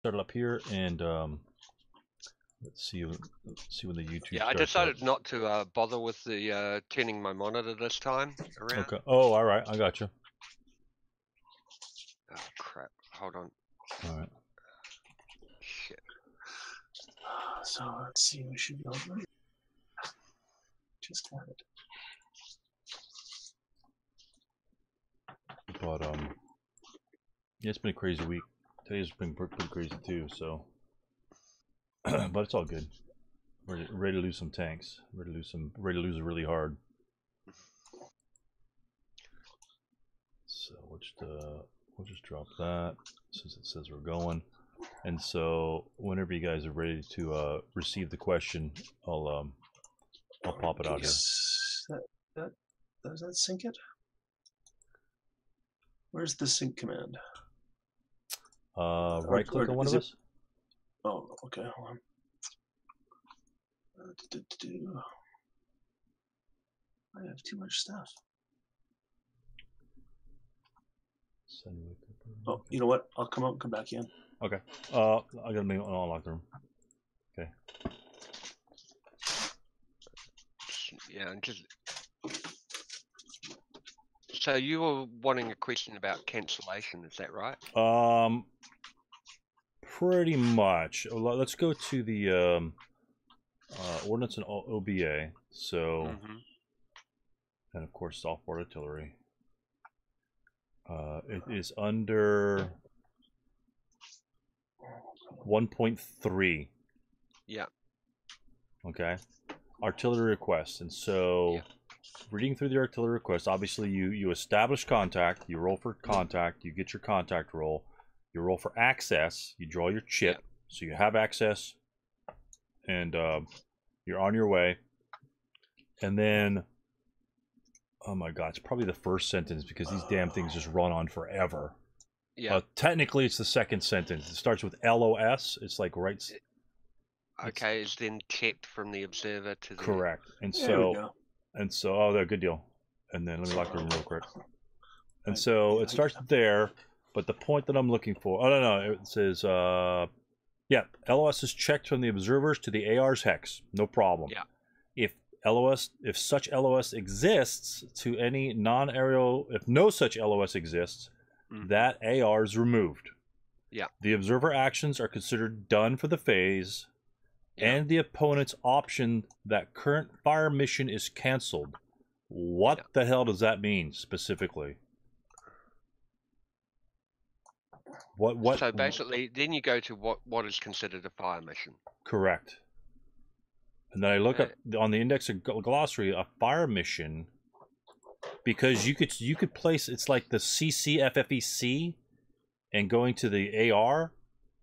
start it up here, and let's see when the YouTube. Yeah, I decided not to bother with the turning my monitor this time around. Okay. Oh, all right. I got you. Oh crap! Hold on. All right. Shit. So let's see. We should be over. Just had it. But yeah, it's been a crazy week. Today's been pretty crazy too. So, but it's all good. Ready to lose some tanks. Ready to lose it really hard. So we'll just drop that since it says we're going. And so whenever you guys are ready to receive the question, I'll pop it out here. Does that sync it? Where's the sync command? Right click on one of us. Oh, okay. Hold on. I have too much stuff. Oh, you know what? I'll come out and come back in. Okay. I gotta make an unlock room. Okay. Yeah, and just. So you were wanting a question about cancellation, is that right? Pretty much. Let's go to the ordnance and OBA. So, and of course, software artillery. It is under 1.3. Yeah. Okay. Artillery requests, and so. Yeah. Reading through the artillery request, obviously you establish contact, you roll for contact, you get your contact roll, you roll for access, you draw your chip, so you have access, and you're on your way. And then, oh my god, it's probably the first sentence because these damn things just run on forever. Yeah. Technically, it's the second sentence. It starts with LOS. It's like right. Okay, it's then checked from the observer to the. Correct, and there we go. And so, oh, there, good deal. And then let me lock the room real quick. And so it starts there, but the point that I'm looking for, oh, no, it says, yeah, LOS is checked from the observers to the AR's hex. No problem. Yeah. If such LOS exists to any non-aerial, if no such LOS exists, that AR is removed. Yeah. The observer actions are considered done for the phase. And the opponent's option that current fire mission is canceled. What the hell does that mean specifically? What? So basically, then you go to what is considered a fire mission. Correct. And then I look up on the index of glossary a fire mission because you could place it's like the CCFFEC and going to the AR.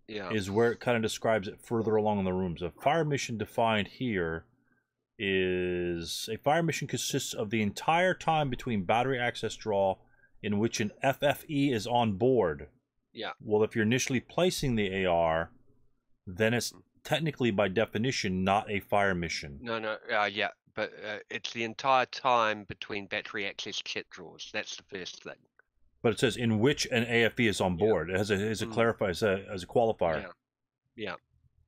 Yeah. Is where it kind of describes it further along in the rooms. A fire mission defined here is a fire mission consists of the entire time between battery access draw in which an FFE is on board. Yeah. Well, if you're initially placing the AR, then it's technically by definition not a fire mission. No, yeah, but it's the entire time between battery access chip draws. That's the first thing. But it says in which an AFE is on board. It has a clarifies as a qualifier. Yeah. Yeah.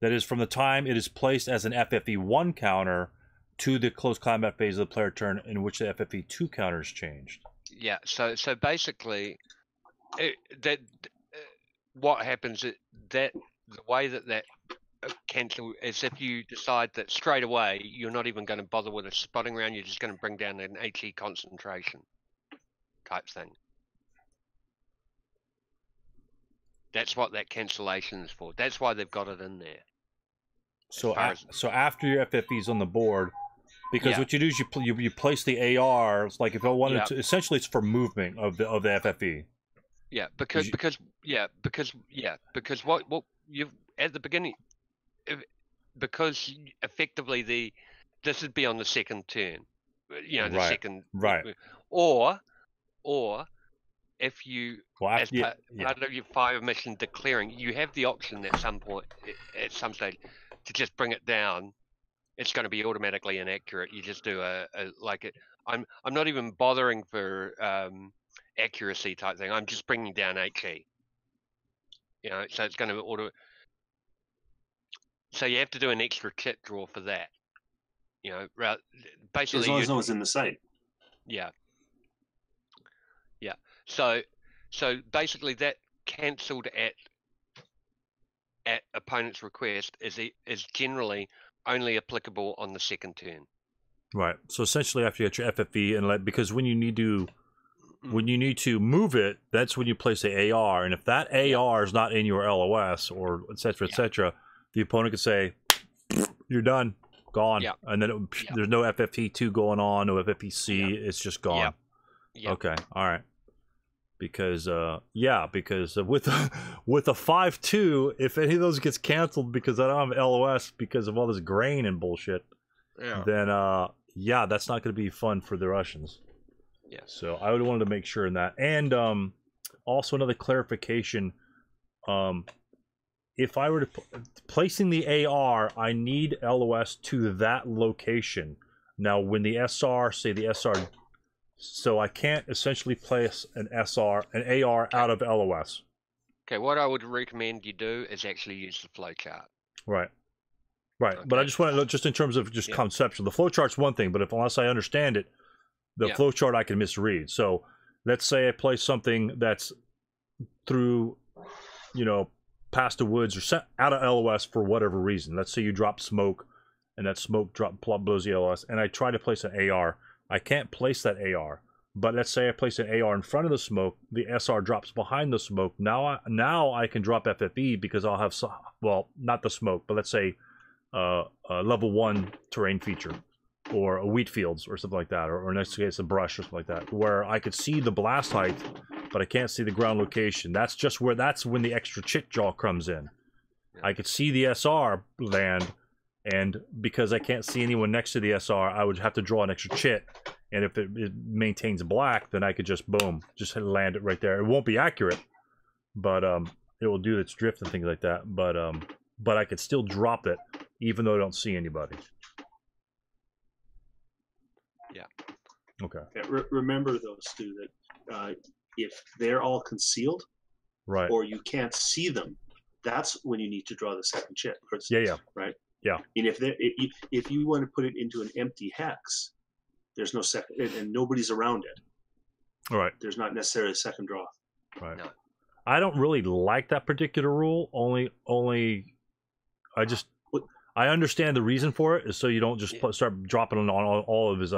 That is from the time it is placed as an FFE1 counter to the close combat phase of the player turn in which the FFE2 counter is changed. Yeah. So basically, what happens is that the way that cancel is if you decide that straight away you're not even going to bother with a spotting round, you're just going to bring down an HE concentration type thing. That's what that cancellation is for. That's why they've got it in there. So after your FFE is on the board, because what you do is you place the AR. It's like if I wanted to, essentially it's for movement of the FFE. Yeah, because what you at the beginning, because effectively this would be on the second turn, the second or if you part of your fire mission declaring, you have the option at some point, at some stage, to just bring it down. It's going to be automatically inaccurate. You just do I'm not even bothering for accuracy type thing. I'm just bringing down HE. So it's going to So you have to do an extra kit draw for that. You know, basically. As long as no one's in the site. Yeah. Yeah. So basically that cancelled at opponent's request is generally only applicable on the second turn. Right. So essentially, after you get your FFV, and because when you need to move it, that's when you place the AR, and if that AR is not in your LOS or et cetera, the opponent could say, "You're done, gone," and then there's no FFT2 going on, no FFPC, it's just gone. Yeah. Okay. All right. Because with a 5-2, if any of those gets canceled because I don't have LOS because of all this grain and bullshit, then that's not going to be fun for the Russians. Yeah. So I would wanted to make sure in that, and also another clarification. If I were to placing the AR, I need LOS to that location. Now, when the SR, say the SR. So I can't essentially place an AR out of LOS. Okay, what I would recommend you do is actually use the flowchart. Right. Okay. But I just want to know, just in terms of just conceptual. The flowchart's one thing, but unless I understand it, the flowchart I can misread. So let's say I place something that's through, past the woods or sent out of LOS for whatever reason. Let's say you drop smoke, and that smoke blows the LOS, and I try to place an AR. I can't place that AR, but let's say I place an AR in front of the smoke, the SR drops behind the smoke. Now I can drop FFE because I'll have not the smoke, but let's say a level 1 terrain feature or a wheat fields or something like that, or in this case a brush or something like that, where I could see the blast height, but I can't see the ground location. That's when the extra chit jaw comes in. I could see the SR land. And because I can't see anyone next to the SR, I would have to draw an extra chit. And if it maintains black, then I could just land it right there. It won't be accurate, but it will do its drift and things like that. But I could still drop it, even though I don't see anybody. Yeah. Okay. Remember though, Stu, that if they're all concealed, right, or you can't see them, that's when you need to draw the second chit. Yeah. Right. Yeah. And if you want to put it into an empty hex, there's no second, and nobody's around it. All right. There's not necessarily a second draw. Right. No. I don't really like that particular rule. I understand the reason for it is so you don't just start dropping on all of his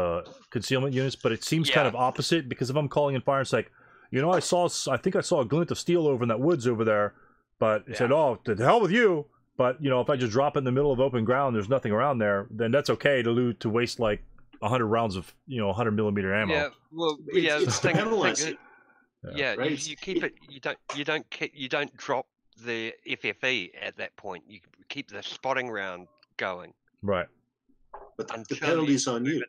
concealment units. But it seems kind of opposite, because if I'm calling in fire, it's like, I think I saw a glint of steel over in that woods over there, but it said, "Oh, to hell with you." But if I just drop it in the middle of open ground, there's nothing around there, then that's okay to waste like 100 rounds of 100 millimeter ammo. Yeah, well, it's to penalize it. Yeah, right? you keep it. You don't drop the FFE at that point. You keep the spotting round going. Right. But the penalty's on you.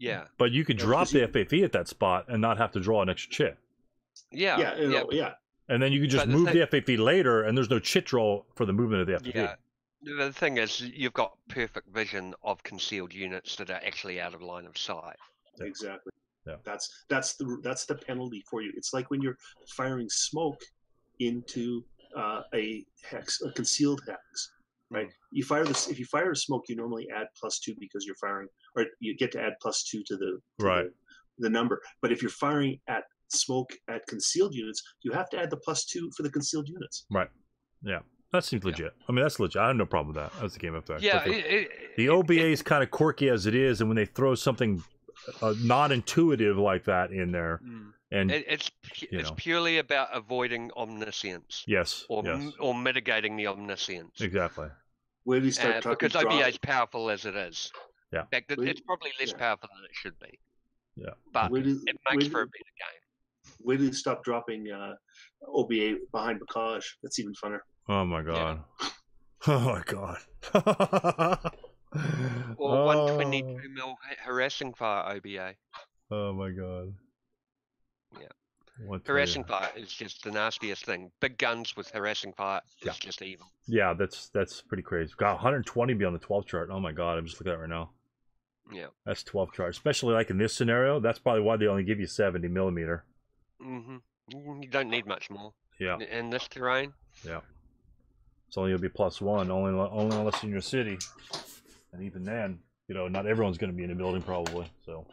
Yeah. But you could drop the FFE at that spot and not have to draw an extra chit. Yeah. Yeah. And then you could just move the FFE later, and there's no chit draw for the movement of the FFE. Yeah. The thing is, you've got perfect vision of concealed units that are actually out of line of sight. Exactly. Yeah. That's the penalty for you. It's like when you're firing smoke into a concealed hex, right? If you fire a smoke, you normally add +2 because you're firing, or you get to add +2 to the number. But if you're firing at smoke at concealed units, you have to add the +2 for the concealed units. Right. Yeah. That seems legit. I mean, that's legit. I have no problem with that. That's the game effect. Yeah. The OBA is kind of quirky as it is, and when they throw something non-intuitive like that in there, and it's purely about avoiding omniscience. Yes. Or mitigating the omniscience. Exactly. Where do you start talking? Because OBA is powerful as it is. Yeah. In fact, it's probably less powerful than it should be. Yeah. But it makes for a better game. Where do you stop dropping OBA behind Bacage? That's even funner. Oh my god. Yeah. Oh my god. Or 122 mil harassing fire OBA. Oh my god. Yeah. Harassing fire is just the nastiest thing. Big guns with harassing fire is just evil. Yeah, that's pretty crazy. Got 120 be on the 12 chart. Oh my god, I'm just looking at it right now. Yeah. That's 12 chart. Especially like in this scenario, that's probably why they only give you 70 millimeter. You don't need much more. Yeah. In this terrain. Yeah. it's only gonna be +1, only unless you're in your city, and even then, you know, not everyone's gonna be in the building probably. So,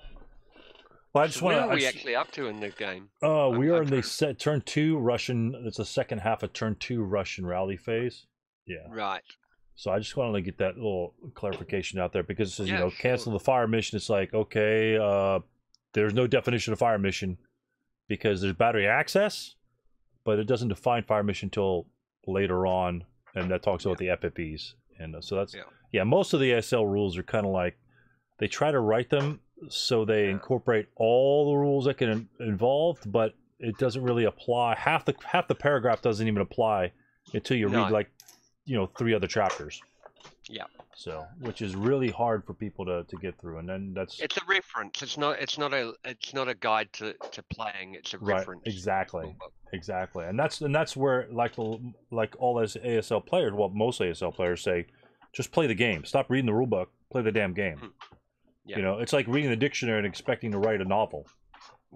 but I just want to. Where are we actually up to in the game? We are in the set turn 2 Russian. It's the second half of turn 2 Russian rally phase. Yeah. Right. So I just wanted to get that little clarification out there because it says, Yeah, you know, cancel the fire mission. It's like, okay, there's no definition of fire mission because there's battery access, but it doesn't define fire mission until later on, and that talks about the FFEs. And so that's, most of the ASL rules are kind of like, they try to write them so they incorporate all the rules that can involved, but it doesn't really apply. Half the paragraph doesn't even apply until you read like, you know, 3 other chapters. Yeah. So, which is really hard for people to get through, and then it's a reference. It's not a guide to playing. It's a reference. Exactly. Exactly. And that's where like all as ASL players, well, most ASL players say, just play the game. Stop reading the rule book. Play the damn game. Yeah. You know, it's like reading the dictionary and expecting to write a novel.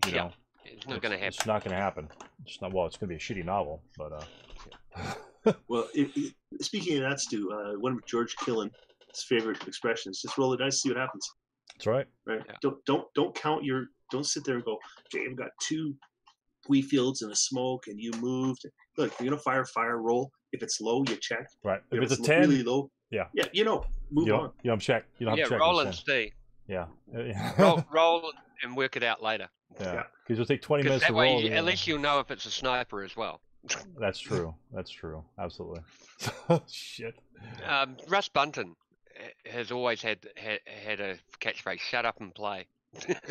You know, it's not going to happen. It's not going to happen. It's not. Well, it's going to be a shitty novel, but. Well, speaking of that, Stu, one of George Killen's favorite expressions: "Just roll the dice, see what happens." That's right. Right. Yeah. Don't count your. Don't sit there and go, "Okay, I've got 2 wheat fields and a smoke, and you moved." Look, you're gonna fire, roll. If it's low, you check. Right. If it's a 10, really low, you know, move on. You don't check. You don't have to check. Roll and see. Yeah. roll and work it out later. Yeah. Because it'll take 20 minutes that to way roll. At least you'll know if it's a sniper as well. That's true. That's true. Absolutely. Shit. Russ Bunton has always had a catchphrase: "Shut up and play."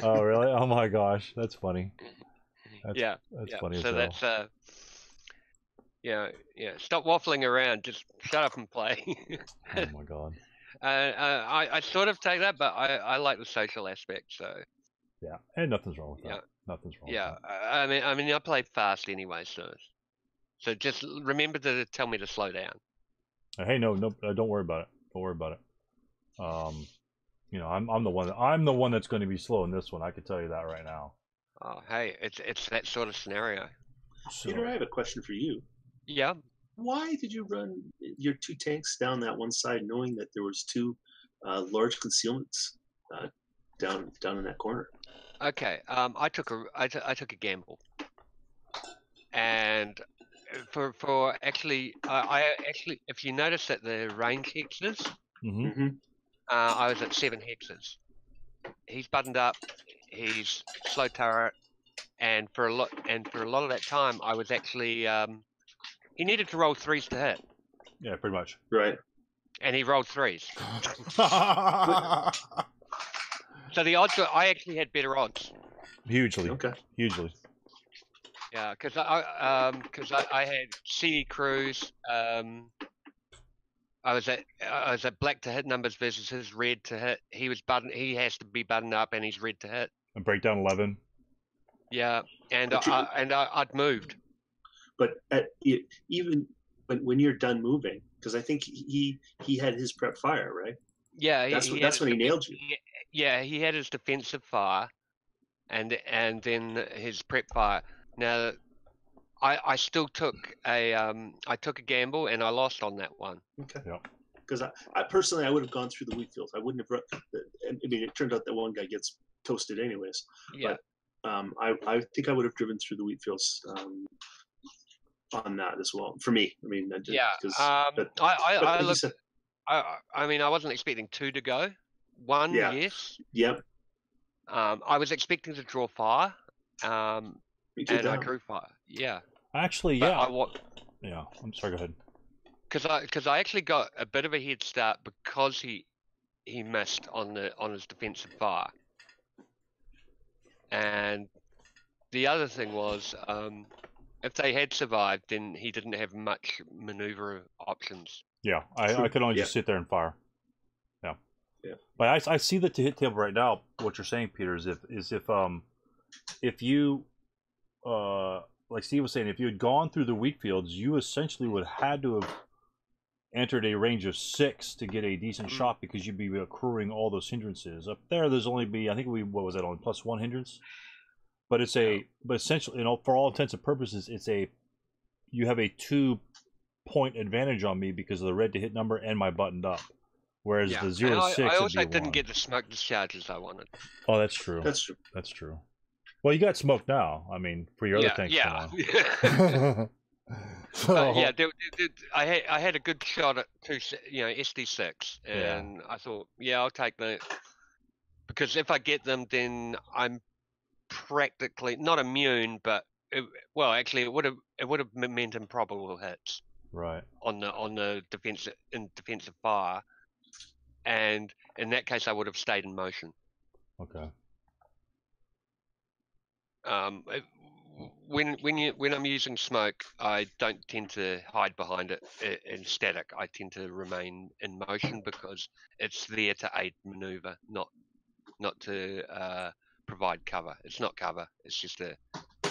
Oh really? Oh my gosh, that's funny. That's funny. So as hell. that's Stop waffling around. Just shut up and play. Oh my god. I sort of take that, but I like the social aspect. So. Yeah, and nothing's wrong with that. Nothing's wrong. Yeah, with that. I mean, I play fast anyway, so just remember to tell me to slow down. Hey, no, don't worry about it. Don't worry about it. You know, I'm the one that's going to be slow in this one. I can tell you that right now. Oh, hey, it's that sort of scenario. So, Peter, I have a question for you. Yeah. Why did you run your 2 tanks down that one side, knowing that there was 2 large concealments down in that corner? Okay. I took a gamble, and for actually, I actually, if you notice that the range hexes, I was at 7 hexes. He's buttoned up. He's slow turret, and for a lot of that time, I was actually he needed to roll 3s to hit. Yeah, pretty much. Right. And he rolled 3s. So the odds were, I actually had better odds. Hugely. Okay. Hugely. Yeah, because I had CE Cruz. I was at black to hit numbers versus his red to hit. He has to be buttoned up, and he's red to hit. And breakdown 11. Yeah, and I'd moved. But even when you're done moving, because I think he had his prep fire, right? Yeah, that's when he nailed you. Yeah, he had his defensive fire, and then his prep fire. Now, I still took a gamble, and I lost on that one. Okay. Yeah. Because I personally, I would have gone through the wheat fields. I wouldn't have. I mean, it turned out that one guy gets toasted anyways. Yeah. But I think I would have driven through the wheat fields on that as well. For me, I mean, I mean, I wasn't expecting 2 to go. 1, yes. Yep. I was expecting to draw fire. Me too, and I drew fire. Yeah. Actually, but yeah. Yeah. I'm sorry. Go ahead. Because I actually got a bit of a head start because he missed on his defensive fire. And the other thing was, if they had survived, then he didn't have much maneuver options. Yeah, I could only just sit there and fire. Yeah. Yeah. But I see the to hit table right now. What you're saying, Peter, is if you like Steve was saying, if you had gone through the wheat fields, you essentially would have had to have entered a range of 6 to get a decent shot, because you'd be accruing all those hindrances. Up there's only be, I think what was that, only +1 hindrance? But it's but essentially, for all intents and purposes, you have a 2 point advantage on me because of the red to hit number and my buttoned up. Whereas the 0 to 6 I also would be didn't get the smoke discharges I wanted. Oh, that's true. That's true. That's true. Well, you got smoke now. I mean, for your other tanks. Yeah. So, yeah, I had a good shot at SD6, and I thought, yeah, I'll take that, because if I get them, then I'm practically not immune, but actually, it would have meant improbable hits. Right. On the defensive fire, and in that case, I would have stayed in motion. Okay. When I'm using smoke, I don't tend to hide behind it in static. I tend to remain in motion because it's there to aid maneuver, not to provide cover. It's not cover. It's just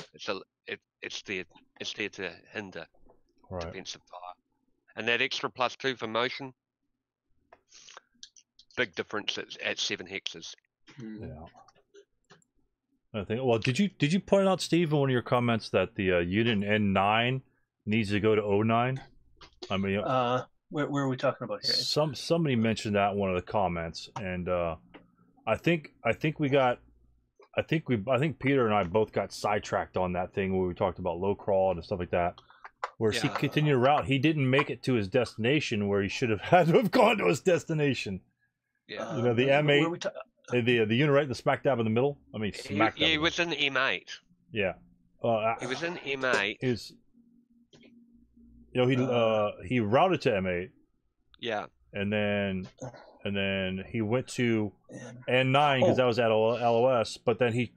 it's there to hinder defensive fire. And that extra +2 for motion, big difference at 7 hexes. Yeah. I think. Well, did you point out, Steve, in one of your comments that the unit N9 needs to go to 09? I mean, where are we talking about here? Somebody mentioned that in one of the comments, and I think Peter and I both got sidetracked on that thing where we talked about low crawl and stuff like that. Whereas he continued route, he didn't make it to his destination where he should have had to have gone to his destination. Yeah. You know, the M8, the unit right, the smack dab in the middle. I mean, smack dab. He was in M8. Yeah. He was in M8. He routed to M8. Yeah. And then he went to N9 because that was at LOS. But then he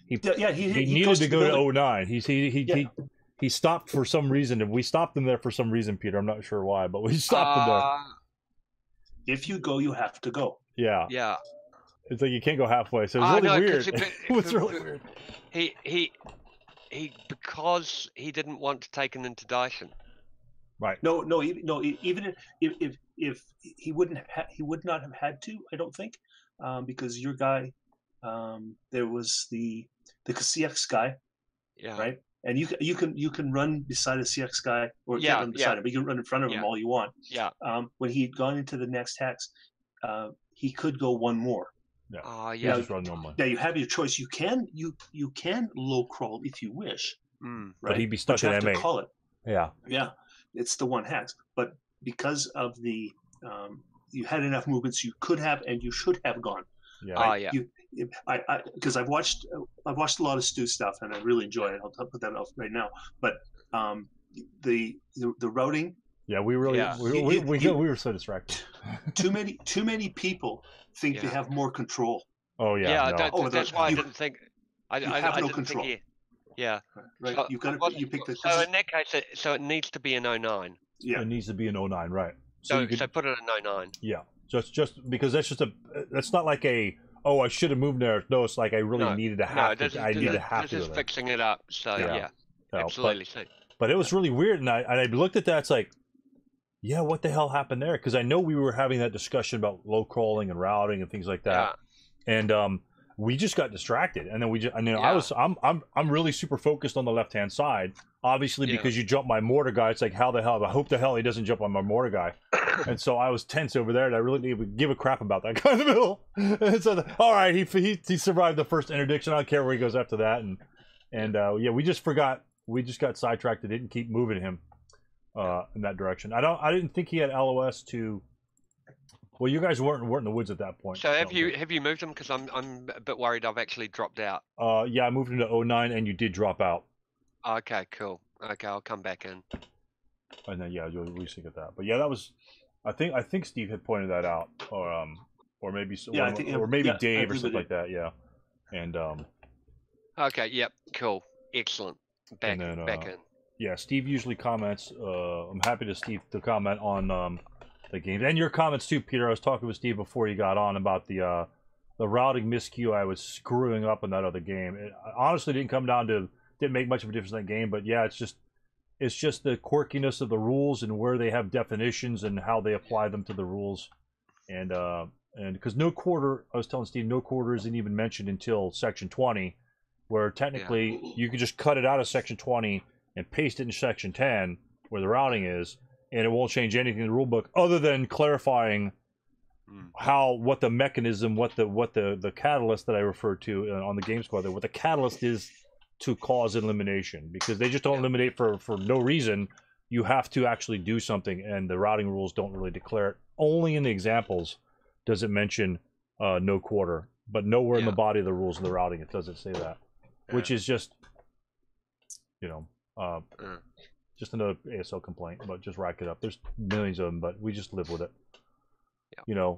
needed to go to 09. He stopped for some reason, and we stopped him there for some reason, Peter. I'm not sure why, but we stopped him there. If you go, you have to go. Yeah. Yeah. It's like you can't go halfway, so it's really weird. It was really weird. He because he didn't want to take an interdiction. Right. No. Even if he would not have had to. I don't think, because your guy, there was the CX guy. Yeah. Right. And you can run beside a CX guy, or you can't run beside him, but you can run in front of him all you want. Yeah. When he had gone into the next hex, he could go one more. Yeah. Yeah. Just run normally. Now you have your choice. You can low crawl if you wish. Right. But he'd be stuck at M8. To call it. Yeah. Yeah. It's the one hex, but because of the you had enough movements, you could have and you should have gone. Yeah. Right? Because I've watched a lot of Stu stuff and I really enjoy it. I'll put that out right now. But the routing. Yeah, we were so distracted. too many people think they have more control. Oh yeah. Yeah, that's why I didn't think. I have no didn't control. Think yeah. Right. So, you pick the. So in that case, it needs to be an 09. Yeah. It needs to be an 09, right? So put it in 09. Yeah. Just because that's not like I should have moved there. No, it's like I really needed to have to. I needed to have to. This is fixing it up. So yeah. Absolutely. But it was really weird, and I looked at that. It's like, yeah, what the hell happened there? Because I know we were having that discussion about low crawling and routing and things like that, and we just got distracted, and then I'm really super focused on the left hand side, obviously because you jumped my mortar guy. It's like, how the hell? I hope the hell he doesn't jump on my mortar guy, and so I was tense over there, and I really didn't give a crap about that guy in the middle. And so, all right, he survived the first interdiction. I don't care where he goes after that, and we just forgot. We just got sidetracked and didn't keep moving him in that direction. I didn't think he had LOS to. Well, you guys weren't in the woods at that point. So have you moved him? Because I'm a bit worried. I've actually dropped out. Yeah, I moved him to 09, and you did drop out. Okay, cool. Okay, I'll come back in. And then you'll at least get that. But yeah, that was. I think Steve had pointed that out, or maybe Dave or something like that. Yeah, and Okay. Yep. Cool. Excellent. Back in. Yeah, Steve usually comments. I'm happy to comment on the games and your comments too, Peter. I was talking with Steve before you got on about the routing miscue I was screwing up in that other game. It honestly didn't make much of a difference in that game, but yeah, it's just the quirkiness of the rules and where they have definitions and how they apply them to the rules, and because no quarter, I was telling Steve, no quarter isn't even mentioned until section 20, where technically you could just cut it out of section 20 and paste it in section 10 where the routing is, and it won't change anything in the rule book other than clarifying what the mechanism, what the catalyst that I referred to on the game squad, what the catalyst is to cause elimination, because they just don't eliminate for no reason. You have to actually do something, and the routing rules don't really declare it. Only in the examples does it mention no quarter, but nowhere in the body of the rules of the routing it doesn't say that, which is just, just another ASL complaint. But just rack it up. There's millions of them, but we just live with it.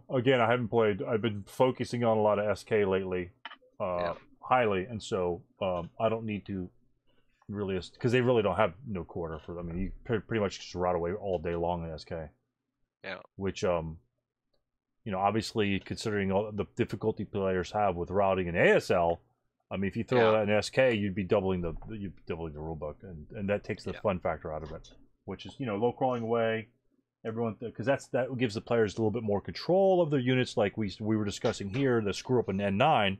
Again, I've been focusing on a lot of SK lately, highly, and so I don't need to really, because they really don't have no quarter for them. I mean, you pretty much just route away all day long in SK. Yeah. Which, obviously, considering all the difficulty players have with routing in ASL, I mean, if you throw that in SK, you'd be doubling the rule book, and that takes the fun factor out of it, which is low crawling away. Everyone, because that gives the players a little bit more control of their units, like we were discussing here, the screw up in N9.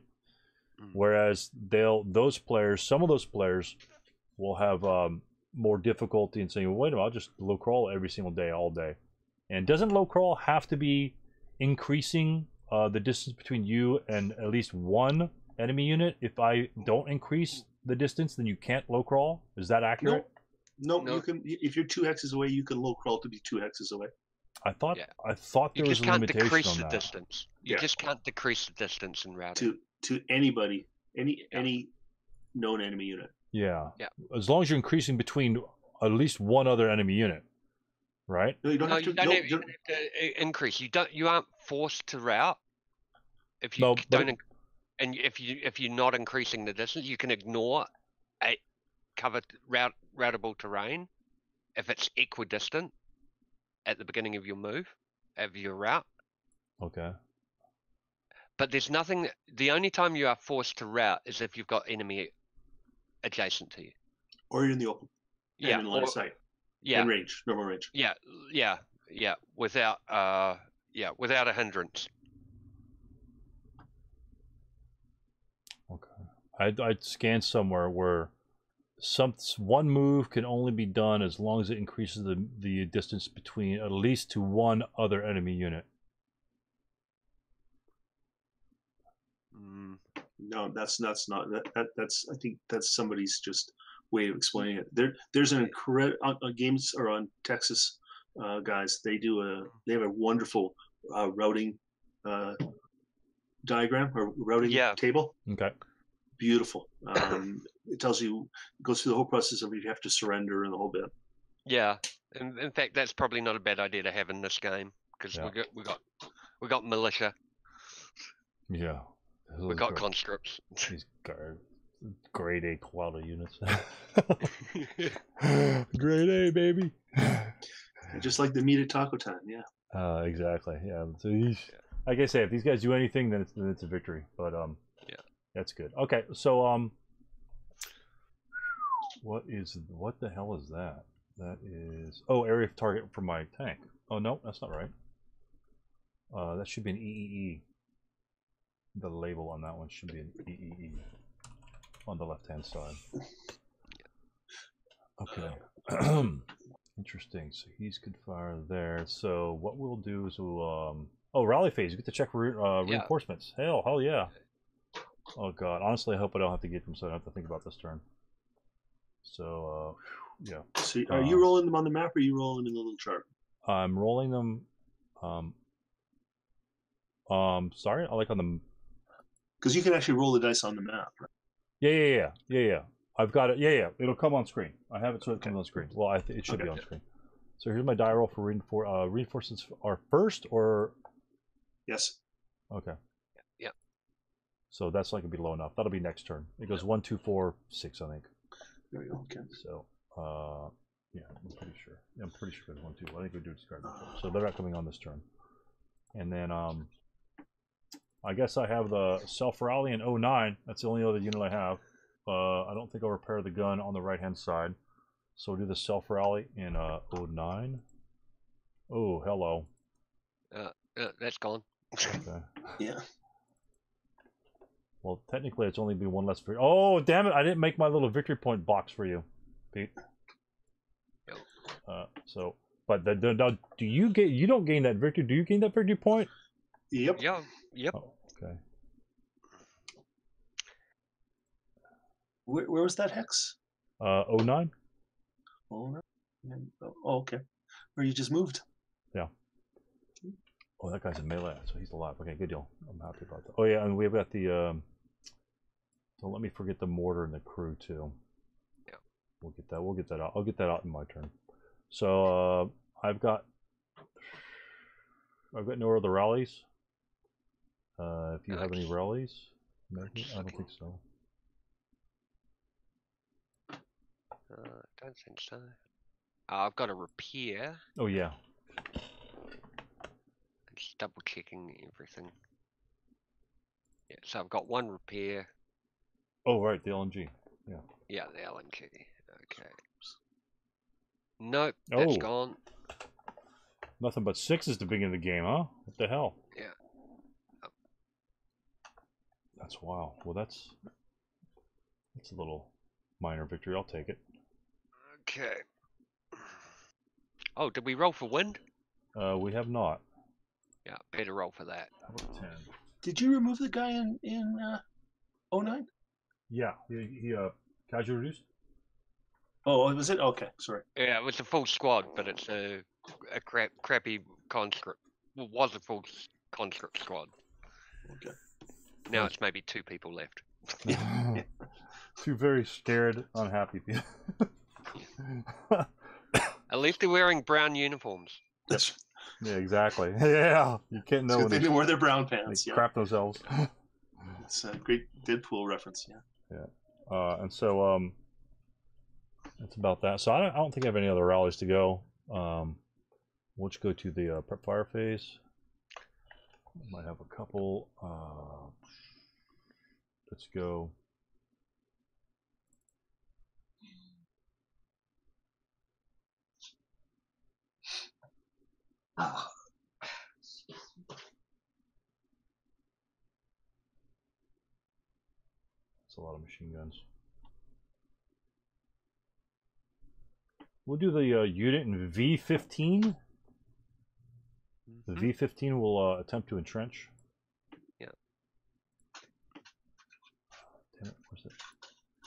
Whereas some of those players will have more difficulty in saying, well, wait a minute, I'll just low crawl every single day, all day. And doesn't low crawl have to be increasing the distance between you and at least one enemy unit? If I don't increase the distance, then you can't low crawl? Is that accurate? No, you can. If you're 2 hexes away, you can low crawl to be 2 hexes away. I thought there was a limitation on that. You just can't decrease the distance. You just can't decrease the distance in routing. To anybody, any known enemy unit. Yeah. As long as you're increasing between at least one other enemy unit, right? No, you don't have to. You don't have to increase. You aren't forced to route. If you and if you're not increasing the distance, you can ignore a covered routable terrain if it's equidistant at the beginning of your move, of your route. Okay. But there's nothing. The only time you are forced to route is if you've got enemy adjacent to you, or you're in the open. Yeah, in line of sight. Yeah, in range, normal range. Yeah, without without a hindrance. Okay. I'd scan somewhere where one move can only be done as long as it increases the distance between at least to one other enemy unit. No, that's not that's I think that's somebody's just way of explaining it. There's an incredible on games or on Texas guys. They have a wonderful routing diagram or routing table. Okay. Beautiful. It tells you, it goes through the whole process of you have to surrender and the whole bit. Yeah, in fact, that's probably not a bad idea to have in this game because we got militia. Yeah. We got conscripts. These grade A quality units. Grade A, baby. Just like the meat at taco time, yeah. Exactly. Yeah. So like I say, if these guys do anything, then it's a victory. But that's good. Okay, so what the hell is that? That is area of target for my tank. Oh no, that's not right. That should be an EEE. The label on that one should be an EEE on the left-hand side. Okay. Interesting. So he's could fire there. So what we'll do is we'll rally phase. You get to check reinforcements. Hell yeah. Oh god. Honestly, I hope I don't have to get them, so I don't have to think about this turn. So yeah. So are you rolling them on the map, or are you rolling in the little chart? I'm rolling them. Sorry, I like on the. Because you can actually roll the dice on the map, right? Yeah. I've got it. Yeah. It'll come on screen. I have it so it comes on screen. Well, it should be on screen. So here's my die roll for reinforcements are first, or? Yes. Okay. Yeah. So that's not gonna be low enough. That'll be next turn. It goes 1, 2, 4, 6, I think. There you go. Okay. So, yeah, I'm pretty sure. Yeah, I'm pretty sure it's 1, 2. I think we do discard before. So they're not coming on this turn. And then, I guess I have the self-rally in 09. That's the only other unit I have. I don't think I'll repair the gun on the right-hand side. So we'll do the self-rally in 09. Oh, hello. That's gone. Okay. Yeah. Well, technically, it's only been one less victory. Oh, damn it! I didn't make my little victory point box for you, Pete. So But do you get? You don't gain that victory. Do you gain that victory point? Yep. Yeah. Yep. Oh, okay. Where was that hex? 09? Oh, no. Oh, okay. Where you just moved. Yeah. Oh, that guy's in melee, so he's alive. Okay, good deal. I'm happy about that. Oh yeah, and we've got the. Don't let me forget the mortar and the crew too. Yeah. We'll get that. We'll get that out. I'll get that out in my turn. So I've got no other rallies. If you have any rallies, maybe I don't think so. Don't think so. I've got a repair. Oh yeah. Just double checking everything. Yeah, so I've got one repair. Oh right, the LNG. Yeah. Yeah, the LNG. Okay. Nope, that's gone. Nothing but 6 is the beginning of the game, huh? What the hell? Yeah. That's wow. Well, that's a little minor victory. I'll take it. Okay. Oh, did we roll for wind? We have not. Yeah, better roll for that. How about 10? Did you remove the guy in 09? Yeah, he casual reduced. Oh, was it? Okay, sorry. Yeah, it was a full squad, but it's a crappy conscript. Well, was a full conscript squad. Okay. Now it's maybe 2 people left. Two very scared, unhappy people. At least they're wearing brown uniforms. That's Yeah, exactly. Yeah, you can't know when they didn't wear their brown pants. they Yeah. crap themselves. It's a great Deadpool reference. Yeah. Yeah. And so that's about that. So I don't think I have any other rallies to go. We'll just go to the prep fire phase. Might have a couple. Let's go. That's a lot of machine guns. We'll do the unit in V15. The V15 will attempt to entrench. Yeah. Damn it, where's it?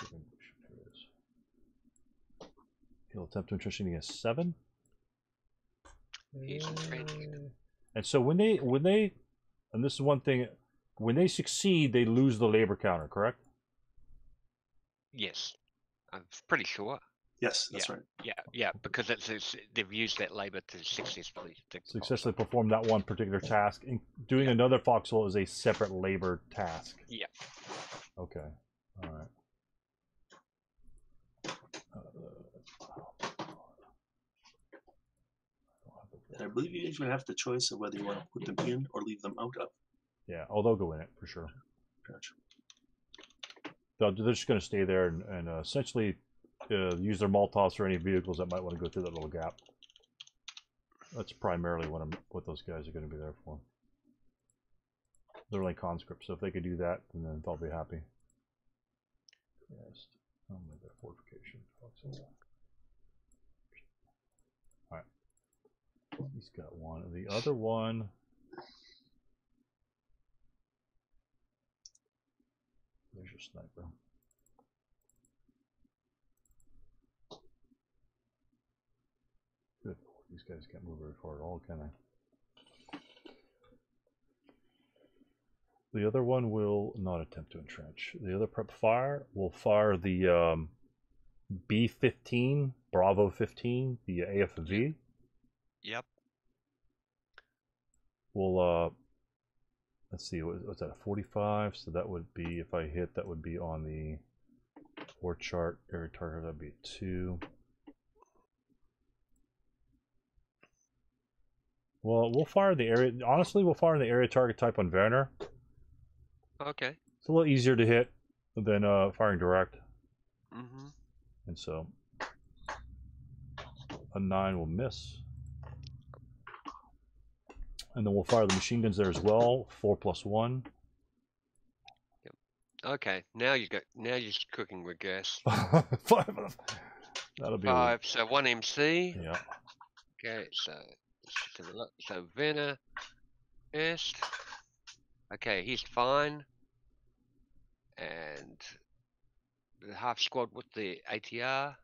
Here it is. He'll attempt to entrench against 7. He's entrenched. And so when they, and this is one thing, when they succeed, they lose the labor counter, correct? Yes, I'm pretty sure. Yes, that's right. Yeah, because they've used that labor to Successfully perform that one particular task. And doing another foxhole is a separate labor task. Yeah. Okay. All right. And I believe you even have the choice of whether you want to put them in or leave them out of. Yeah, they'll go in it for sure. Gotcha. They're just going to stay there and essentially use their Molotovs for any vehicles that might want to go through that little gap. That's primarily what those guys are going to be there for. They're like conscripts, so if they could do that, then they'll be happy. Yes. Oh my god, fortification. Alright. He's got one. The other one. There's your sniper. Good. These guys can't move very far at all, can they? The other one will not attempt to entrench. The other prep fire will fire the B-15, Bravo 15, the AFV. Yep. We'll, let's see, what's that, a 45? So that would be, if I hit, that would be on the war chart area target, that'd be 2. Well, we'll fire the area, honestly, we'll fire the area target type on Werner. Okay. It's a little easier to hit than firing direct. Mm-hmm. And so a 9 will miss. And then we'll fire the machine guns there as well. 4+1. Yep. Okay, now you're just cooking with gas. 5. That'll be 5, so 1 MC. Yeah. Okay, so let's just have a look. So Werner first. Okay, he's fine. And the half squad with the ATR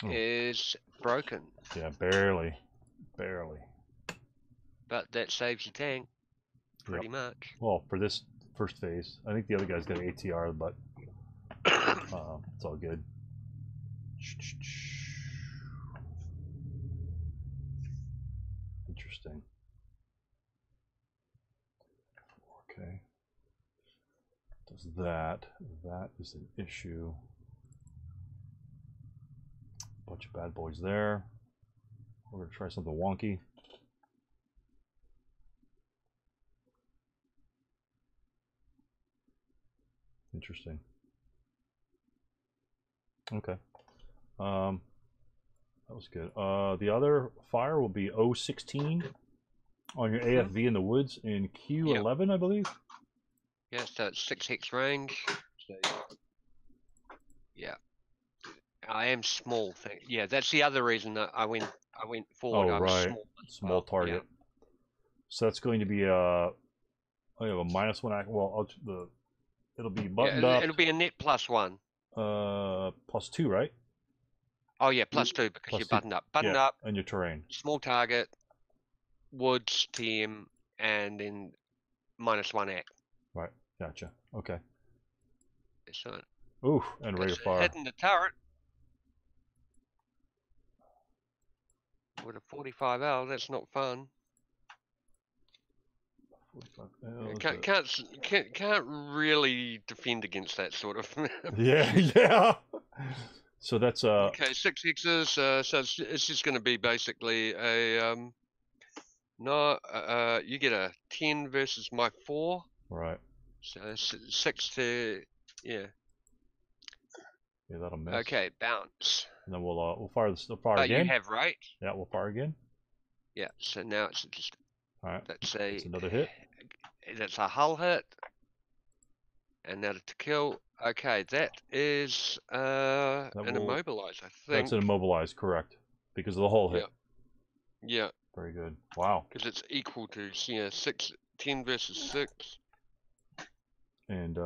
is broken. Yeah, barely. But that saves your tank, pretty much. Well, for this first phase, I think the other guy's got an ATR, but it's all good. Interesting. Okay. Does that. That is an issue. Bunch of bad boys there. We're going to try something wonky. Interesting. Okay. That was good. The other fire will be 016 on your AFV in the woods in Q11, I believe. Yeah, so it's 6 hex range. So, yeah. I am small. Yeah, that's the other reason that I went forward. Oh, I was right. Small target. Yeah. So that's going to be I have a -1 act. Well, it'll be buttoned up. It'll be a net +1. +2, right? Oh yeah, +2 because you're buttoned up. Buttoned up. And your terrain. Small target, woods, TM, and then -1 act. Right. Gotcha. Okay. So, ooh, and rate of fire. Hitting the turret with a 45L. That's not fun. 45L. Can't really defend against that sort of. yeah. So that's okay, 6 hexes. So it's just going to be basically a you get a 10 versus my 4. Right. So 6 to Yeah, that'll miss. Okay, bounce. And then we'll fire again. You have right. Yeah, we'll fire again. Yeah. So now it's just. All right. That's another hit. That's a hull hit. And now to kill. Okay, that is an immobilize, I think. That's an immobilize, correct? Because of the hull hit. Yeah. Very good. Wow. Because it's equal to 10 versus 6. And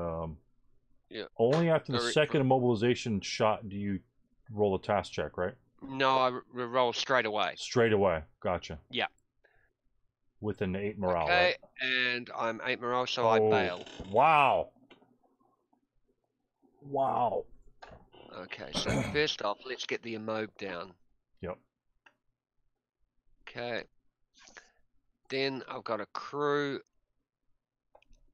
yeah. Only after the second immobilization shot do you roll a task check, right? No, I roll straight away. Straight away. Gotcha. Yeah. With an 8 morale, okay, right? and I'm 8 morale, so I bail. Wow. Wow. Okay, so first off, let's get the immob down. Yep. Okay. Then I've got a crew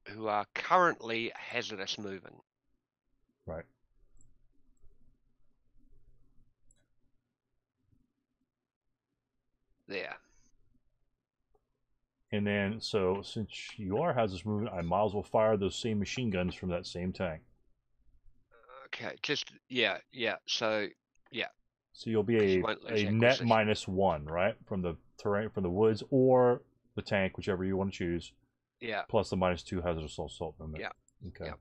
who are currently hazardous moving. Right. There. And then, so since you are hazardous moving, I might as well fire those same machine guns from that same tank. Okay, yeah. So yeah. So you'll be a net -1, right, from the terrain, from the woods or the tank, whichever you want to choose. Yeah. Plus the -2 hazardous assault movement. Yeah. Okay. Yep.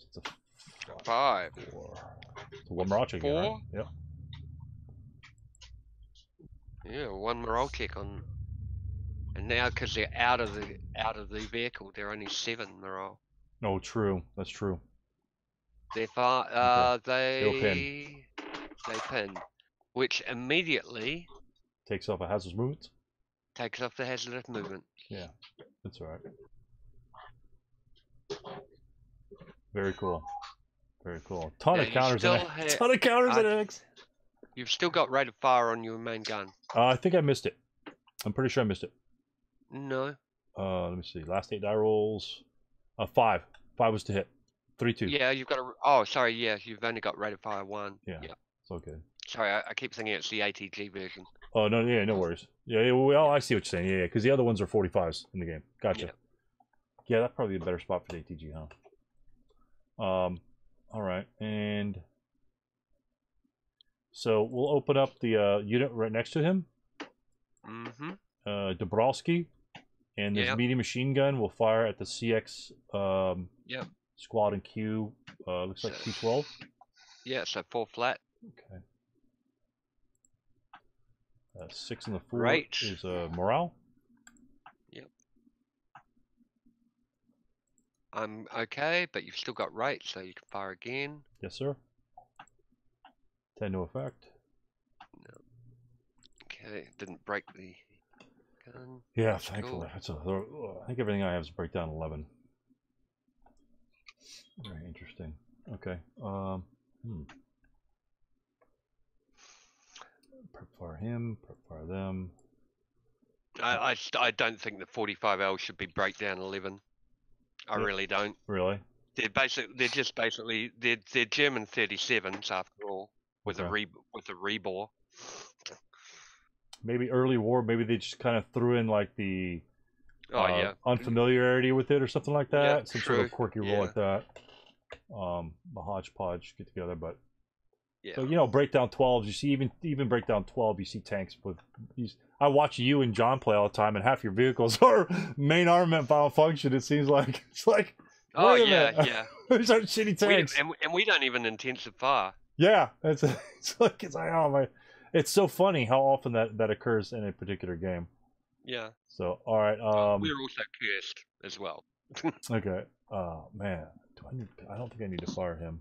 It's a 5. 4. So 1 morale check. 4. Right? Yep. Yeah, 1 morale check on. And now, because they're out of the vehicle, they're only 7 morale. No, true. That's true. They're they pin, which immediately takes off a hazardous movement. Takes off the hazardous movement. Yeah, that's all right. Very cool. Very cool. Ton of counters in X. You've still got rate of fire on your main gun. I think I missed it. I'm pretty sure I missed it. No. Let me see. Last 8 die rolls. 5. 5 was to hit. 3-2. Yeah, you've got a. Oh, sorry. Yeah, you've only got rate of fire 1. Yeah. It's okay. Sorry, I keep thinking it's the ATG version. Oh no, yeah, no worries. Yeah, well, I see what you're saying. Yeah, because the other ones are 45s in the game. Gotcha. Yeah, that's probably a better spot for the ATG, huh? All right, and so we'll open up the unit right next to him. Mm-hmm. Dabrowski, and this medium machine gun will fire at the CX squad in Q. Looks like Q12. Yeah, so 4 flat. Okay. 6 and the 4 Right. is morale. Yep. I'm okay, but you've still got rate, so you can fire again. Yes, sir. 10 no effect. Okay, didn't break the gun. Yeah, That's thankfully. cool. I think everything I have is breakdown 11. Very interesting. Okay. Prep fire him. Prep fire them. I don't think the 45L should be breakdown 11. I really don't. Really? They're just basically they're German 37s after all, with a rebore. Maybe early war. Maybe they just kind of threw in like the unfamiliarity with it or something like that. Yeah, Some true. sort of quirky rule like that. A hodgepodge get together, but yeah. so, you know, breakdown 12s. You see, even breakdown 12, you see tanks with these. I watch you and John play all the time, and half your vehicles are main armament final function. It seems like it's like. Oh wait a yeah, minute. yeah. These are shitty tanks. And we don't even intensive fire. Yeah, it's like oh my. It's so funny how often that occurs in a particular game. Yeah. So all right. We're also cursed as well. Okay. Oh man, I don't think I need to fire him.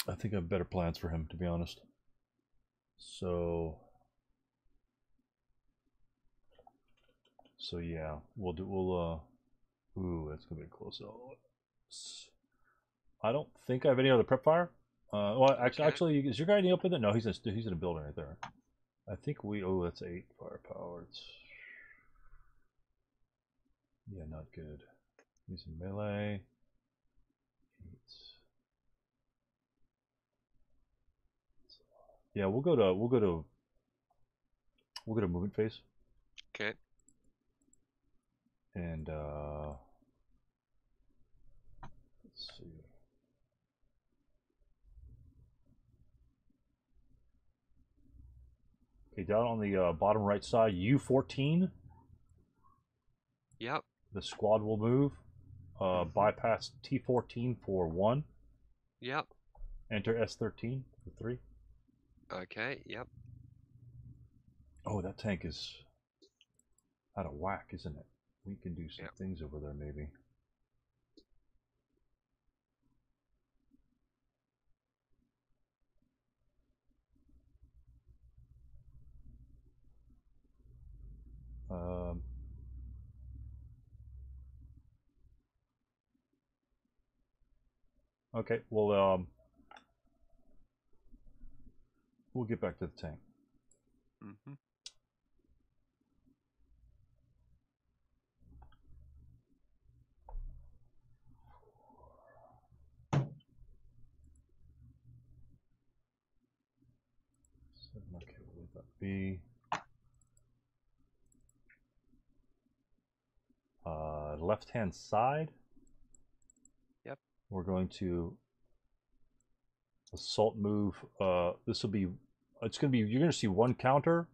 I think I have better plans for him, to be honest. So yeah, ooh, that's gonna be close. I don't think I have any other prep fire. Well, actually, is your guy in the open? No, he's in a building right there. I think that's 8 firepower. Yeah, not good. He's in melee. 8. Yeah, we'll go to movement phase. Okay. And let's see. Okay, down on the bottom right side, U14. Yep. The squad will move. Bypass T14 for 1. Yep. Enter S13 for 3. Okay. Yep. Oh, that tank is out of whack, isn't it? We can do some things over there, maybe. Okay, well, we'll get back to the tank. Mm-hmm. Okay, we'll leave that be. Left-hand side. Yep. We're going to assault move. This will be. It's going to be. You're going to see 1 counter,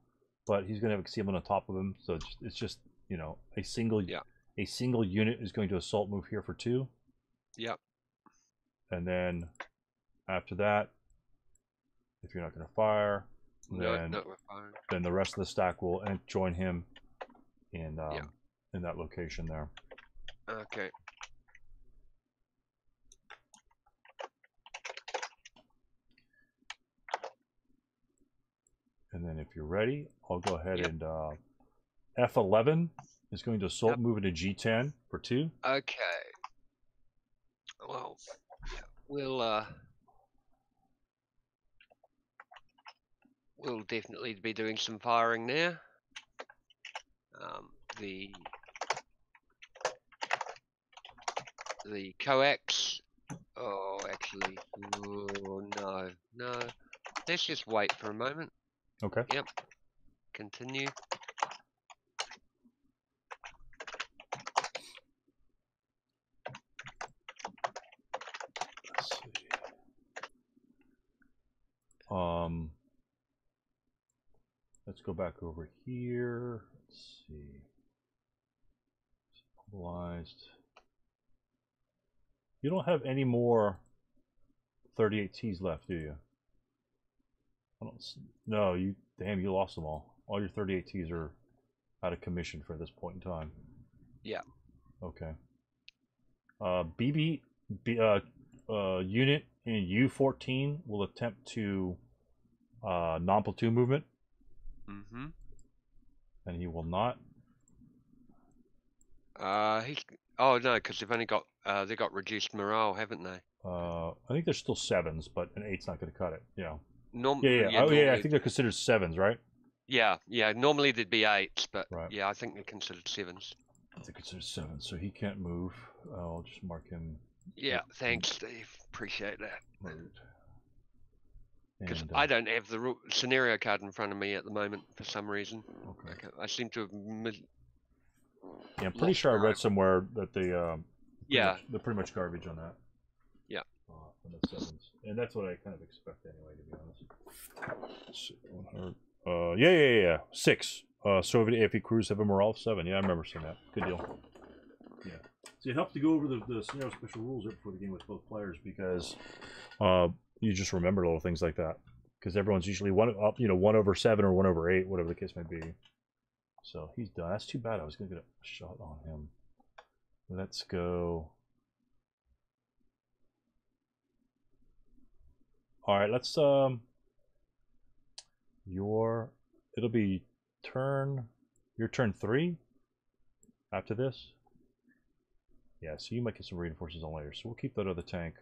but he's going to have a concealment on top of him. So it's just, you know, a single. Yeah. A single unit is going to assault move here for 2. Yep. And then after that, if you're not going to fire, then the rest of the stack will join him in that location there. Okay. And then if you're ready, I'll go ahead and F11 is going to assault move into G10 for 2. Okay. Well, we'll definitely be doing some firing there. The coax. Oh, actually, no. Let's just wait for a moment. Okay. Yep. Continue. Let's see. let's go back over here. Let's see. Mobilized. You don't have any more 38Ts left, do you? I don't. No, you. Damn, you lost them all. All your 38Ts are out of commission for this point in time. Yeah. Okay. Unit in U14 will attempt to non-platoon movement. Mm-hmm. And he will not. He's. Oh no, because they've only got they got reduced morale, haven't they? I think there's still 7s, but an 8's not going to cut it. Yeah. Yeah. Yeah, Oh yeah, I think they're considered 7s, right? Yeah. Normally they'd be 8s, but right. yeah, I think they're considered 7s. They're considered 7s, so he can't move. I'll just mark him. Yeah, thanks, Steve. Appreciate that. Moved. Because I don't have the scenario card in front of me at the moment for some reason. Okay. I seem to have. Yeah, I'm pretty sure I read somewhere that they. Yeah. They're pretty much garbage on that. Yeah. On the 7s, and that's what I kind of expect anyway, to be honest. Yeah. 6. Soviet AFE crews have a morale of 7. Yeah, I remember seeing that. Good deal. Yeah. So it helps to go over the scenario special rules right before the game with both players because you just remember little things like that. Because everyone's usually 1 over 7 or 1 over 8, whatever the case may be. So he's done. That's too bad. I was gonna get a shot on him. Let's go. All right, let's it'll be your turn 3 after this. Yeah, so you might get some reinforcements on later. So we'll keep that other tank.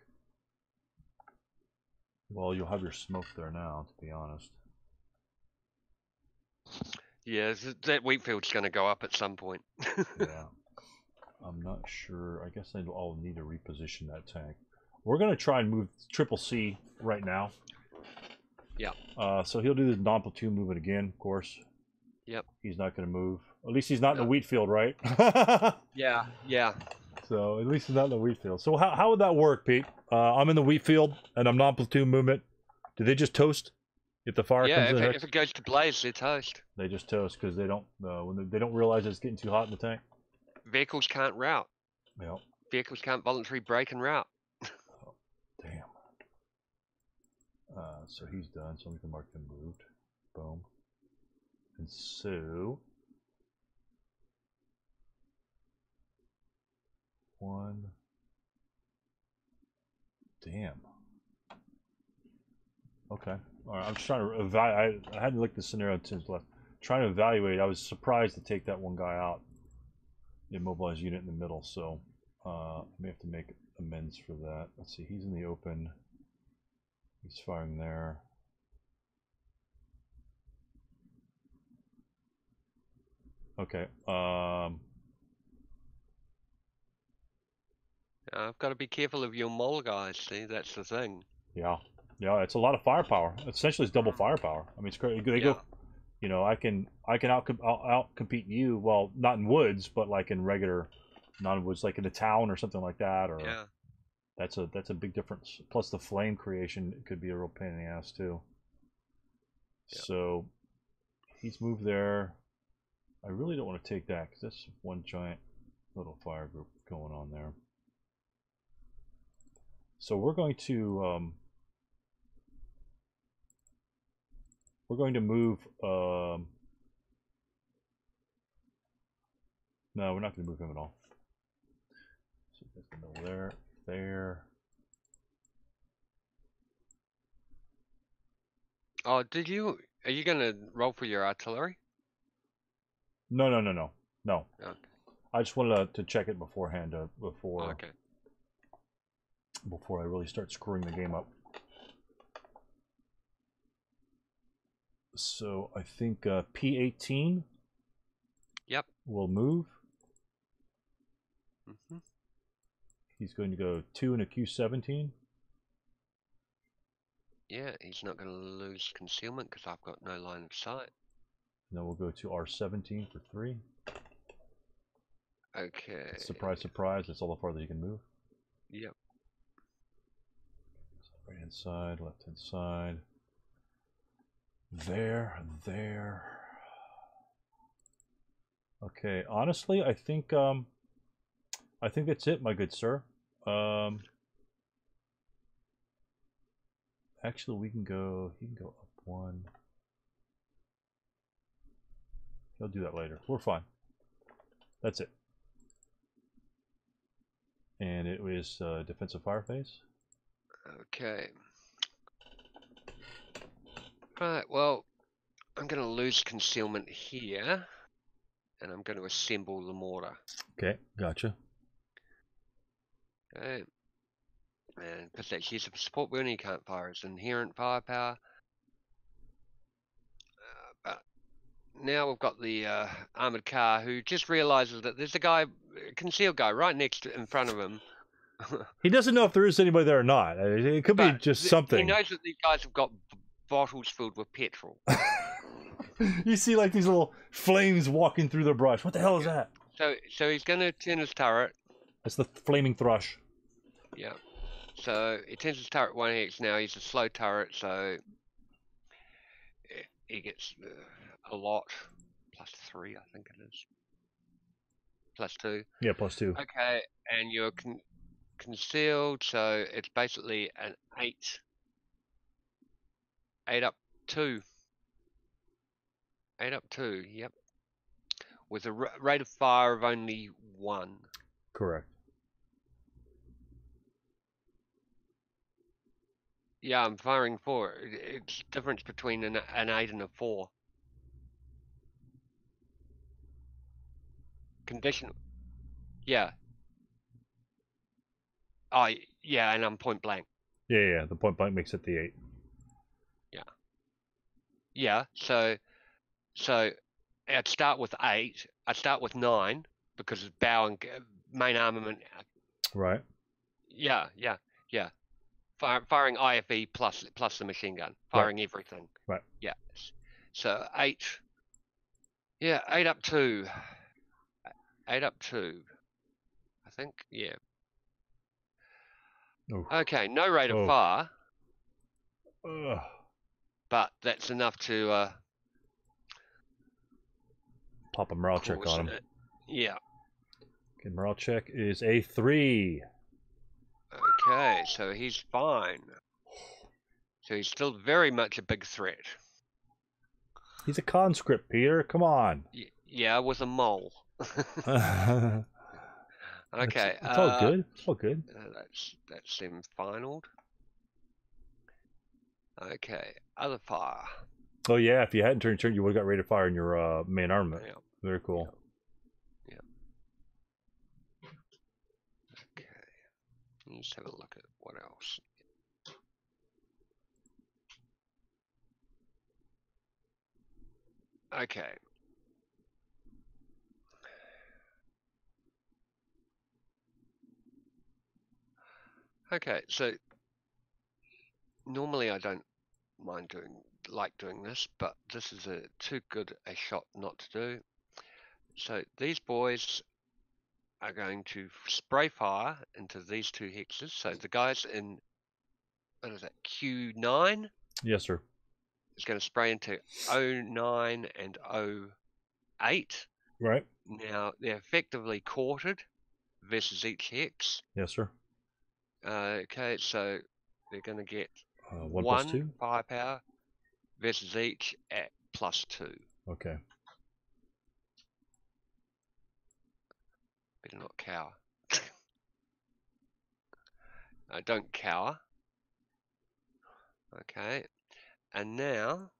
Well, you'll have your smoke there now, to be honest. Yeah, that wheat field's going to go up at some point. Yeah. I'm not sure. I guess I'll need to reposition that tank. We're going to try and move Triple C right now. Yeah. So he'll do the non-platoon movement again, of course. Yep. He's not going to move. At least he's not in the wheat field, right? Yeah. So at least he's not in the wheat field. So how would that work, Pete? I'm in the wheat field and I'm non-platoon movement. Do they just toast if the fire comes in? If it goes to blaze, they toast. They just toast because they don't they don't realize it's getting too hot in the tank. Vehicles can't route. Yeah. Vehicles can't voluntarily break and route. Oh, damn. So he's done. So we can mark him moved. Boom. And so 1. Damn. Okay. All right. I'm just trying to evaluate. I hadn't looked at the scenario since left. Trying to evaluate. I was surprised to take that one guy out. The immobilized unit in the middle. So I may have to make amends for that. Let's see. He's in the open. He's firing there. Okay. I've got to be careful of your mole guys. See, that's the thing. Yeah. It's a lot of firepower. Essentially, it's double firepower. I mean, it's great. They go. You know, I can out compete you. Well, not in woods, but like in regular non-woods, like in a town or something like that. Or that's a big difference. Plus, the flame creation could be a real pain in the ass too. Yeah. So he's moved there. I really don't want to take that because that's one giant little fire group going on there. So we're going to move. No, we're not going to move him at all. So that's the middle there, there. Oh, are you going to roll for your artillery? No. Okay. I just wanted to check it beforehand, before I really start screwing the game up. So I think P18. Yep. Will move. Mm-hmm. He's going to go 2 and a Q17. Yeah, he's not going to lose concealment because I've got no line of sight. And then we'll go to R17 for 3. Okay. Surprise, surprise. That's all the farther you can move. Yep. So right hand side, left hand side. There. Okay, honestly, I think that's it, my good sir. Actually, we can go. He can go up one. He'll do that later. We're fine. That's it. And it was defensive fire phase. Okay. Right. Well, I'm going to lose concealment here, and I'm going to assemble the mortar. Okay, gotcha. Okay. And because that's use of support burn, he can't fire his inherent firepower. But now we've got the armored car who just realizes that there's a guy, concealed guy, right next to, in front of him. He doesn't know if there is anybody there or not. It could be just something. He knows that these guys have got bottles filled with petrol. You see like these little flames walking through the brush. What the hell is that? So he's going to turn his turret. It's the flaming thrush. Yeah. So he turns his turret 1x now. He's a slow turret, so he gets a lot. +3, I think it is. +2. Yeah, +2. Okay, and you're concealed, so it's basically an 8. 8 up 2. 8 up 2, yep. With a rate of fire of only 1. Correct. Yeah, I'm firing 4. It's difference between an 8 and a 4. Conditional. Yeah. Oh, yeah, and I'm point blank. Yeah. The point blank makes it the 8. Yeah. Yeah, so I'd start with 8. I'd start with 9 because it's bow and main armament. Right. Yeah. Firing IFE plus the machine gun. Firing everything. Right. Yeah. So 8. Yeah, 8 up 2. 8 up 2. I think, yeah. Oof. Okay, no rate of fire. Ugh. But that's enough to Pop a morale check on him. Yeah. Okay, morale check is a 3. Okay, so he's fine. So he's still very much a big threat. He's a conscript, Peter. Come on. Yeah, with a mole. Okay. It's all good. It's all good. That's him finaled. Okay, other fire. Oh yeah, if you hadn't turned turn, you would have got rate of fire in your main armament. Yeah. Very cool. Yeah. Okay. Let's have a look at what else. Okay. Okay, so normally I don't like doing this, but this is too good a shot not to do. So these boys are going to spray fire into these 2 hexes. So the guys in, what is that, Q9? Yes, sir. Is going to spray into 09 and 08. Right. Now they're effectively quartered versus each hex. Yes, sir. Okay, so they're going to get 1 1 + 2 firepower versus each at +2. Okay. Better not cower. Don't cower. Okay, and now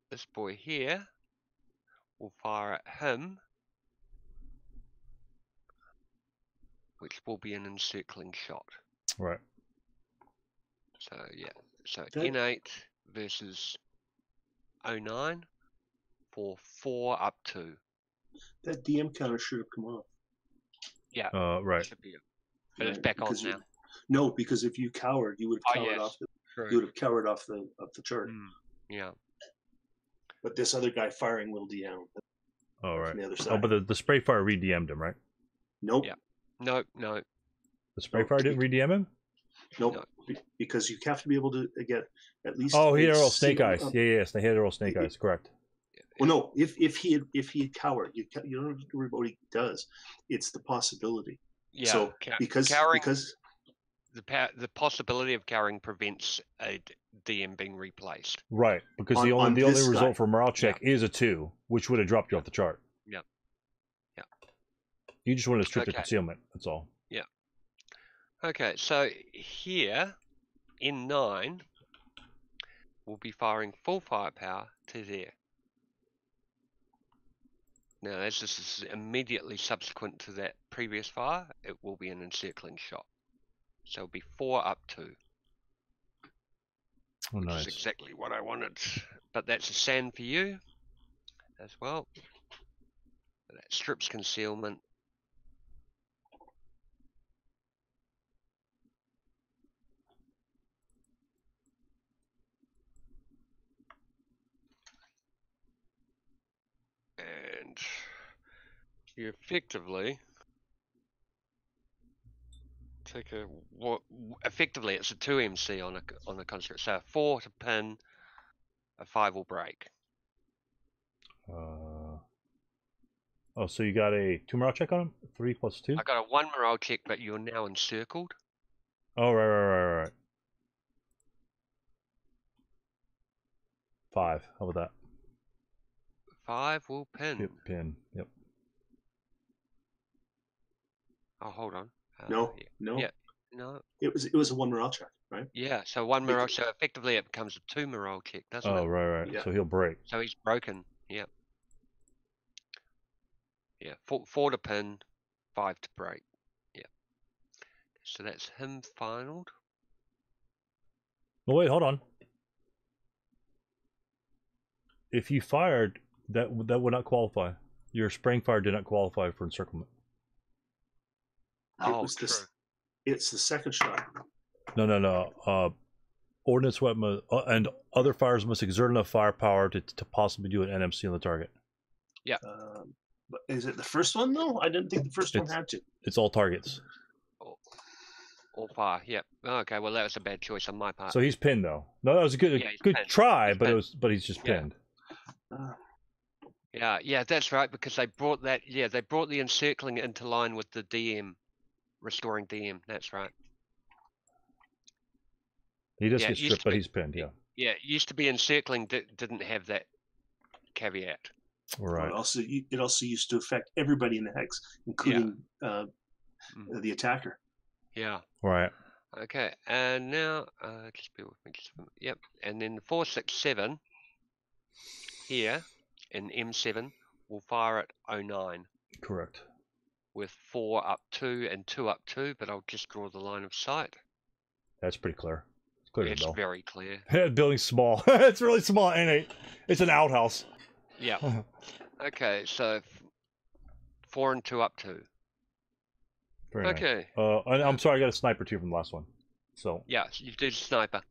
this boy here will fire at him, which will be an encircling shot. Right. So yeah, so N8 versus 09 for 4 up 2. That DM counter should have come off. Yeah. Right. Should be, but it's back on now. No, because if you cowered, you would have cowered off the. True. You would have cowered off the chart. Yeah. But this other guy firing will DM. All right. From the other side. Oh, but the spray fire re-DM'd him, right? Nope. Yeah. No. The spray fire didn't re-DM him? Nope. No. Because you have to be able to get at least. Oh, he had all snake eyes. Yeah. They had all snake eyes. Correct. Well, no. If he had cowered, you don't have to worry about what he does. It's the possibility. Yeah. So cowering, because the possibility of cowering prevents a DM being replaced. Right, because On- the on only this result guy. for morale check is a 2, which would have dropped you off the chart. Yeah. Yeah. You just wanted to strip the Okay. concealment. That's all. Yeah. Okay, so here in 9, we'll be firing full firepower to there. Now, as this is immediately subsequent to that previous fire, it will be an encircling shot. So it'll be 4 up 2. Oh, Which nice. is exactly what I wanted. But that's a sand for you as well. That strips concealment. And you effectively take a effectively it's a 2 MC on a construct. So a 4 to pin, a 5 will break. Oh, so you got a 2 morale check on him? 3 plus 2? I got a 1 morale check, but you're now encircled. Oh, right. 5. How about that? 5 will pin. Yep, pin. Yep. Oh, hold on. no. Yeah. No. It was a 1 morale check, right? Yeah. So 1 morale. So effectively, it becomes a 2 morale check, doesn't it? Oh, right. Yeah. So he'll break. So he's broken. Yep. Yeah. 4 to pin, 5 to break. Yeah. So that's him finaled. Oh, wait, hold on. If you fired, that would not qualify. Your spraying fire did not qualify for encirclement. It's the second shot. No. Ordnance weapon and other fires must exert enough firepower to possibly do an NMC on the target. Yeah. But is it the first one though? I didn't think the first one had to. It's all targets. All fire. Yep. Okay. Well, that was a bad choice on my part. So he's pinned though. No, that was a good pinned. try, He's but pinned. he's just pinned. Yeah, that's right, because they brought that. Yeah, they brought the encircling into line with the DM, restoring DM. That's right. He does get stripped, but he's pinned. Yeah. Yeah, it used to be encircling didn't have that caveat. Right. It also used to affect everybody in the hex, including the attacker. Yeah. Right. Okay, and now just bear with me. Yep, and then the 4, 6, 7 here in M7 will fire at 09. Correct. With 4 up 2 and 2 up 2, but I'll just draw the line of sight. That's pretty clear. It's clear as It's a bell. very clear. The building's small. It's really small, ain't it? It's an outhouse. Yeah. Okay, so 4 and 2 up 2. Very okay. Nice. I'm sorry, I got a sniper too from the last one. So. Yeah, you do sniper.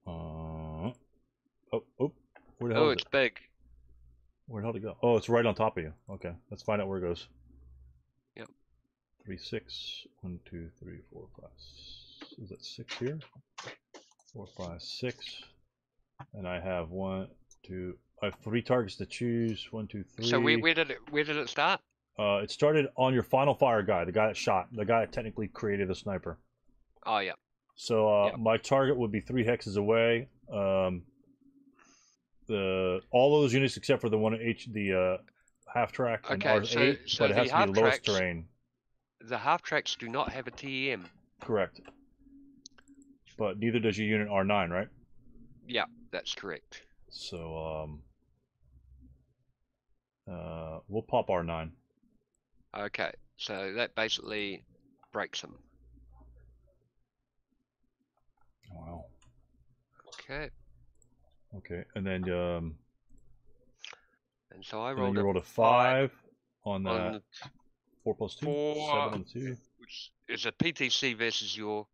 Oh, where the hell? Oh, is it's it? big. Where the hell did it go? Oh, it's right on top of you. Okay, let's find out where it goes. Yep. 3, 6. 1, 2, 3, 4, 5. Is that 6 here? 4, 5, 6. And I have 1, 2. I have 3 targets to choose. 1, 2, 3. So where did it start? It started on your final fire guy, the guy that shot, the guy that technically created the sniper. Oh yeah. So my target would be 3 hexes away. All those units except for the one the half track and R8, so but it has to be the lowest terrain. The half tracks do not have a TEM. Correct. But neither does your unit R9, right? Yeah, that's correct. So we'll pop R9. Okay, so that basically breaks him. Wow. Okay. Okay, and then and so I rolled a 5 on that. On 4 plus 2, 7 on 2. Which is a PTC versus your.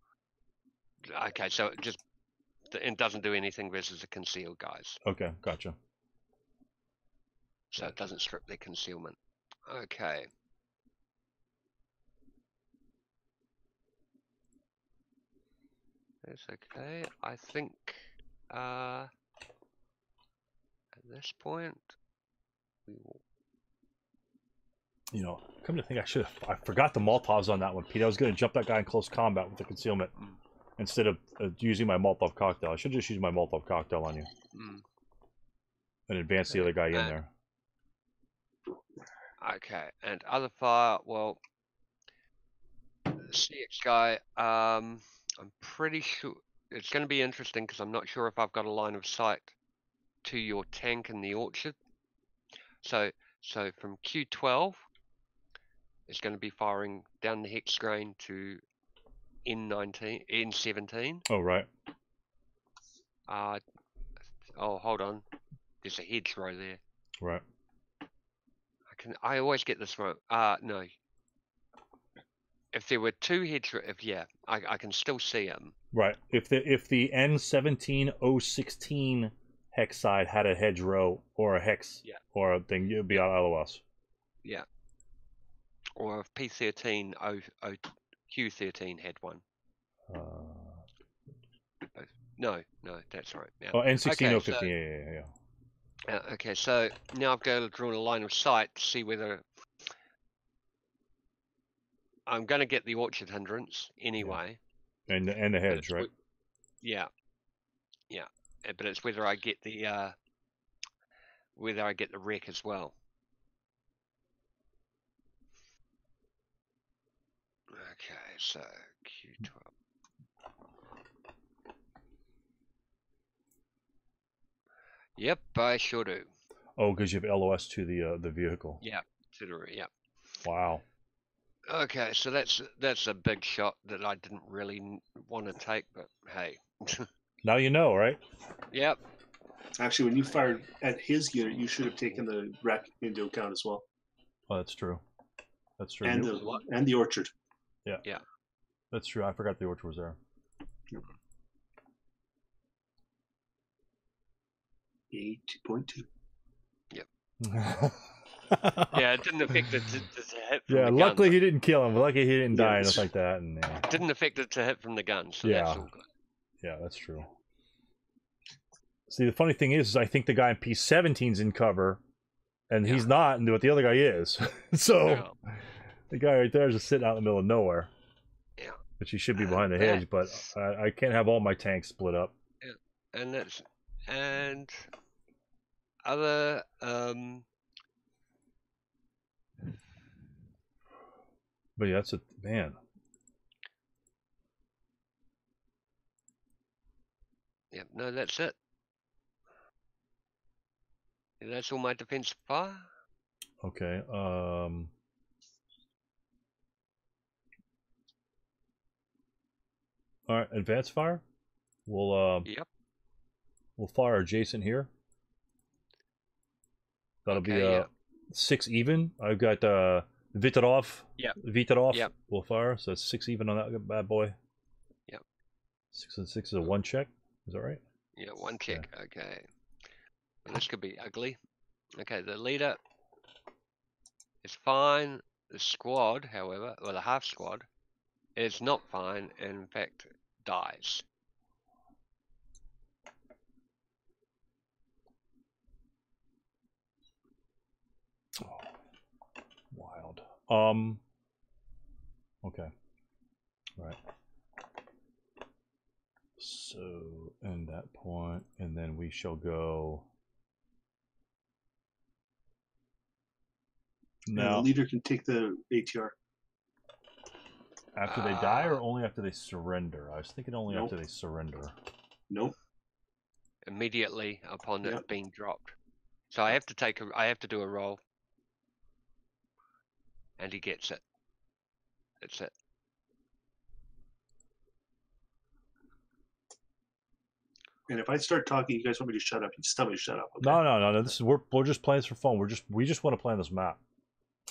Okay, so it doesn't do anything versus the concealed guys. Okay, gotcha. So it doesn't strip their concealment. Okay. That's okay. I think at this point You know, come to think, I forgot the Molotovs on that one, Pete. I was going to jump that guy in close combat with the concealment instead of using my Molotov cocktail. I should just use my Molotov cocktail on you and advance the other guy in there. Okay, and other fire, well, CX guy, I'm pretty sure it's going to be interesting because I'm not sure if I've got a line of sight to your tank in the orchard. So from Q12, it's going to be firing down the hex grain to N17. Oh, right. Oh, hold on. There's a hedgerow there. Right. I always get this wrong. No. If there were two hedgerows, I can still see them. Right. If the N17016 hex side had a hedgerow or a hex or a thing, you'd be on LOS. Yeah. Or if P13 Q13 had one. No, that's right. Yeah. Oh, N16 okay, 015. So, yeah. Okay, so now I've got to draw a line of sight to see whether I'm going to get the orchard hindrance anyway. Yeah. And the hedge, right? Yeah. But it's whether I get the wreck as well. Okay, so Q12. Yep, I sure do. Oh, because you have LOS to the vehicle. Yeah, yeah. Wow. Okay, so that's a big shot that I didn't really want to take, but hey. Now you know, right? Yep. Actually, when you fired at his unit, you should have taken the wreck into account as well. Oh, that's true. That's true. And the orchard. Yeah. Yeah. That's true. I forgot the orchard was there. Yep. 8.2. Yep. Yeah, it didn't affect it to hit from the luckily gun. he didn't kill him. Luckily he didn't die and stuff like that. And didn't affect it to hit from the gun, so that's all good. Yeah, that's true. See, the funny thing is I think the guy in P17's in cover, and he's not, but the other guy is. So the guy right there is just sitting out in the middle of nowhere. Yeah. But he should be behind the hedge, but I can't have all my tanks split up. Yeah. And other But yeah, that's a man. Yeah, no, that's it. Yeah, that's all my defense fire. Okay. All right, advanced fire. We'll we'll fire adjacent here. That'll be 6 even. I've got Vitarov. Yeah. Vitarov. Yep. We'll fire. So it's 6 even on that bad boy. Yep. 6 and 6 is a 1 check. Is that right? Yeah, 1 check. Okay. Well, this could be ugly. Okay, the leader is fine. The squad, however, or the half squad, is not fine, and in fact dies. Oh, wild. Okay. Right. So, end that point, and then we shall go. Now, the leader can take the ATR. After they die, or only after they surrender? I was thinking only Nope. after they surrender. Nope. Immediately upon it being dropped. So I have to do a roll. And he gets it. That's it. And if I start talking, you guys want me to shut up? You just tell me to shut up. Okay? No. This is we're just playing this for fun. We just want to play on this map.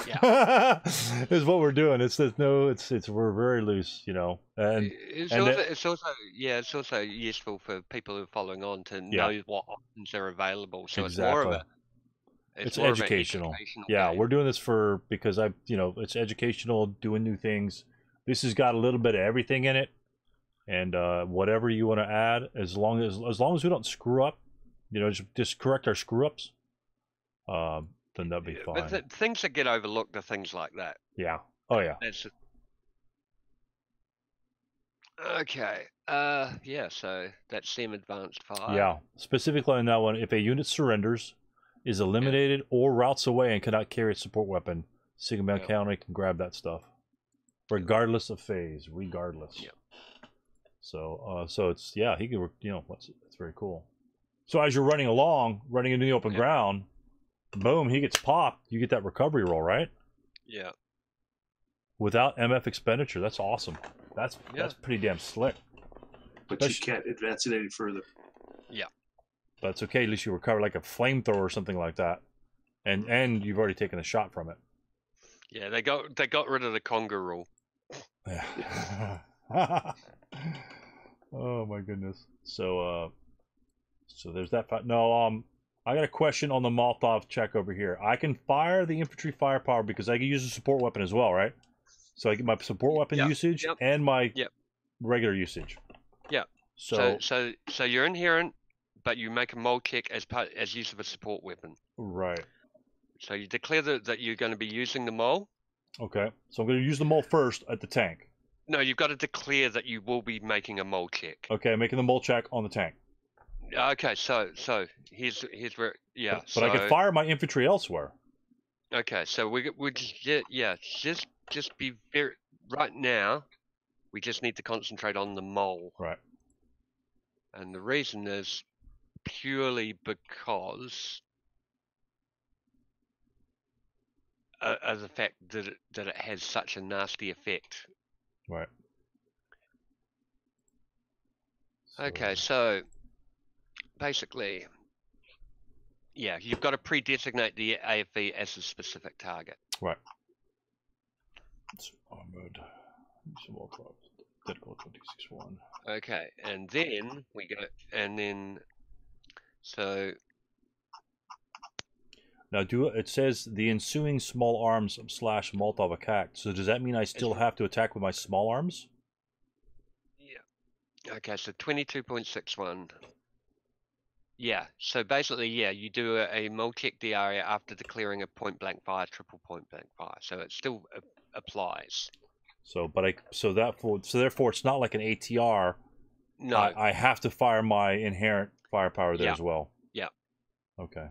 Yeah. This is what we're doing. It's we're very loose, you know. And it's also useful for people who are following on to know what options are available. So exactly. it's more of it's more educational. Of an educational yeah, game. We're doing this because it's educational, doing new things. This has got a little bit of everything in it, and whatever you want to add, as long as we don't screw up, just correct our screw ups. then that'd be fine. But things that get overlooked are things like that. Yeah. Oh yeah. That's okay. Yeah. So that's SEM Advanced 5. Yeah. Specifically on that one, if a unit surrenders, is eliminated, or routes away and cannot carry a support weapon, Sigma County can grab that stuff, regardless of phase. Regardless. Yeah. So, so it's he can, it's very cool. So as you're running along, running into the open ground, boom, he gets popped. You get that recovery roll, right? Yeah. Without MF expenditure, that's awesome. That's pretty damn slick. But you can't advance it any further. Yeah. But it's okay. At least you recover like a flamethrower or something like that, and you've already taken a shot from it. Yeah, they got rid of the Conga rule. Yeah. Oh my goodness. So so there's that. No, I got a question on the Molotov check over here. I can fire the infantry firepower because I can use a support weapon as well, right? So I get my support weapon usage and my regular usage. Yeah. So you're inherent, but you make a mole check as use of a support weapon. Right. So you declare that you're going to be using the mole. Okay. So I'm going to use the mole first at the tank. No, you've got to declare that you will be making a mole check. Okay, I'm making the mole check on the tank. Okay, so here's where But I can fire my infantry elsewhere. Okay, so we just be very right now. We just need to concentrate on the mole. Right. And the reason is purely because of the fact that it has such a nasty effect. Right. Okay, so basically, you've got to pre-designate the AFV as a specific target. Right. It's armored. Small clubs. Typical 26-1. Okay, and then we go, so. Now, it says the ensuing small arms / Molotov attack. So does that mean I still have to attack with my small arms? Yeah. Okay, so 22.61. Yeah, so basically, you do a mole check the area after declaring a point blank fire, triple point blank fire. So it still applies. So, therefore, it's not like an ATR. No, I have to fire my inherent firepower there as well. Yeah. Okay.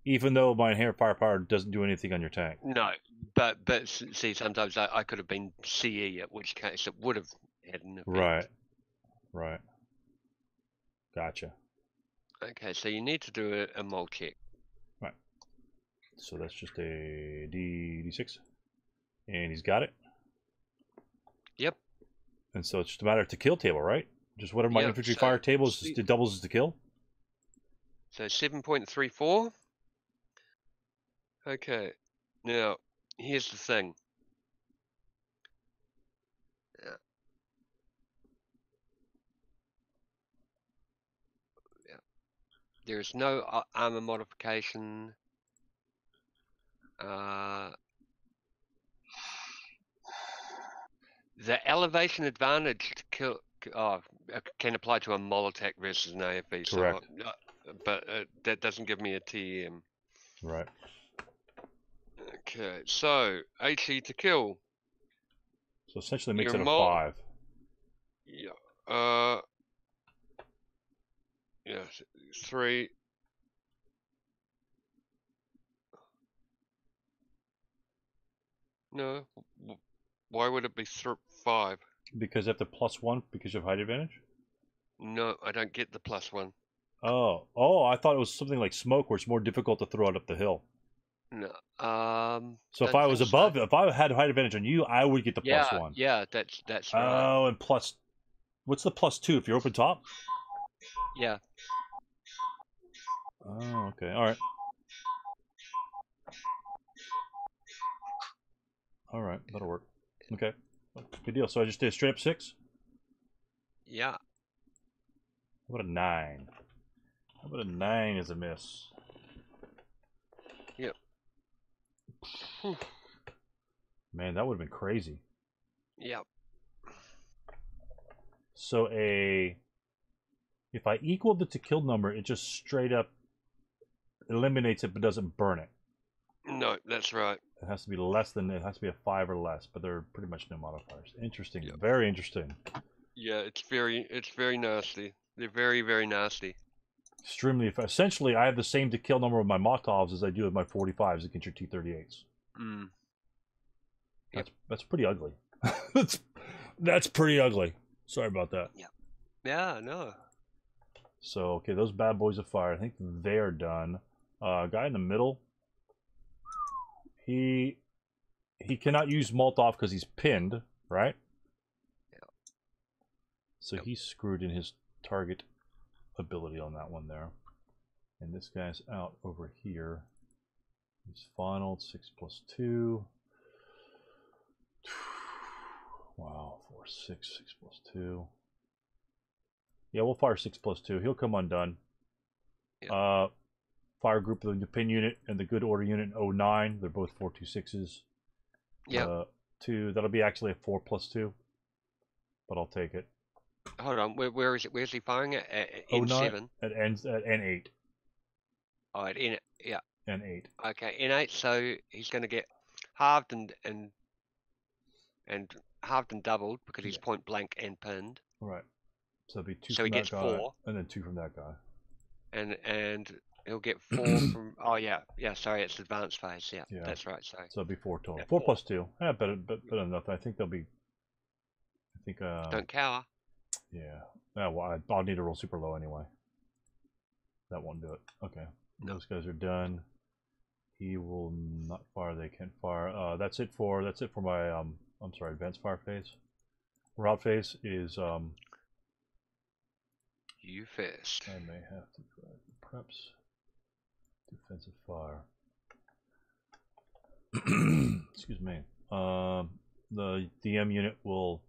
Even though my inherent firepower doesn't do anything on your tank. No, but see, sometimes I could have been CE, at which case it would have had an effect. Right. Gotcha. Okay, so you need to do a mole check. Right. So that's just a D6. And he's got it. Yep. And so it's just a matter of the kill table, right? Just whatever my infantry fire table is, it doubles as the kill. So 7.34. Okay. Now, here's the thing. There is no armor modification. The elevation advantage to kill can apply to a mole attack versus an AFV. Correct. So, but that doesn't give me a TM. Right. Okay, so HE to kill. So essentially makes it a 5. Yeah. Yeah, 3. No. Why would it be 5? Because you have the +1 because you have height advantage? No, I don't get the +1. Oh, I thought it was something like smoke where it's more difficult to throw it up the hill. No. So if I was above, if I had height advantage on you, I would get the +1. Yeah, that's right. Oh, and what's the +2 if you're open top? Yeah. Oh, okay. All right. All right, that'll work. Okay. Good deal. So I just did a straight up 6? Yeah. How about a 9? How about a 9 is a miss? Yep. Man, that would have been crazy. Yep. So if I equaled it to kill number, it just straight up eliminates it but doesn't burn it. No, that's right. It has to be less than. It has to be a 5 or less, but there are pretty much no modifiers. Interesting. Yep. Very interesting. Yeah, it's very nasty. They're very, very nasty. Extremely. Essentially, I have the same to kill number of my Motovs as I do with my 45s against your T-38s. Mm. That's pretty ugly. that's pretty ugly. Sorry about that. Yeah, no. So okay, those bad boys are fired. I think they are done. Guy in the middle. He cannot use Molotov because he's pinned, right? Yeah. So he's screwed in his target ability on that one there. And this guy's out over here. He's funneled 6+2. Wow, 4, 6, 6+2. Yeah, we'll fire 6+2. He'll come undone. Yeah. Fire group of the pin unit and the good order unit 09. They're both 4.26s. Yeah. 2. That'll be actually a 4+2, but I'll take it. Hold on. Where is it? Where's he firing at? At 09 N7. at N8. Oh, at N. Yeah. N8. Okay, N8. So he's going to get halved and halved and doubled because he's point blank and pinned. Right. So it'll be 2 So from he that gets guy, 4. and then 2 from that guy. And he'll get 4 from. Oh yeah. Sorry, it's advanced phase. Yeah. That's right. Sorry. So it'll be 4 total. Yeah, 4+2. Yeah, better enough. I think they'll be. I think. Don't cower. Yeah. Yeah. Well, I'll need to roll super low anyway. That won't do it. Okay. Those guys are done. He will not fire. They can't fire. That's it for my I'm sorry, advanced fire phase. Route phase is You first. I may have to grab the preps. Defensive fire. Excuse me. The DM unit will.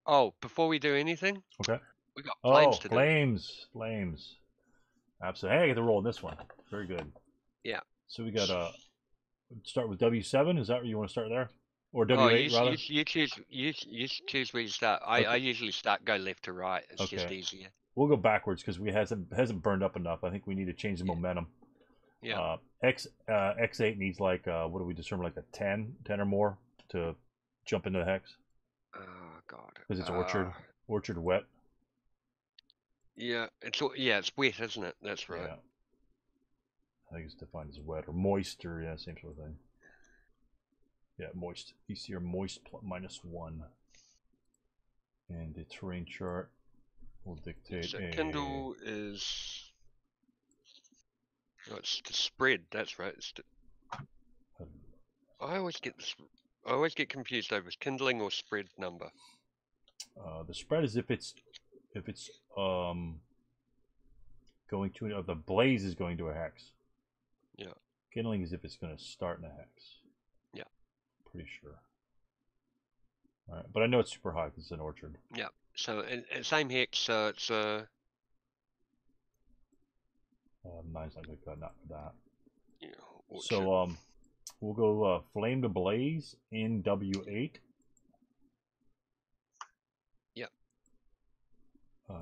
Oh, before we do anything, Okay. we got flames to do. Flames. Absolutely. Hey, I get to roll in this one. Very good. Yeah. So we got start with W7. Is that where you want to start there, or W8 Oh, rather? you choose where you start. I usually go left to right. It's just easier. We'll go backwards because we hasn't burned up enough. I think we need to change the momentum. Yeah. X8 needs like what do we determine, like a 10 or more to jump into the hex? Oh God. Because it's orchard wet. Yeah, it's wet, isn't it? That's right. Yeah. I think it's defined as wet or moist or same sort of thing. Yeah, moist. ECR moist -1. And the terrain chart will dictate. So Kindle is. Oh, it's the spread. That's right. I always get confused over kindling or spread number. The spread is if it's going to the blaze is going to a hex. Yeah. Kindling is if it's going to start in a hex. Yeah. Pretty sure. All right, but I know it's super high because it's an orchard. Yeah. So and same hex. So it's 9's not going to cut out for that. Yeah. Orchard. So we'll go flame to blaze in W8. Yep.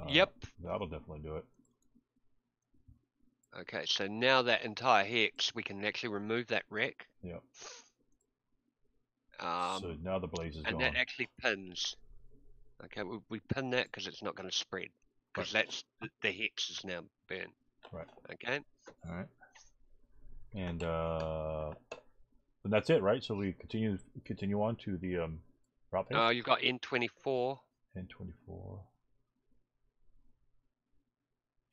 Yep. That'll definitely do it. Okay, so now that entire hex, we can actually remove that rack. Yep. So now the blaze is gone. And that actually pins. Okay, we pin that because it's not going to spread. Because that's the hex is now burned. Right. Okay. All right. And that's it, right? So we continue on to the route phase. You've got N24. N24.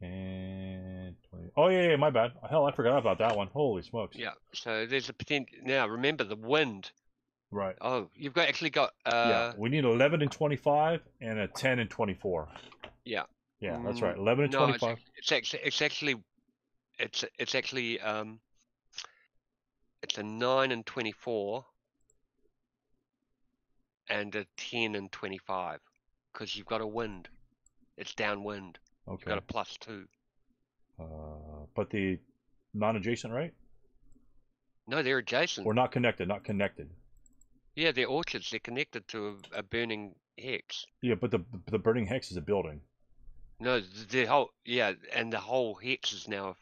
And 20. Oh yeah, my bad. Hell, I forgot about that one. Holy smokes. Yeah. So there's a potential. Now remember the wind. Right. Oh, you've actually got. Yeah, we need 11 and 25 and a 10 and 24. Yeah. Yeah, that's right. 11 and 25. It's actually it's a 9 and 24 and a 10 and 25 because you've got a wind. It's downwind. Okay. You've got a +2. But the non-adjacent, right? No, they're adjacent. Or not connected. Not connected. Yeah, they're orchards. They're connected to a burning hex. Yeah, but the burning hex is a building. No, and the whole hex is now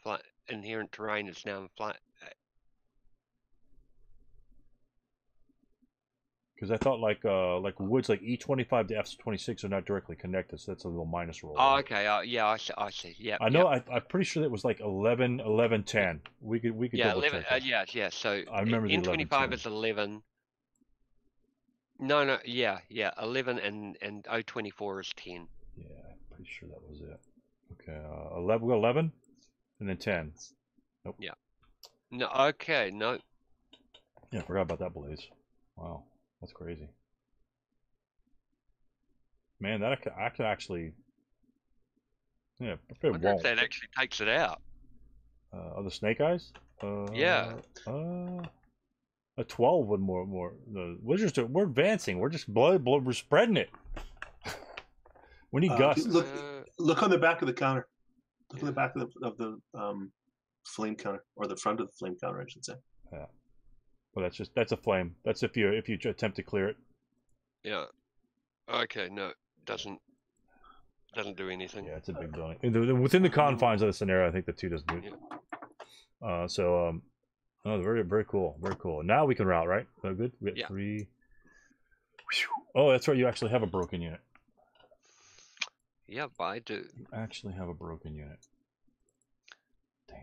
inherent terrain is now because I thought like woods like E25 to F26 are not directly connected, so that's a little minus roll. Oh, right? okay. Yeah, I see. Yeah. I know. I'm pretty sure that was like 11, 11, 10. We could Yeah, double 11. check that. Yeah. So I remember the 11, N25 10. is 11. No. Yeah. 11 and O24 is 10. Yeah, I'm pretty sure that was it. Okay, 11. We got 11, and then 10. Nope. Yeah. No. Okay. No. Yeah, I forgot about that blaze. Wow, that's crazy. Man, that I could actually. Yeah, if I it wonder if won't. that actually takes it out. The snake eyes. Yeah. A 12 would more. The wizards we're advancing. We're just we're spreading it. We need gusts. Look on the back of the counter. Look on the back of the flame counter, or the front of the flame counter, I should say. Yeah. Well, that's a flame. That's if you attempt to clear it. Yeah. Okay. No. Doesn't do anything. Yeah, it's a big building. Within the confines of the scenario, I think the 2 doesn't do it. Oh, very, very cool. Very cool. Now we can route, right? So good? We got 3. Oh, that's right. You actually have a broken unit. Yep, I do. You actually have a broken unit. Damn.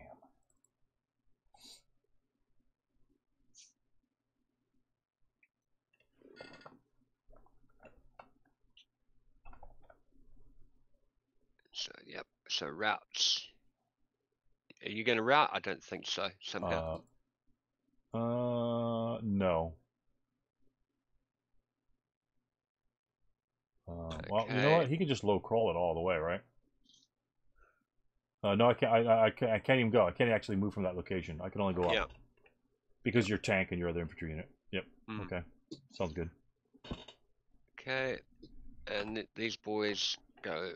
So, yep. So, routes. Are you going to route? I don't think so, somehow. No. Okay. Well, you know what? He can just low crawl it all the way, right? No, I can't. I can't even go. I can't actually move from that location. I can only go up. Yeah. Because you're tank and your other infantry unit. Yep. Mm. Okay. Sounds good. Okay. And these boys go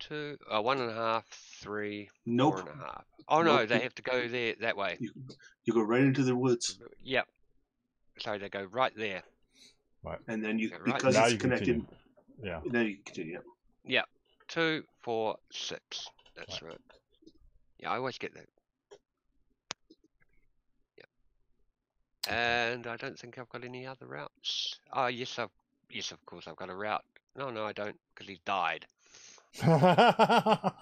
2, 1.5, 3, Nope. 4.5. Oh Nope. no, they have to go there that way. You go right into the woods. Yep. So they go right there. Right. And then you, Okay, right. because Now it's you connected. continue. Yeah. Then you continue. Yep. 2, 4, 6. That's right. Yeah, I always get that. Yep. And I don't think I've got any other routes. Oh yes, of course I've got a route. No, I don't, because he's died. But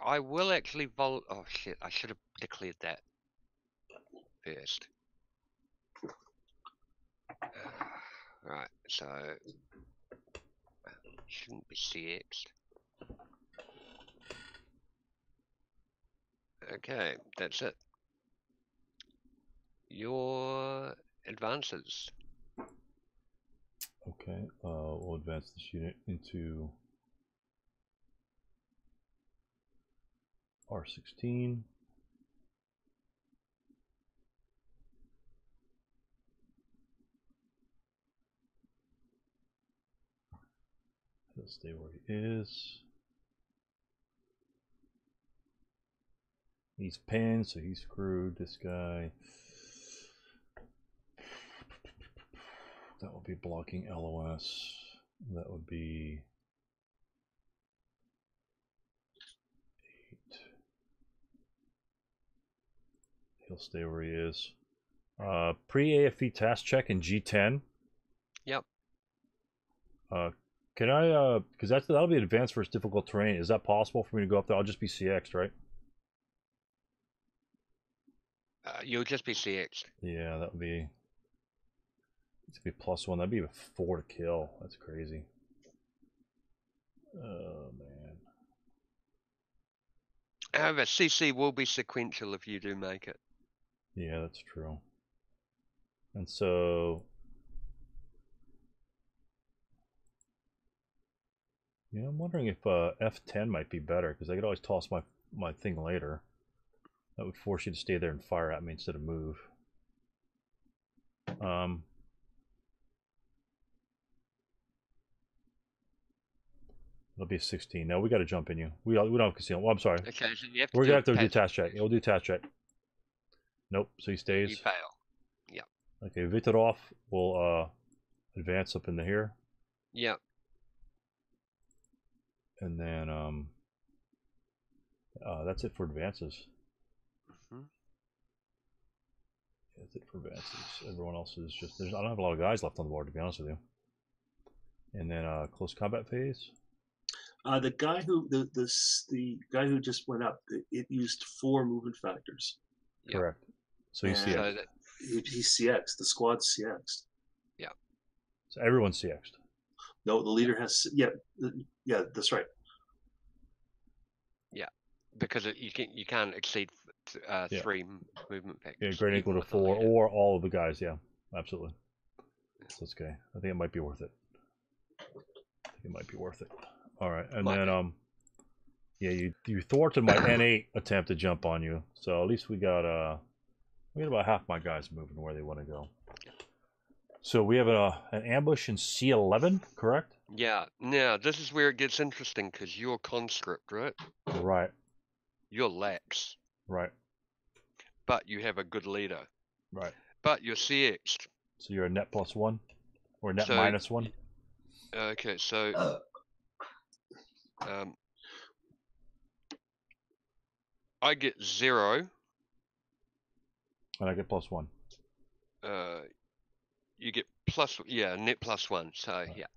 I will actually oh shit, I should have declared that first. Right, so shouldn't be CX'd. Okay, that's it. Your advances. Okay, we'll advance this unit into R16. He'll stay where he is. He's pinned, so he's screwed. This guy. That would be blocking LOS. That would be 8. He'll stay where he is. Pre-AFE task check in G10. Yep. Can I, because that'll be advanced versus difficult terrain. Is that possible for me to go up there? I'll just be CX'd, right? You'll just be CX'd. Yeah, that would be. It's be +1. That'd be a 4 to kill. That's crazy. Oh man. However, CC will be sequential if you do make it. Yeah, that's true. And so. Yeah, I'm wondering if F10 might be better, because I could always toss my thing later. That would force you to stay there and fire at me instead of move. It'll be a 16. No, we got to jump in you. We don't have conceal. Well, I'm sorry. Okay, so you have to We're gonna have to do pass task check. We'll do task check. Nope. So he stays. You fail. Yep. Okay, Vitorov will advance up into here. Yep. And then that's it for advances. advances. Everyone else is just. I don't have a lot of guys left on the board, to be honest with you. And then close combat phase. The guy who the guy who just went up, it used 4 movement factors. Yep. Correct. So he's And- CX. So He's CX. The squad's CX. So everyone's CX'd. No, the leader has. Yeah, that's right. because you can't exceed Yeah. 3 movement Yeah, factors. great equal even to with the 4 leader. or all of the guys. Yeah, absolutely. So it's okay. I think it might be worth it. All right, and Might then be. yeah, you thwarted my N8 attempt to jump on you. So at least we got about half my guys moving where they want to go. So we have an ambush in C11, correct? Yeah. Now this is where it gets interesting because you're conscript, right? Right, You're lax, right, but you have a good leader. right. But you're CX'd. So you're a net +1 or net So- -1. Okay, so I get 0. And I get +1. You get net +1. So yeah.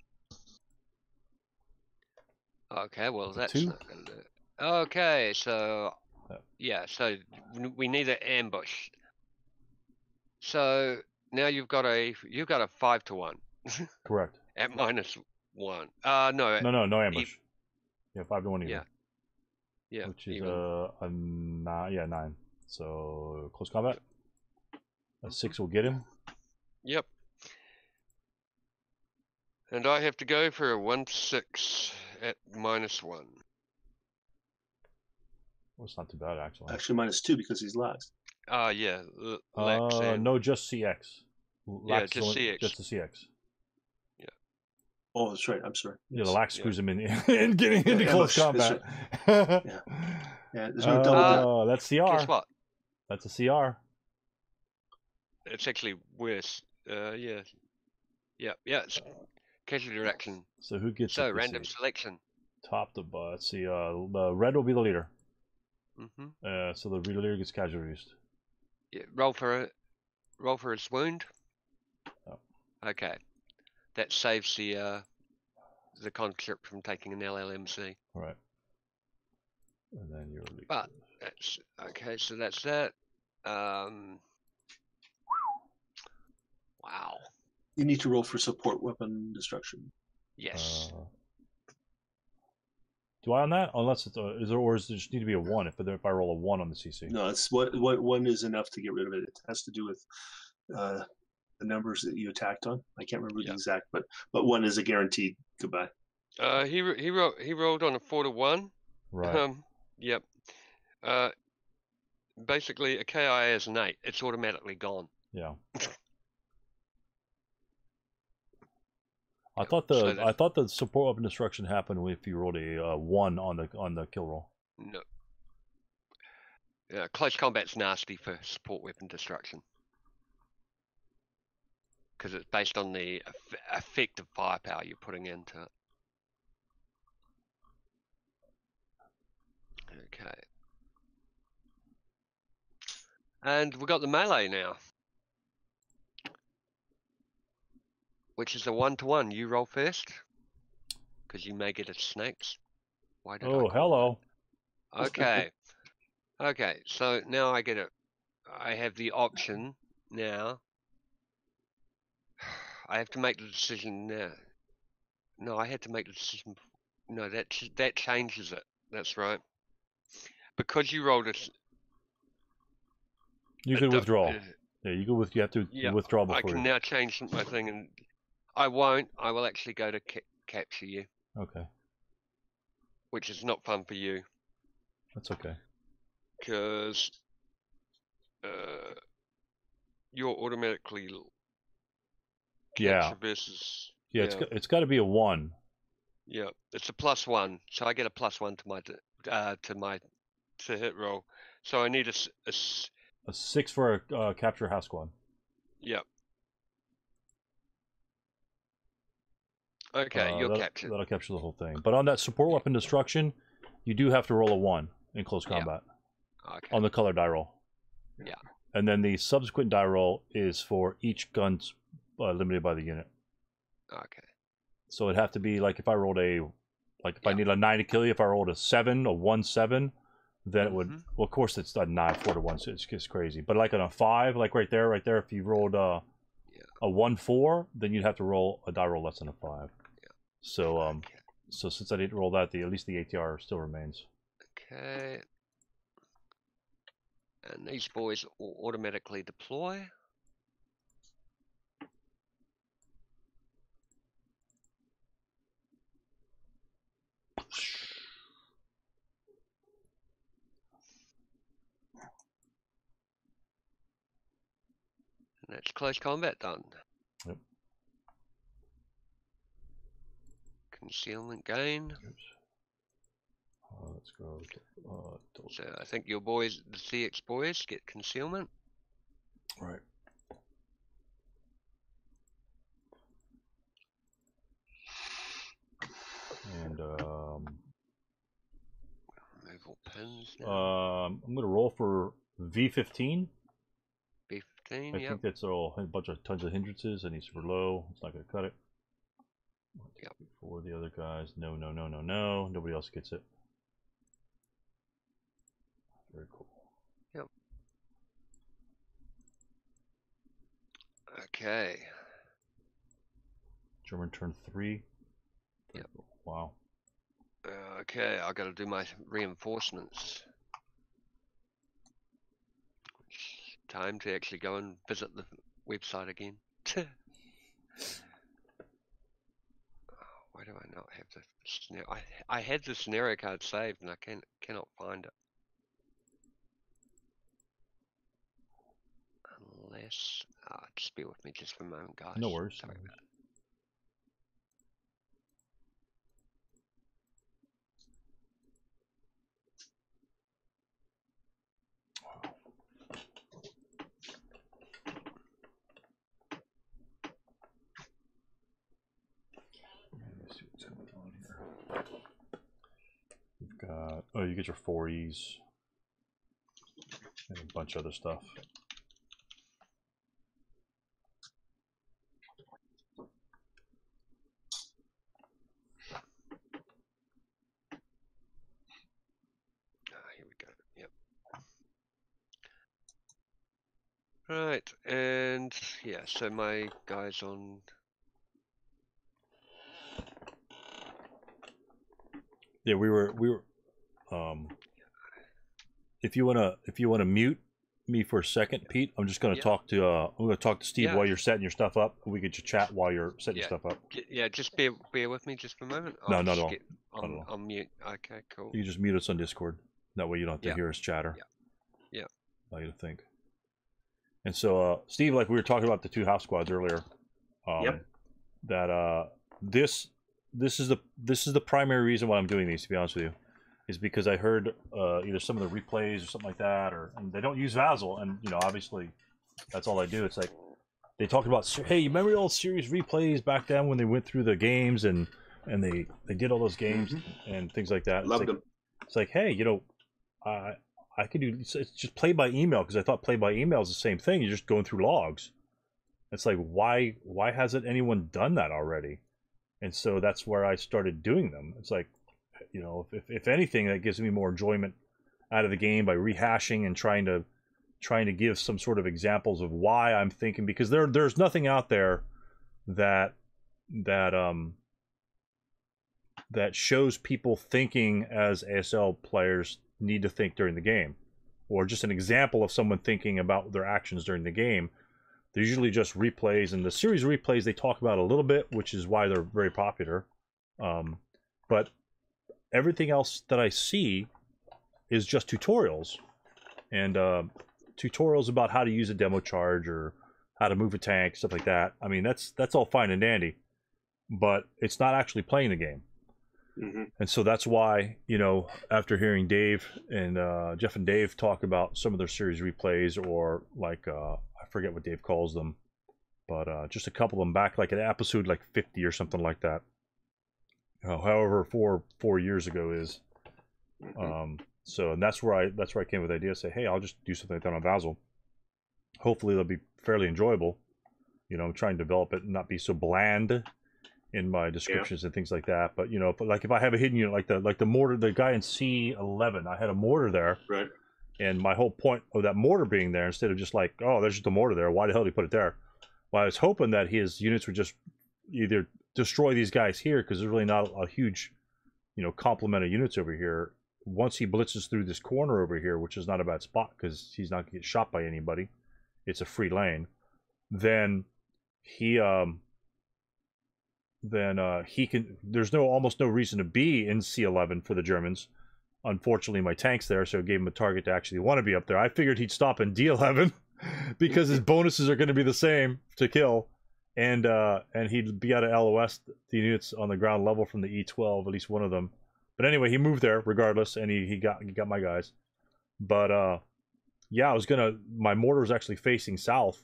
Okay, well That's a that's 2. not gonna do it. Okay, so Yeah. so we need an ambush. So now you've got a 5-to-1 Correct. at -1. No, No ambush. Yeah, 5-to-1 even. yeah, Which is even. 9. So close combat. A 6 will get him. Yep. And I have to go for a 1-6 at -1. Well, it's not too bad actually. Actually, -2 because he's last. Yeah, lax and No, just CX. Yeah, just CX. Just the CX. Oh, that's right. I'm sorry. Yeah, the Yes. lax screws him in getting into Yeah, close ambush, combat. that's Yeah, there's no double dip. Oh, that's CR. guess what? That's a CR. It's actually worse. Yeah. It's casualty reduction. So who gets So it? Let's random see. selection. Top to bottom. Let's see. The red will be the leader. Mm-hmm. So the leader gets casualty reduced. Yeah, roll for his wound. Oh. Okay, that saves the conscript from taking an LLMC. All right. And then you're. But that's okay. So that's that. Wow. You need to roll for support weapon destruction. Yes. Do I on that? Unless it's does it just need to be a 1 if I roll a 1 on the CC? No, it's what 1 is enough to get rid of it. It has to do with the numbers that you attacked on. I can't remember the exact, but 1 is a guaranteed goodbye. He rolled on a 4-to-1. Right. Yep. Basically a KI is an 8. It's automatically gone. Yeah. I thought the support weapon destruction happened if you rolled a 1 on the kill roll. No. Close combat's nasty for support weapon destruction because it's based on the effective firepower you're putting into it. Okay. And we got the melee now, which is a 1-to-1. You roll first because you may get a snakes. Why did I Oh, call hello. that? Okay. Okay, so now I have the option now. I have to make the decision now. No, I had to make the decision. No, that changes it. That's right. Because you rolled You could withdraw. Yeah, you have to withdraw before. I can now change my thing, and I won't. I will actually go to capture you. Okay. Which is not fun for you. That's okay. Because you're automatically capture versus. Yeah, it's got to be a 1. Yeah, it's a +1, so I get a +1 to hit roll. So I need a 6 for a capture house squad. Yep. Okay, you're captured. That'll capture the whole thing. But on that support weapon destruction, you do have to roll a 1 in close combat. Okay. On the color die roll. Yeah. and then the subsequent die roll is for each gun limited by the unit. Okay. So it'd have to be like if I rolled a, like if I Yeah. need a 9 to kill you, if I rolled a 7, a 1-7, then it would. Mhm. Well, of course it's a 9 4 to 1, so it's just crazy. But like on a 5, like right there, if you rolled a 1-4, then you'd have to roll a die roll less than a 5. Yeah. So Okay. so since I didn't roll that, at least the ATR still remains. Okay. And these boys will automatically deploy. And that's close combat done. Yep. Concealment gain. Oops. Let's go. So I think your boys, the CX boys, get concealment. Right. And Move all pins now. I'm gonna roll for V15. B15, I yep. think that's all a bunch of tons of hindrances, and he's super low. It's not gonna cut it. Yep. For the other guys, no. Nobody else gets it. Very cool. Yep. Okay. German turn 3. Yep. Cool. Wow. Okay, I gotta do my reinforcements. Time to actually go and visit the website again. Why do I not have the scenario? I had the scenario card saved and I cannot find it. Unless, just bear with me just for a moment, guys. No worries. Sorry about it. Let's see what's going on here. You've got, oh, you get your 4Es and a bunch of other stuff. Here we go. Yep. Right, and yeah, so my guys on. Yeah, we were if you wanna mute me for a second, Pete, I'm just gonna talk to Steve while you're setting your stuff up. We get your chat while you're setting your stuff up. Yeah, just bear with me just for a moment. No, not at all. On mute. Okay, cool. You can just mute us on Discord. That way you don't have to hear us chatter. Yeah. Allow you to think. And so, Steve, like we were talking about the 2 house squads earlier. Yep. That this is the primary reason why I'm doing these. To be honest with you, is because I heard either some of the replays or something like that, and they don't use Vassal, and obviously that's all I do. It's like they talked about, hey, you remember the old series replays back then when they went through the games and they did all those games and things like that. Loved them. It's like, hey, I could do it's just play by email, because I thought play by email is the same thing. You're just going through logs. It's like, why hasn't anyone done that already? And so that's where I started doing them. It's like, if anything, that gives me more enjoyment out of the game by rehashing and trying to give some sort of examples of why I'm thinking, because there's nothing out there that shows people thinking as ASL players need to think during the game, or just an example of someone thinking about their actions during the game. They're usually just replays, and the series replays they talk about a little bit, which is why they're very popular. But everything else that I see is just tutorials, and tutorials about how to use a demo charge or how to move a tank, stuff like that. I mean, that's all fine and dandy, but it's not actually playing the game. And so that's why, after hearing Dave and Jeff and Dave talk about some of their series replays, or like I forget what Dave calls them, but just a couple of them back, like an episode like 50 or something like that. However, 4 years ago is. So, and that's where I came with the idea. Say, hey, I'll just do something like that on Vassal. hopefully they'll be fairly enjoyable. You know, I'm trying to develop it and not be so bland in my descriptions and things like that. But you know, if I have a hidden unit like the mortar, the guy in C11, I had a mortar there, Right. and my whole point of that mortar being there, instead of just like, oh, there's just a mortar there, why the hell did he put it there? Well, I was hoping that his units would just either destroy these guys here, because there's really not a huge, you know, complement of units over here. Once he blitzes through this corner over here, which is not a bad spot because he's not going to get shot by anybody, it's a free lane, then he he can, there's almost no reason to be in C11 for the Germans. Unfortunately, my tank's there, so it gave him a target to actually want to be up there. I figured he'd stop in D11 because his bonuses are going to be the same to kill, and he'd be able to LOS the units on the ground level from the E12, at least one of them. But anyway, he moved there regardless, and he got my guys. But yeah, my mortar was actually facing south,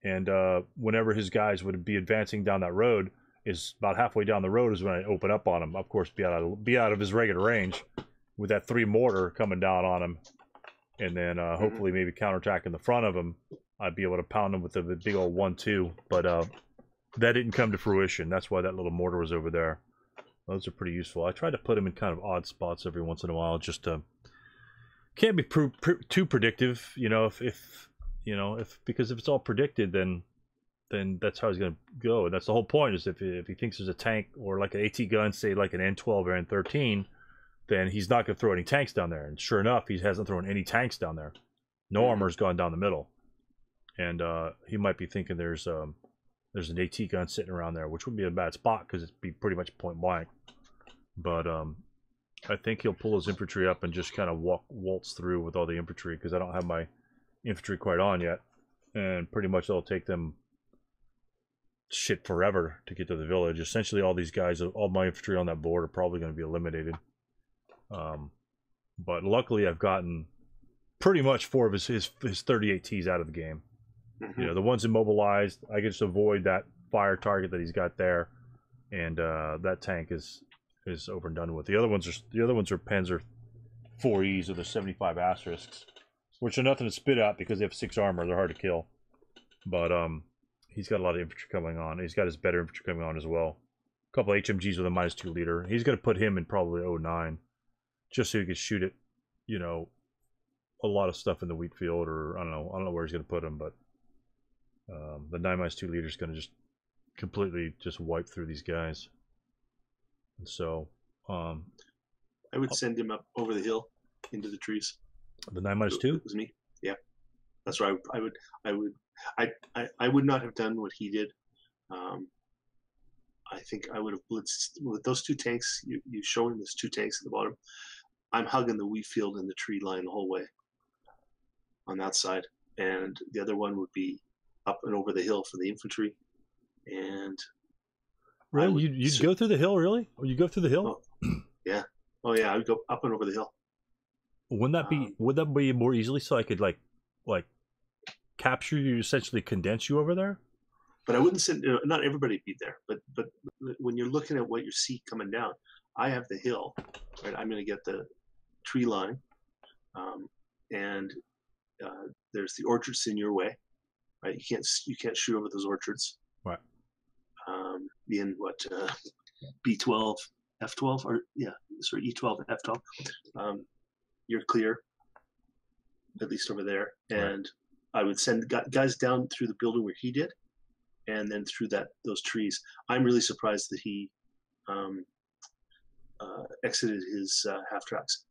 and whenever his guys would be advancing down that road, is about halfway down the road is when I open up on him. Of course, be out of his regular range with that 3 mortar coming down on him, and then hopefully maybe counterattack in the front of him. I'd be able to pound him with the big old 1-2, but that didn't come to fruition. That's why that little mortar was over there. Those are pretty useful. I try to put them in kind of odd spots every once in a while, just to can't be too predictive, you know. Because if it's all predicted, then that's how he's going to go. And that's the whole point, is if he thinks there's a tank or like an AT gun, say like an N12 or N13, then he's not going to throw any tanks down there. And sure enough, he hasn't thrown any tanks down there. No armor's gone down the middle. And he might be thinking there's an AT gun sitting around there, which would be a bad spot because it'd be pretty much point blank. But I think he'll pull his infantry up and just kind of waltz through with all the infantry, because I don't have my infantry quite on yet. And pretty much it'll take them shit forever to get to the village. Essentially, all these guys, all my infantry on that board are probably going to be eliminated. But luckily, I've gotten pretty much 4 of his 38 Ts out of the game. You know, the ones immobilized, I can just avoid that fire target that he's got there, and that tank is over and done with. The other ones are Panzer 4Es with the 75 asterisks, which are nothing to spit at because they have 6 armor. They're hard to kill. But he's got a lot of infantry coming on. He's got his better infantry coming on as well. A couple of HMGs with a -2 leader. He's going to put him in probably 09, just so he can shoot it, you know, a lot of stuff in the wheat field, or I don't know where he's going to put him, but the 9-2 leader is going to just completely just wipe through these guys. And so I would send him up over the hill into the trees. The 9-2? It was me. Yeah, that's right. I would not have done what he did. I think I would have blitzed with those 2 tanks. You showing those 2 tanks at the bottom. I'm hugging the wheat field and the tree line the whole way on that side, and the other one would be up and over the hill for the infantry. And really, you'd go through the hill, really? Or you go through the hill? Yeah. Oh yeah, I would go up and over the hill. Wouldn't that be? Would that be more easily, so I could like capture you, essentially condense you over there? But I wouldn't send. Not everybody be there. But when you're looking at what you see coming down, I have the hill. Right, I'm going to get the tree line, and there's the orchards in your way. Right, you can't shoot over those orchards. Right. In what B12, F12, or E12, F12. You're clear, at least over there. And I would send guys down through the building where he did, and then through those trees. I'm really surprised that he exited his half tracks.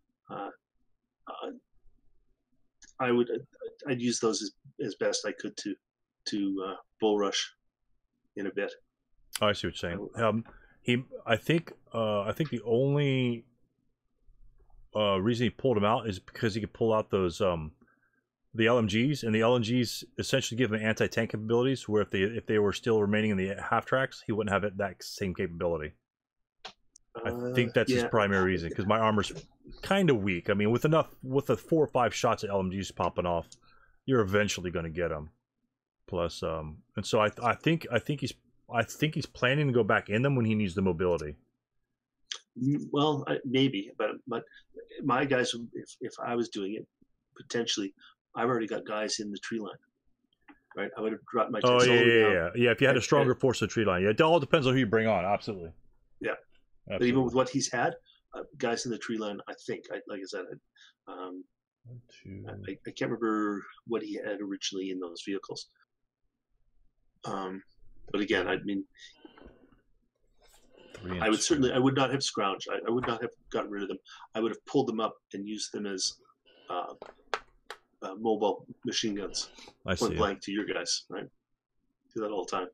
I'd use those as best I could to bull rush in a bit. Oh, I see what you're saying. I think the only reason he pulled him out is because he could pull out those the LMGs, and the LMGs essentially give him anti-tank capabilities, where if they were still remaining in the half tracks, he wouldn't have that same capability. I think that's his primary reason, because my armor's kind of weak. I mean, with the 4 or 5 shots of LMGs popping off, you're eventually going to get them. Plus, and so I think he's planning to go back in them when he needs the mobility. Well, maybe, but my guys, if I was doing it, potentially, I've already got guys in the tree line. right? I would have dropped my Oh tanks all the way down. yeah. If you had a stronger force of tree line, yeah, it all depends on who you bring on. Absolutely. Yeah. Absolutely. But even with what he's had, guys in the tree line, I think, like I said, I can't remember what he had originally in those vehicles. But again, I mean, I would not have scrounged. I would not have gotten rid of them. I would have pulled them up and used them as mobile machine guns. Point blank to your guys, right? Do that all the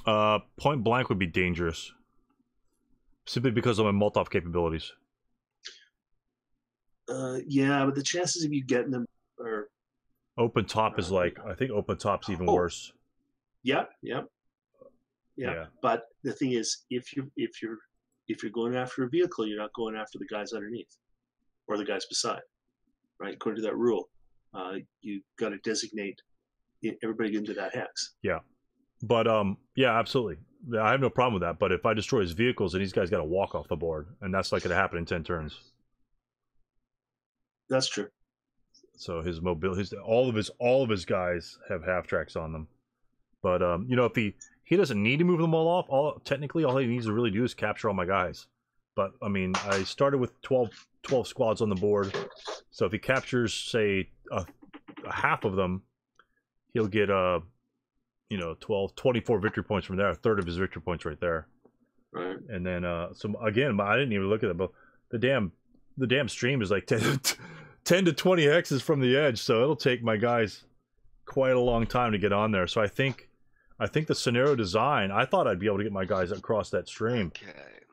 time. Point blank would be dangerous, simply because of my mult-off capabilities. Yeah, but the chances of you getting them are. Open top is like, I think open top's even worse. Yeah. But the thing is, if you're going after a vehicle, you're not going after the guys underneath or the guys beside, right? According to that rule, you got to designate everybody into that hex. Yeah, but yeah, absolutely. I have no problem with that. But if I destroy his vehicles, then these guys got to walk off the board, and that's not going to happen in 10 turns. That's true. So his mobility, all of his guys have half tracks on them. But you know, if he doesn't need to move them all off. Technically, all he needs to really do is capture all my guys. But I mean, I started with 12 squads on the board. So if he captures, say, a half of them, he'll get 24 victory points from there. A third of his victory points right there. Right. And then again, I didn't even look at it, but the damn stream is like 10 to 20 hexes from the edge, so it'll take my guys quite a long time to get on there. So I think the scenario design, I thought I'd be able to get my guys across that stream,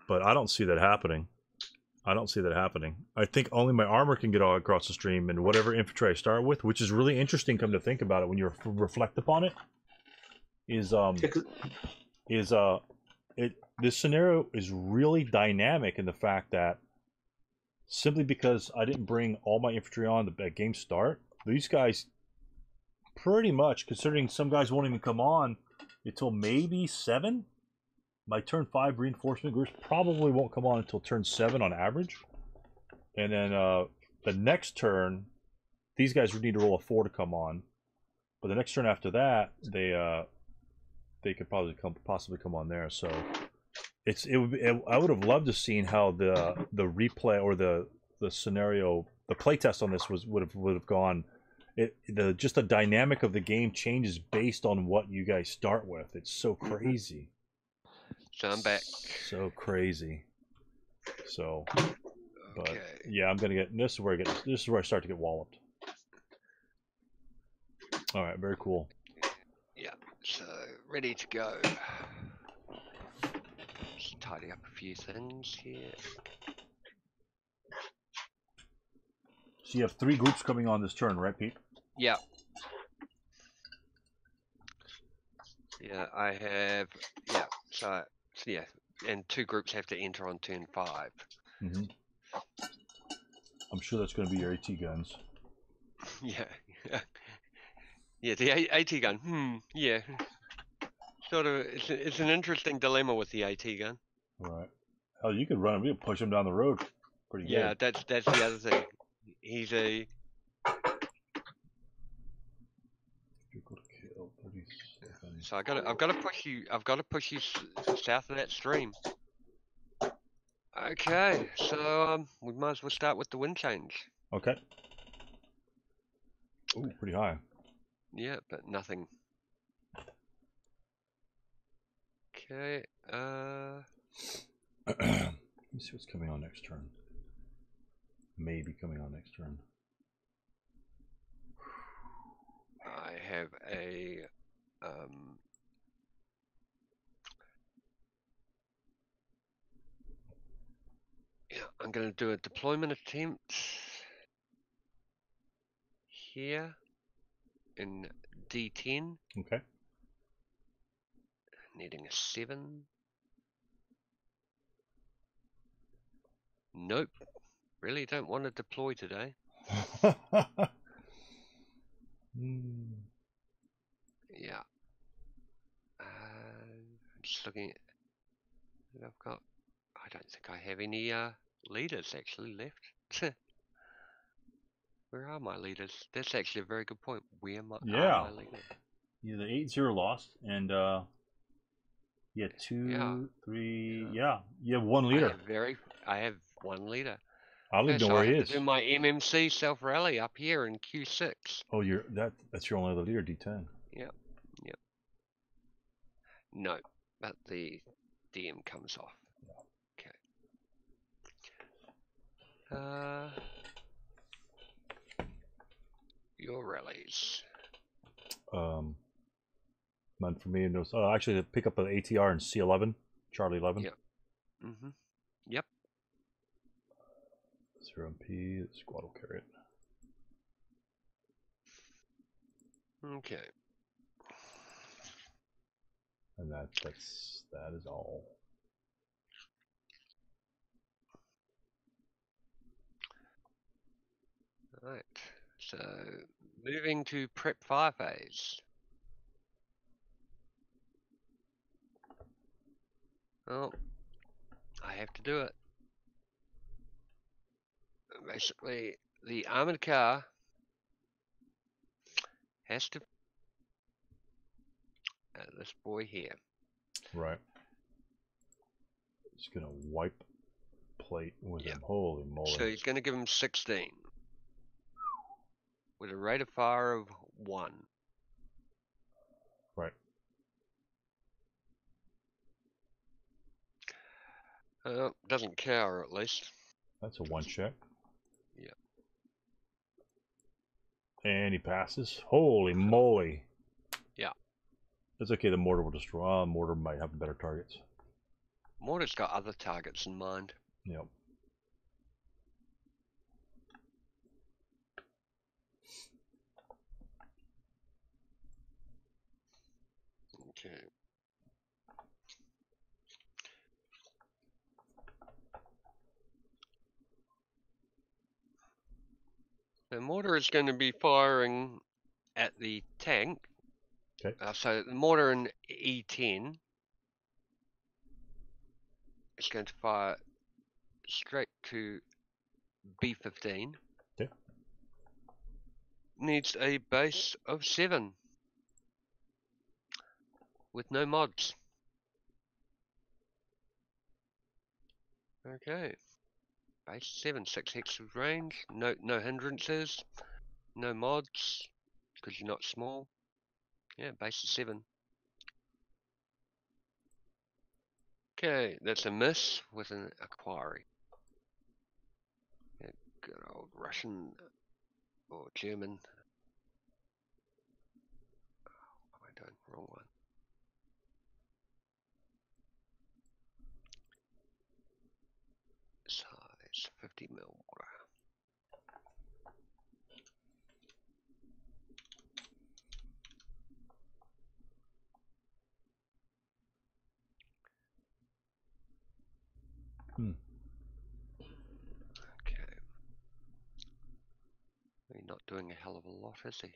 but I don't see that happening. I think only my armor can get all across the stream, and whatever infantry I start with, which is really interesting, come to think about it when you reflect upon it, this scenario is really dynamic in the fact that simply because I didn't bring all my infantry on at game start, these guys pretty much, considering some guys won't even come on until maybe 7, my turn 5 reinforcement groups probably won't come on until turn 7 on average. And then the next turn, these guys would need to roll a 4 to come on. But the next turn after that, they could possibly come on there. So I would have loved to seen how the replay or the scenario, the playtest on this would have gone. Just the dynamic of the game changes based on what you guys start with. It's so crazy. So I'm back. So crazy. So, but yeah, I'm gonna get. This is where I start to get walloped. All right, very cool. Yeah. So ready to go. Just tidy up a few things here. So you have 3 groups coming on this turn, right, Pete? Yeah. Yeah, I have. Yeah. So yeah, and 2 groups have to enter on turn 5. Mm-hmm. I'm sure that's going to be your AT guns. Yeah. Yeah, the AT gun. Yeah. Sort of. It's an interesting dilemma with the AT gun. Right. Hell, you could run him. You could push him down the road. Pretty good. Yeah, that's the other thing. He's a. So I've got to push you. I've got to push you south of that stream. Okay, so we might as well start with the wind change. Okay. Ooh, pretty high. Yeah, but nothing. Okay. Let me see what's coming on next turn. Maybe coming on next turn. I have a yeah, I'm going to do a deployment attempt here in D10. Okay. Needing a 7. Nope. Really don't want to deploy today. Yeah. Just looking at what I've got. I don't think I have any leaders actually left. Where are my leaders? That's actually a very good point. Where are my leaders? Yeah, the 8-0 lost, and yeah, 2, 3. Yeah, you have 1 leader. I have 1 leader. I don't even know So where I he have is. to do my MMC self rally up here in Q6. Oh, that's your only other leader, D10. Yep. No, but the DM comes off. Okay. Your rallies. None for me. And those. Actually, pick up an ATR and C11, Charlie 11. Yep. Yep. 0 MP. The squad will carry it. Okay. And that is all. Right. So moving to prep fire phase. Well, I have to do it. Basically, the armored car has to this boy here. Right. He's gonna wipe plate with him. Holy moly! So he's going to give him 16 with a rate of fire of 1. Right. Doesn't cower at least. That's a 1 check. Yeah. And he passes. Holy moly! Yeah. It's okay. The mortar will destroy. Mortar might have better targets. Mortar's got other targets in mind. Yep. Okay. The mortar is going to be firing at the tank. Okay. So the mortar in E10 is going to fire straight to B15. Okay. Needs a base of 7 with no mods. Okay. Base 7, 6 hex of range, no hindrances, no mods, because you're not small. Yeah, base is 7. Okay, that's a miss with an acquiry. Yeah, good old Russian or German. Oh, I don't, wrong one. Size 50 mil water. Okay. He's not doing a hell of a lot, is he?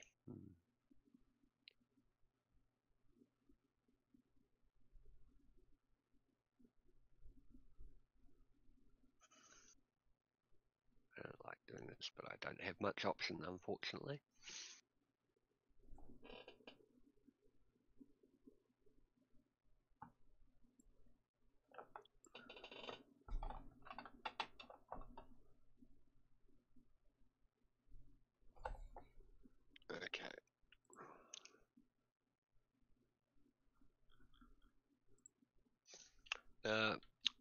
I don't like doing this, but I don't have much option, unfortunately. Okay.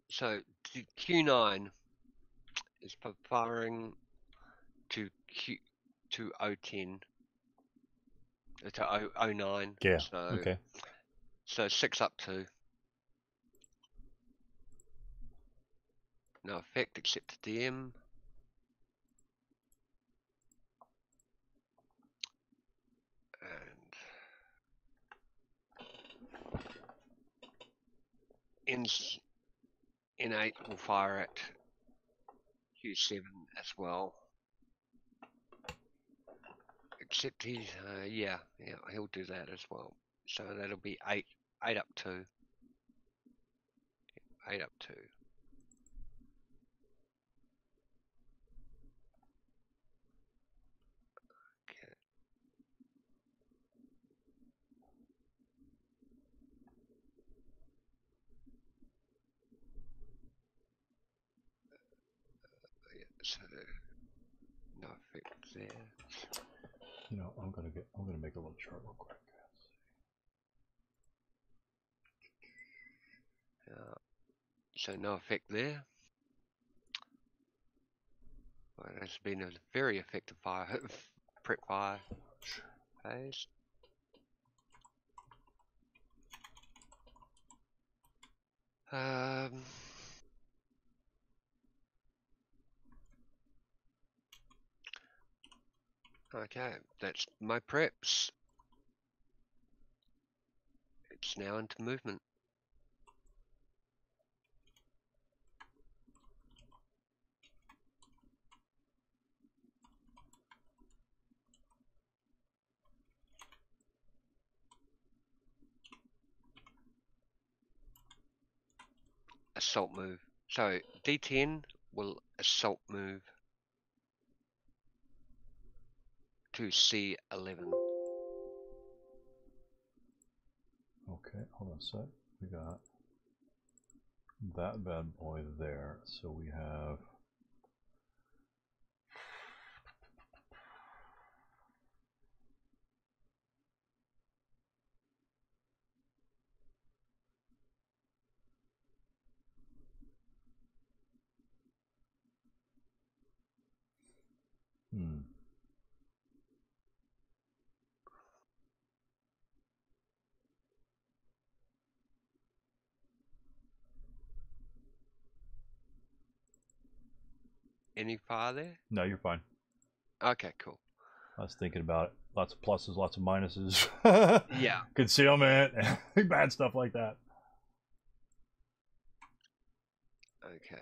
So Q9 is firing to O10 to O9. Yeah. So, Okay. So 6 up 2. No effect except to DM. And N8 will fire at Q7 as well. Except he's, yeah, he'll do that as well. So that'll be 8 up 2. 8 up 2. Okay. So no effect there. You know, I'm gonna make a little chart real quick. So no effect there. Well, it's been a very effective fire prep fire phase. Okay, that's my preps. It's now into movement. Assault move. So D10 will assault move to C11. Okay, hold on a sec. We got that bad boy there. So we have Any fire there? No, you're fine. Okay, cool. I was thinking about it. Lots of pluses, lots of minuses. Yeah. Concealment, bad stuff like that. Okay.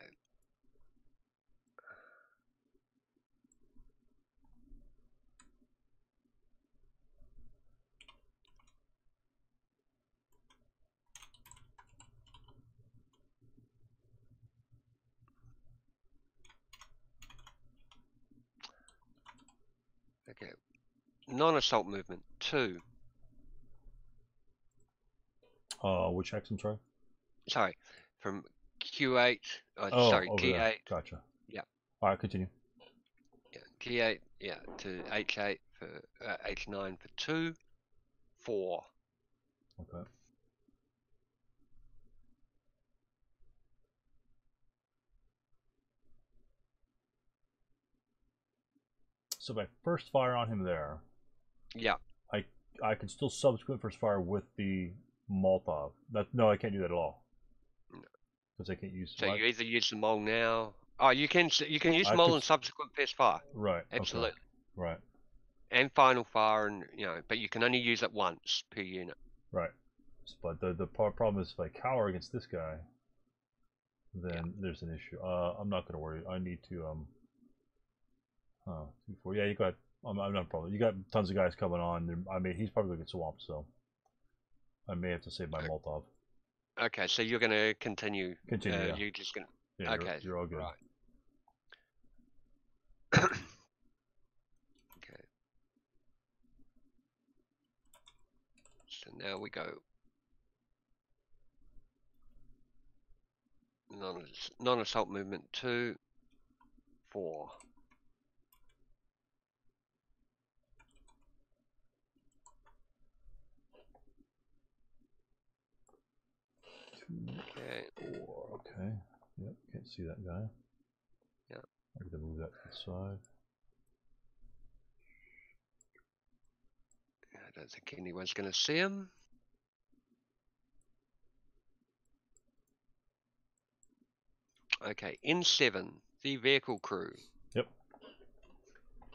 Okay. Non-assault movement 2. Which X, I'm sorry? Sorry, from Q8. Oh, sorry, over G8. there. Gotcha. Yeah. All right, continue. Yeah, G8. Yeah, to H8 for H9 for 2, 4. Okay. So if I first fire on him there, Yeah. I can still subsequent first fire with the Molotov. No, I can't do that at all. Because I can't use. So you either use the mole now. Oh, you can use I mole could- and subsequent first fire. Right. Absolutely. Okay. Right. And final fire, and but you can only use it once per unit. Right. But the problem is if I cower against this guy, then there's an issue. I'm not gonna worry. I need to 2, 4. Yeah, you got. I'm not a problem. You got tons of guys coming on. He's probably gonna get swamped, so I may have to save my Molotov. Okay, so you're gonna continue. Continue. Yeah. You're just gonna. Yeah, Okay. you're all good. Right. Okay. So now we go. Non-assault movement 2, 4. Okay. 4. Okay. Yep. Can't see that guy. Yeah. I have to move that to the side. I don't think anyone's gonna see him. Okay, N7, the vehicle crew. Yep.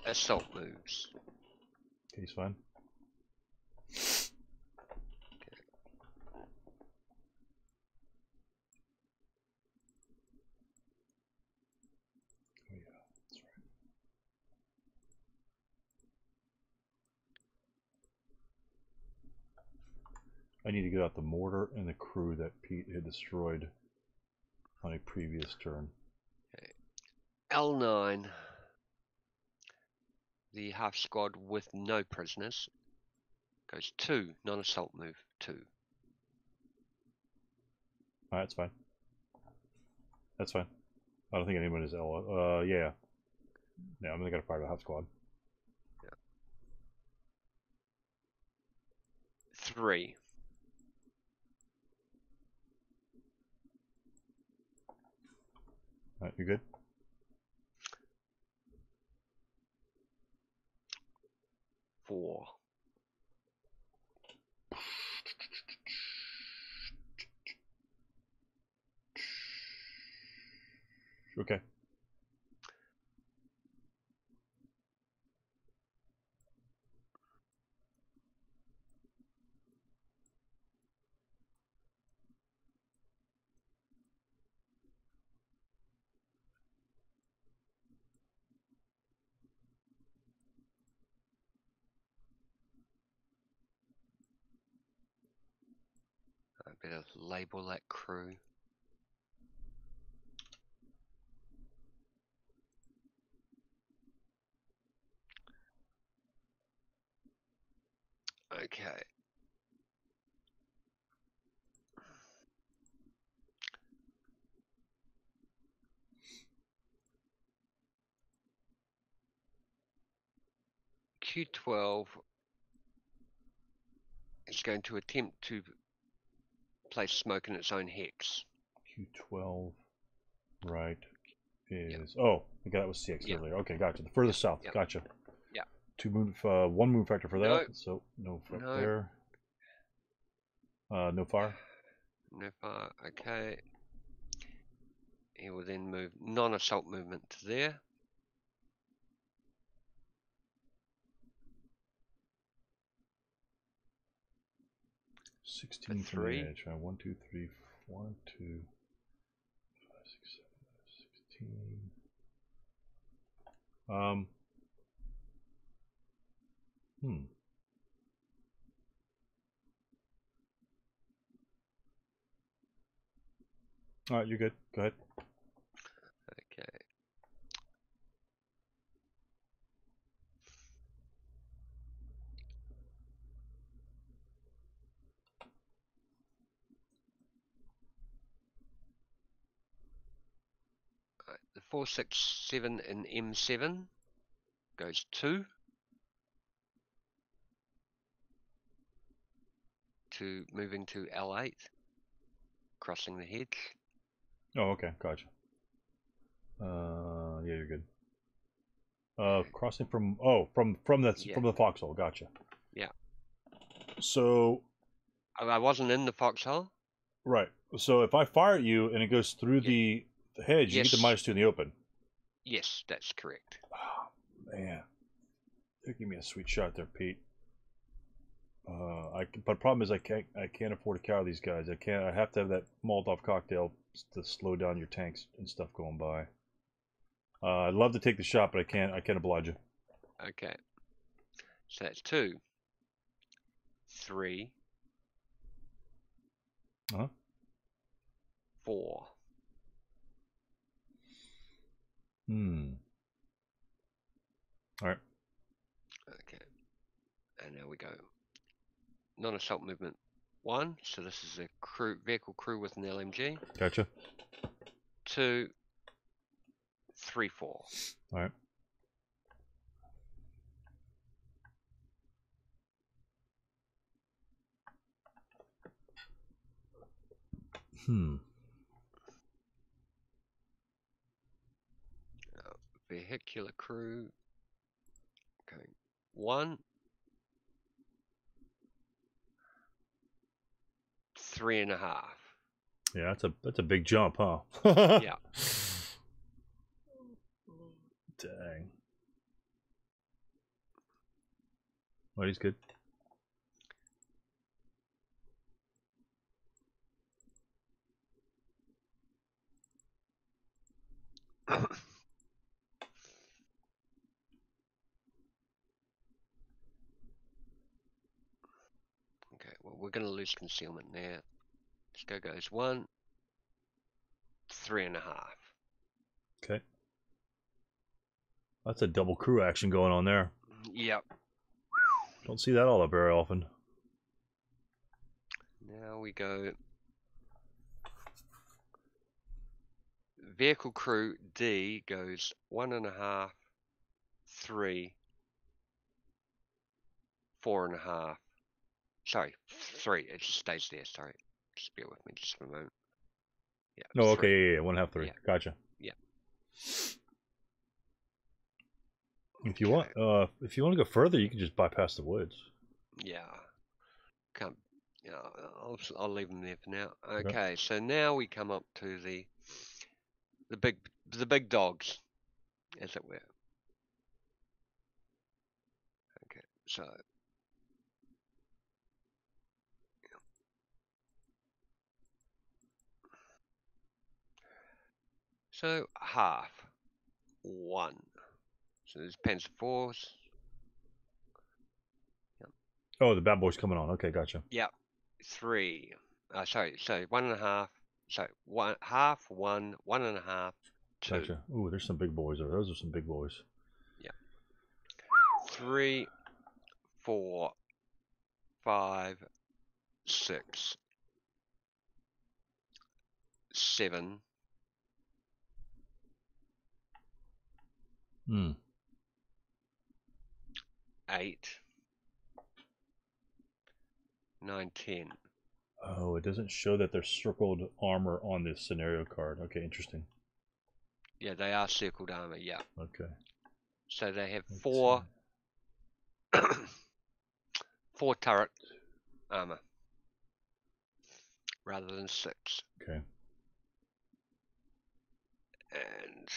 Assault moves. Okay, he's fine. Oh yeah, that's right. I need to get out the mortar and the crew that Pete had destroyed on a previous turn. Okay. L9, the half squad with no prisoners, goes 2, non-assault move 2. Alright, that's fine. That's fine. I don't think anyone is L. Yeah. Yeah, I'm gonna gotta fire the hot squad. 3. Alright, you good? Four. Okay. I better label that crew. Okay. Q12 is going to attempt to place smoke in its own hex. Q12, right, is... Oh, the guy that was CX earlier. Okay, gotcha. The furthest south. Gotcha. Yeah. 1 move factor for that, No. so no effect No. there. No fire. No fire. Okay. He will then move non-assault movement to there. 16 from the 3. edge. 1, 2, 3, 1, 2, 5, 6, 7, 16. All right, you're good. Go ahead. Okay. The 467 in M7 goes 2 to moving to L8, crossing the hedge. Oh, okay, gotcha. Yeah, you're good. Crossing from from the foxhole. Gotcha. Yeah. So I wasn't in the foxhole. right. So if I fire at you and it goes through the hedge, you get the Yes. -2 in the open. Yes, that's correct. Oh, man, they give me a sweet shot there, Pete. But problem is I can't afford to cower these guys. I have to have that Molotov cocktail to slow down your tanks and stuff going by. I'd love to take the shot, but I can't oblige you. Okay. So that's 2, 3, 4. All right. Okay. And now we go. Non-assault movement 1. So this is a vehicle crew with an LMG. Gotcha. 2, 3, 4. All right. Vehicular crew going 1, 3.5. Yeah, that's a big jump, huh? Yeah. Dang. Well, he's good. Okay, well, we're going to lose concealment there. This guy goes 1, 3.5. Okay. That's a double crew action going on there. Yep. Don't see that all that very often. Now we go vehicle crew D goes 1.5, 3, 4.5. Sorry, 3. It just stays there. Sorry, just bear with me just for a moment. Yeah. No, 3. okay, yeah, 1.5, 3. Yeah. Gotcha. Yeah. If you want to go further, you can just bypass the woods. Yeah. Come. Yeah, I'll leave them there for now. Okay. Okay, so now we come up to the big dogs, as it were. Okay, so half 1. So there's pens of 4s. Oh, the bad boy's coming on. Okay, gotcha. Yeah, 3. Sorry, so 1.5. So 1 half 1, 1.5, 2. Gotcha. Ooh, there's some big boys. Those are some big boys. Yeah. 3, 4, 5, 6, 7. 8, 9, 10. Oh, it doesn't show that there's circled armor on this scenario card. Okay, interesting. Yeah, they are circled armor. Yeah. Okay. So they have 4 4 turret armor rather than 6. Okay. And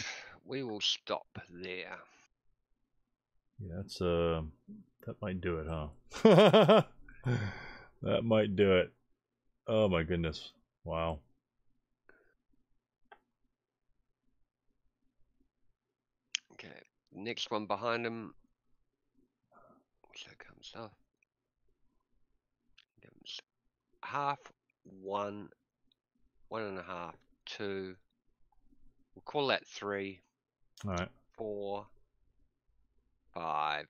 we will stop there. Yeah, that's that might do it, huh? That might do it. Oh my goodness. Wow. Okay. Next one behind him. So comes stuff. Half 1, 1.5, 2. We'll call that 3. All right. 4, 5,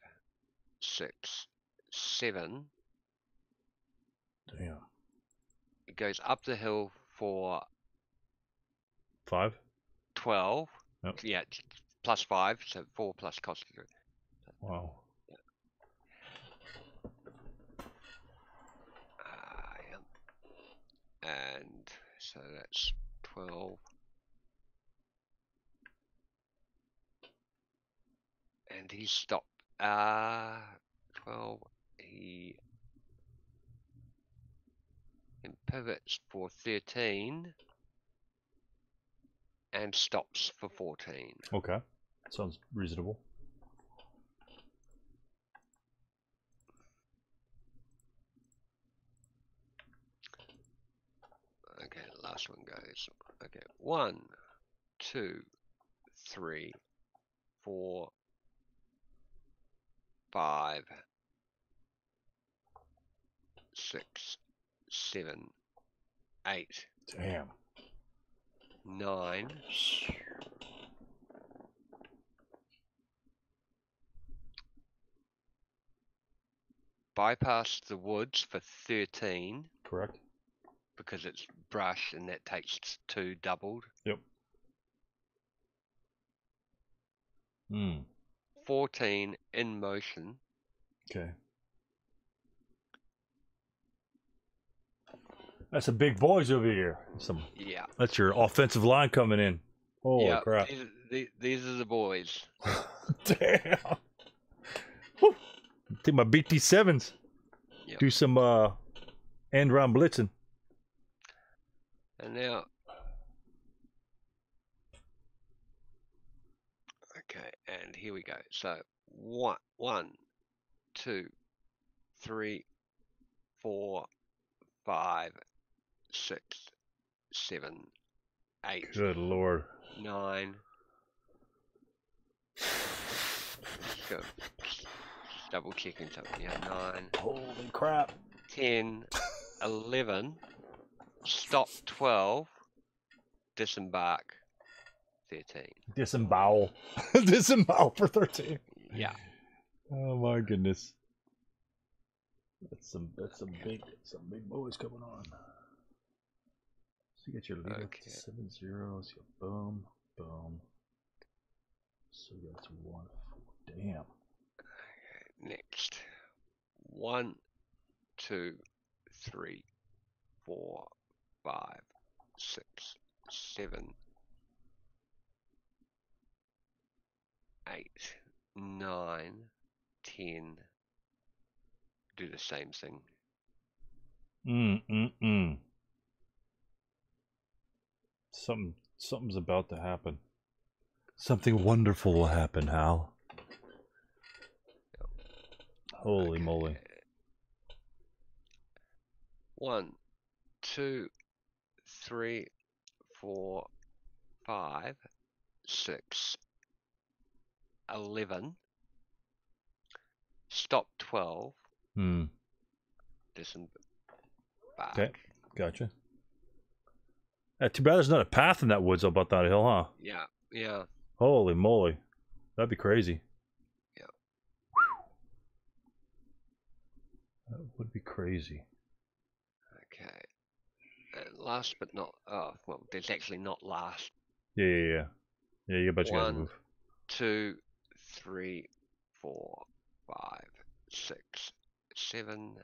6, 7. Damn. It goes up the hill for 5. 12. Yep. Yeah, plus 5, so 4 plus cost. Wow. Yeah. And so that's 12. And he stopped. 12. He pivots for 13 and stops for 14. Okay. Sounds reasonable. Okay, the last one goes. Okay, 1, 2, 3, 4, 5, 6, 7, 8. Damn. 9. Bypass the woods for 13. Correct. Because it's brush and that takes 2 doubled. Yep. 14 in motion. Okay. That's some big boys over here. Yeah. That's your offensive line coming in. Holy crap. These are the boys. Damn. Woo. I think my BT7s. Yep. Do some end round blitzing. And now, okay, and here we go. So 1, 2, 3, 4, 5, 6, 7, 8. Good Lord. 9. Go. Double checking something. Yeah, 9. Holy crap. 10, 11. Stop 12. Disembark 13. Disembowel. Disembowel for 13. Yeah. Oh my goodness. That's some big boys coming on. So you get your lead up to 7-0. So boom, boom. So that's 1, Damn. Next. 1, 2, 3, 4, 5, 6, 7, 8, 9, 10. Do the same thing. Something's about to happen. Something wonderful will happen, Hal. Holy moly. 1, 2, 3, 4, 5, 6, 11. Stop 12. Disembark. Okay, gotcha. Too bad there's not a path in that woods up that hill, huh? Yeah, yeah. Holy moly. That'd be crazy. Yeah. That would be crazy. Okay. Last but not... Oh, well, there's actually not last. Yeah. Yeah, you got a bunch of guys to 1, move. 2, 3, 4, 5, 6, 7,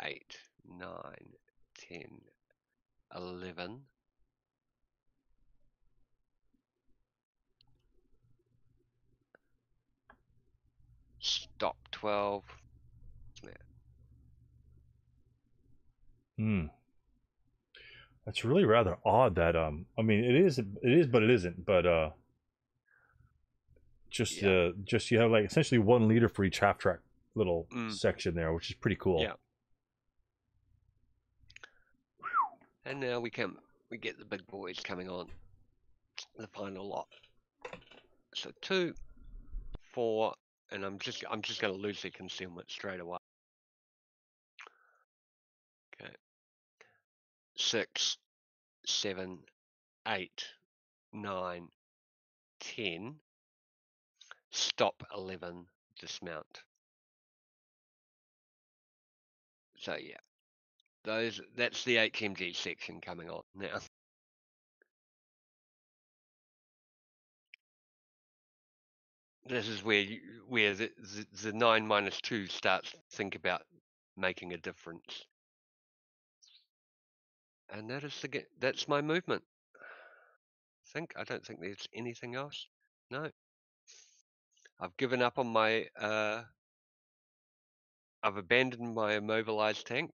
8, 9, 10, 11. Stop 12. That's really rather odd that I mean it is but it isn't, but just you have like essentially 1 liter for each half track little section there, which is pretty cool. Yeah. And now we get the big boys coming on. The final lot. So 2, 4, and I'm just going to lose the concealment straight away. Okay. 6, 7, 8, 9, 10. Stop 11. Dismount. So yeah, that's the HMG section coming on now. This is where the 9 minus 2 starts to think about making a difference. And that's my movement. I don't think there's anything else. No. I've given up on my I've abandoned my immobilized tank.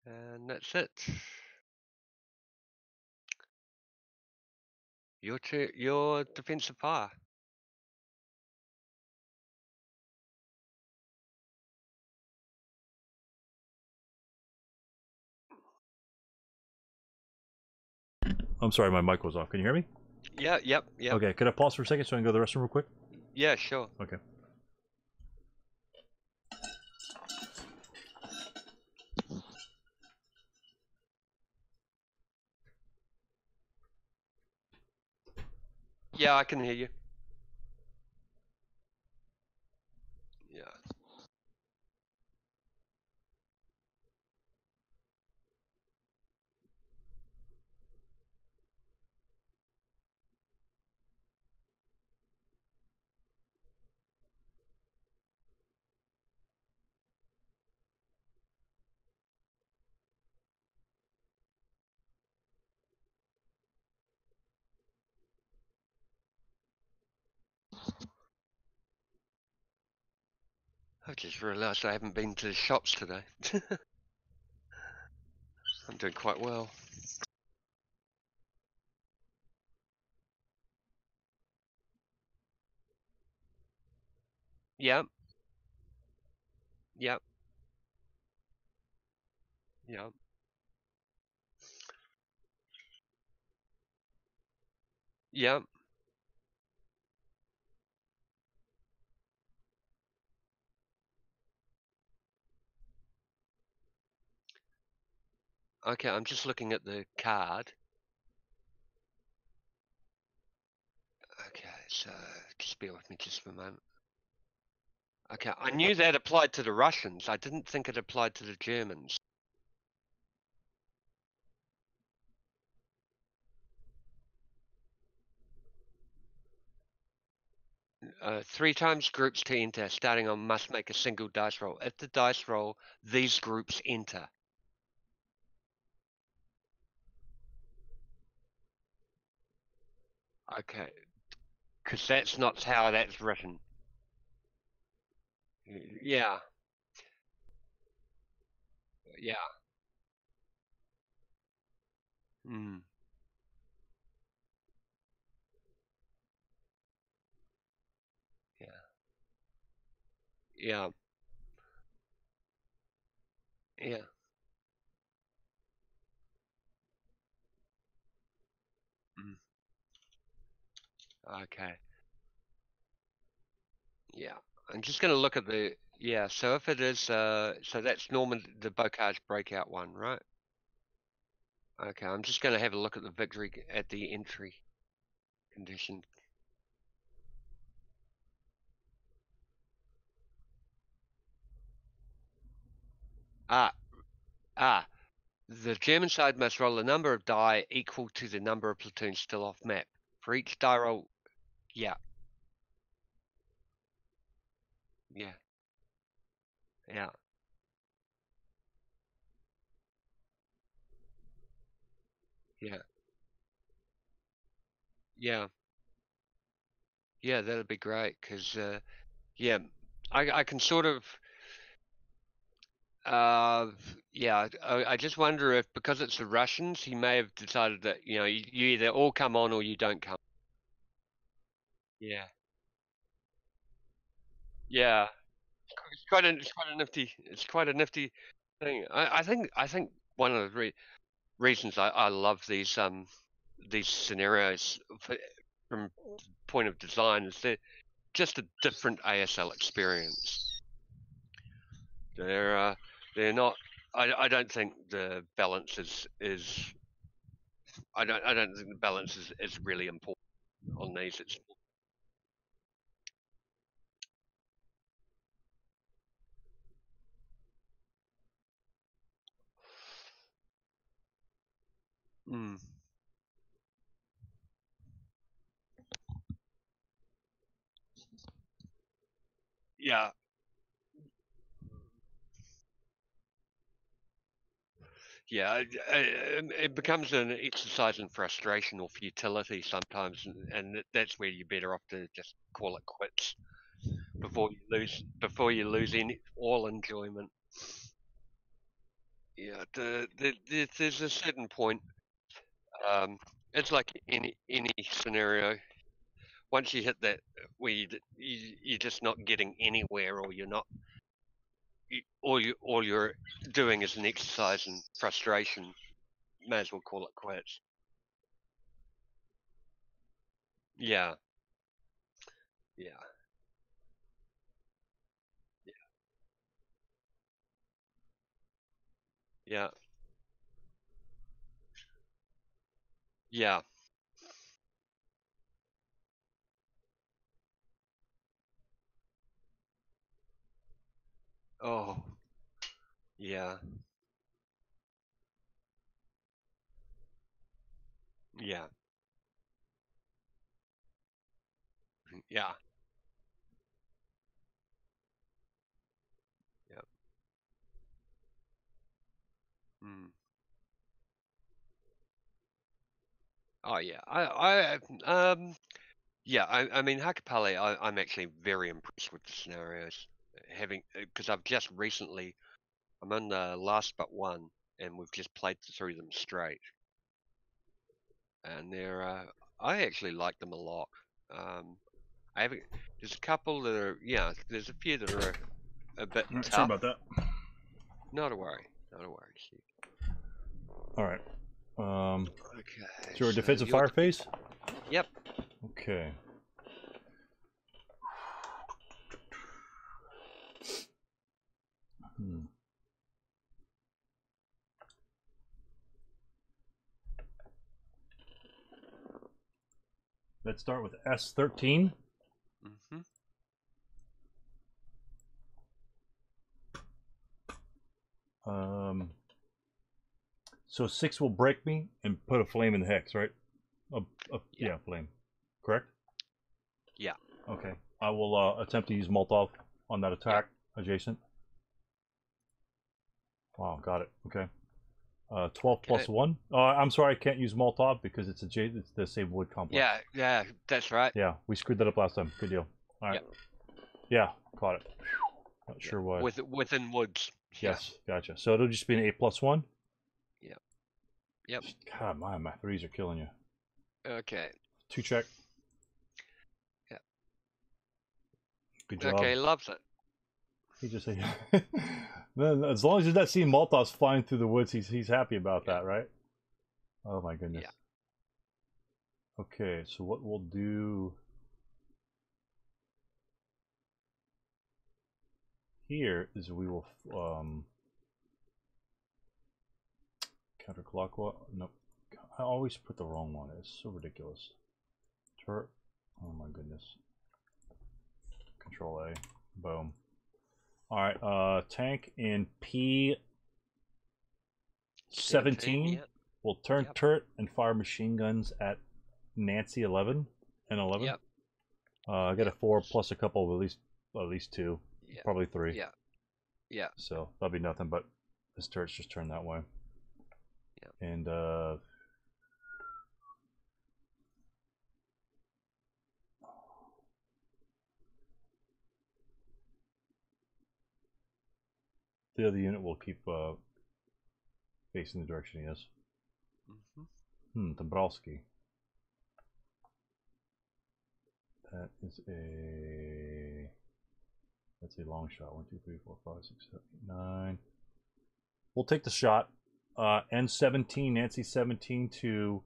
And that's it. Your defensive fire. I'm sorry, my mic was off. Can you hear me? Yeah, yep. Okay, could I pause for a second so I can go to the restroom real quick? Yeah, sure. Okay. Yeah, I can hear you. Yeah. I just realised I haven't been to the shops today. I'm doing quite well. Yep. Yep. Yep. Yep. Okay, I'm just looking at the card. Okay, so just bear with me just for a moment. Okay, I knew that applied to the Russians. I didn't think it applied to the Germans. 3 times groups to enter. Starting on must make a single dice roll. If the dice roll, these groups enter. Okay, because that's not how that's written. Yeah, yeah. Mm. Yeah, yeah, yeah. Mm. Okay. Yeah. I'm just going to look at the, yeah, so if it is, so that's Norman, the Bocage breakout one, right? Okay, I'm just going to have a look at the victory at the entry condition. Ah, the German side must roll a number of die equal to the number of platoons still off map. For each die roll, yeah, yeah, yeah, yeah, yeah, yeah, that'd be great, because, yeah, I can sort of, Uh, yeah, I just wonder if because it's the Russians, he may have decided that, you know, you either all come on or you don't come. Yeah, yeah, it's quite a nifty thing. I think one of the reasons I love these scenarios from point of design is they're just a different ASL experience. They're uh, they're not. I don't think the balance is I don't think the balance is really important on these. It's mm, yeah, yeah. It becomes an exercise in frustration or futility sometimes, and that's where you're better off to just call it quits before you lose any all enjoyment. Yeah, there's a certain point. Um, it's like any scenario. Once you hit that, where you're just not getting anywhere, or you're not all you're doing is an exercise in frustration. May as well call it quits. Yeah, yeah, yeah, yeah. Oh, yeah, yeah, yeah, yeah. Mm. Oh, yeah. Yeah. I mean, Hakapale, I'm actually very impressed with the scenarios. Having because I've just recently, I'm on the last but one, and we've just played through them straight, and I actually like them a lot. Um, I haven't. There's a couple that are, yeah. There's a few that are a bit All right, sorry tough. about that. Not a worry. Not a worry. All right. Okay. So, a defensive you're fire phase? Yep. Okay. Let's start with S13. Mm-hmm. So 6 will break me and put a flame in the hex, right? Yeah. Yeah, flame. Correct? Yeah. Okay. I will attempt to use Molotov on that attack adjacent. Wow, got it. Okay. 12 plus 1. I'm sorry, I can't use Molotov because it's the same wood complex. Yeah, that's right. Yeah, we screwed that up last time. Good deal. All right. Yep. Yeah, caught it. Not sure why. Within woods. Yes, gotcha. So it'll just be an 8 plus 1? Yep. God, my threes are killing you. Okay. 2 check. Yeah. Good job. Okay, loves it. He just as long as he's not seeing Molotovs flying through the woods, he's happy about that, right? Oh my goodness. Yeah. Okay, so what we'll do here is we will counterclockwise. Nope. I always put the wrong one. It's so ridiculous. Turret. Oh my goodness. Control A. Boom. All right. Tank in P17 yeah. will turn turret and fire machine guns at Nancy 11 and 11. Yep. I got a 4 plus a couple of at least 2, probably 3. Yeah. Yeah. So that'll be nothing, but this turret's just turned that way. Yeah. And the other unit will keep facing the direction he is. Dombrowski. That's a long shot. 1, 2, 3, 4, 5, 6, 7, 8, 9. We'll take the shot. N17, Nancy 17 to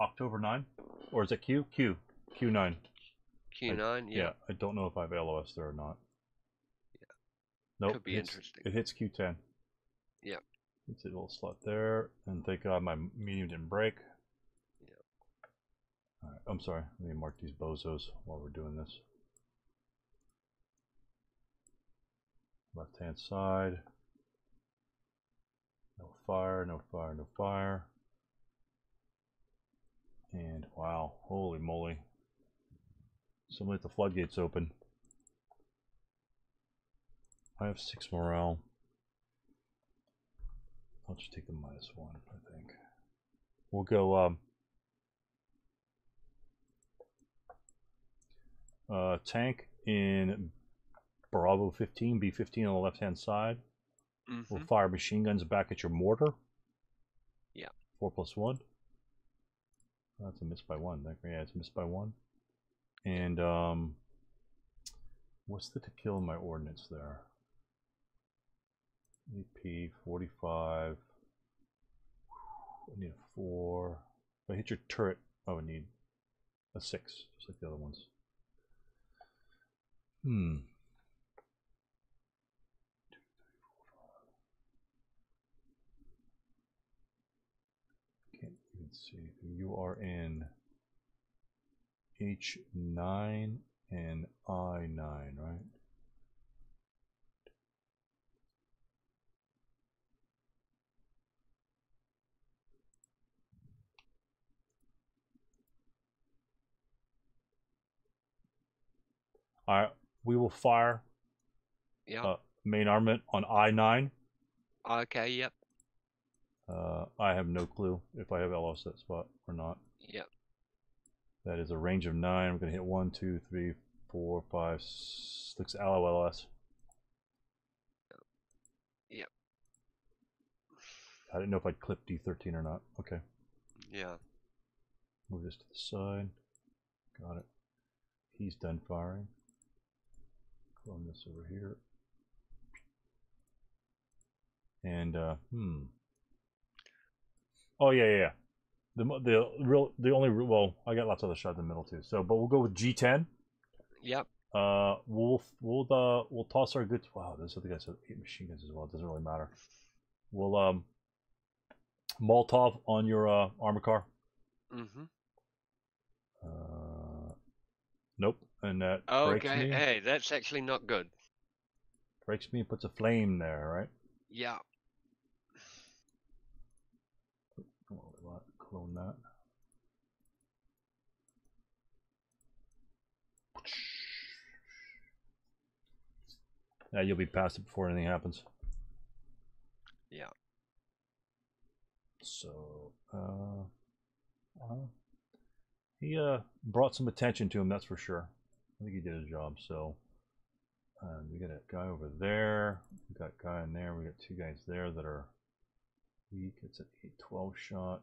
October 9, or is it Q? Q9. Q9. Yeah, I don't know if I have LOS there or not. Yeah. Nope. Could be interesting. It hits Q10. Yeah. It's a little slot there, and thank God my medium didn't break. Yeah. All right, I'm sorry. Let me mark these bozos while we're doing this. Left hand side. No fire, no fire, no fire. And wow, holy moly. Somebody let the floodgates open. I have 6 morale. I'll just take the -1, I think. We'll go tank in Bravo 15, B15 on the left hand side. We'll fire machine guns back at your mortar. Yeah. 4 plus 1. That's a miss by 1. Yeah, it's a miss by 1. And what's the to kill in my ordnance there? AP 45. I need a 4. If I hit your turret, I would need a 6, just like the other ones. Can't even see. You are in H9 and I9, right? Alright, we will fire main armament on I9. Okay, yep. I have no clue if I have LOS that spot or not. Yep. That is a range of 9. I'm going to hit 1, 2, 3, 4, 5, 6 allo LOS. Yep. I didn't know if I'd clip D13 or not. Okay. Yeah. Move this to the side. Got it. He's done firing. Clone this over here. And oh yeah. The only well, I got lots of other shots in the middle too. So, but we'll go with G10. Yep. We'll toss our goods. Wow, this other guy said 8 machine guns as well. It doesn't really matter. We'll Molotov on your armor car. Nope, and that breaks me. Hey, that's actually not good. Breaks me and puts a flame there, right? Yeah. Clone that. You'll be past it before anything happens. Yeah. So, he brought some attention to him, that's for sure. I think he did his job. So, we got a guy over there. We got a guy in there. We got two guys there that are weak. It's an 8-12 shot.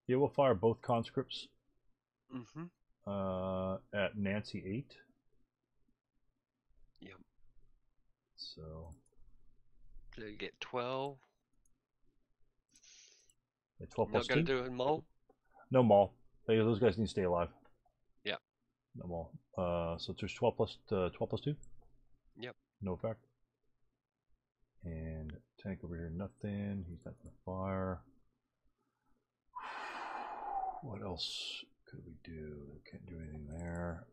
Yeah, we'll fire both conscripts. At Nancy 8. Yep. So you get 12. Yeah, 12 plus Not going 2. to do a mole? No maul. Those guys need to stay alive. Yeah. No maul. So there's 12 plus 2. Yep. No effect. And tank over here, nothing. He's not gonna fire. What else could we do? Can't do anything there.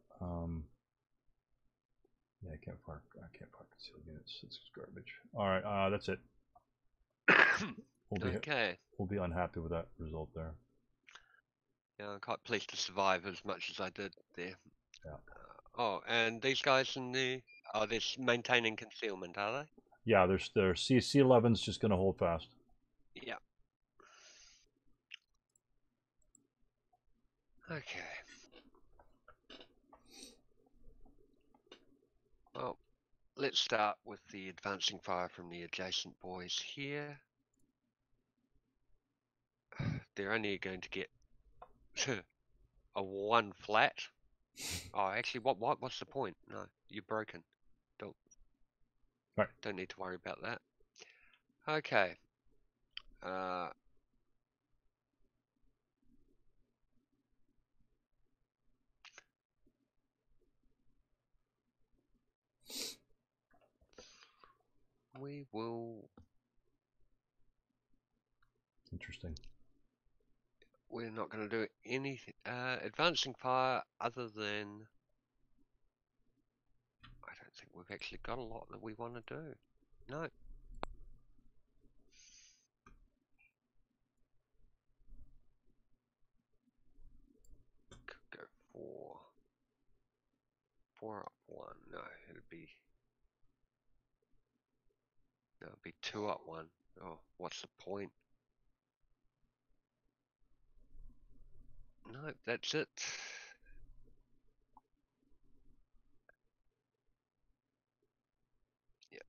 Yeah, I can't park concealed units. It's garbage. All right, that's it. We'll be unhappy with that result there. Yeah, I'm quite pleased to survive as much as I did there. Yeah. Oh, and these guys in the they're maintaining concealment, are they? Yeah, their C11's just gonna hold fast. Yeah. Okay. Well, let's start with the advancing fire from the adjacent boys here. They're only going to get a 1 flat. Oh, actually, what's the point? No, you're broken. Don't need to worry about that. Okay. We will. Interesting. We're not going to do anything advancing fire other than. I don't think we've actually got a lot that we want to do. No. Could go 4 up 1. No, it'd be 2 up 1. Oh, what's the point? No, that's it. Yeah.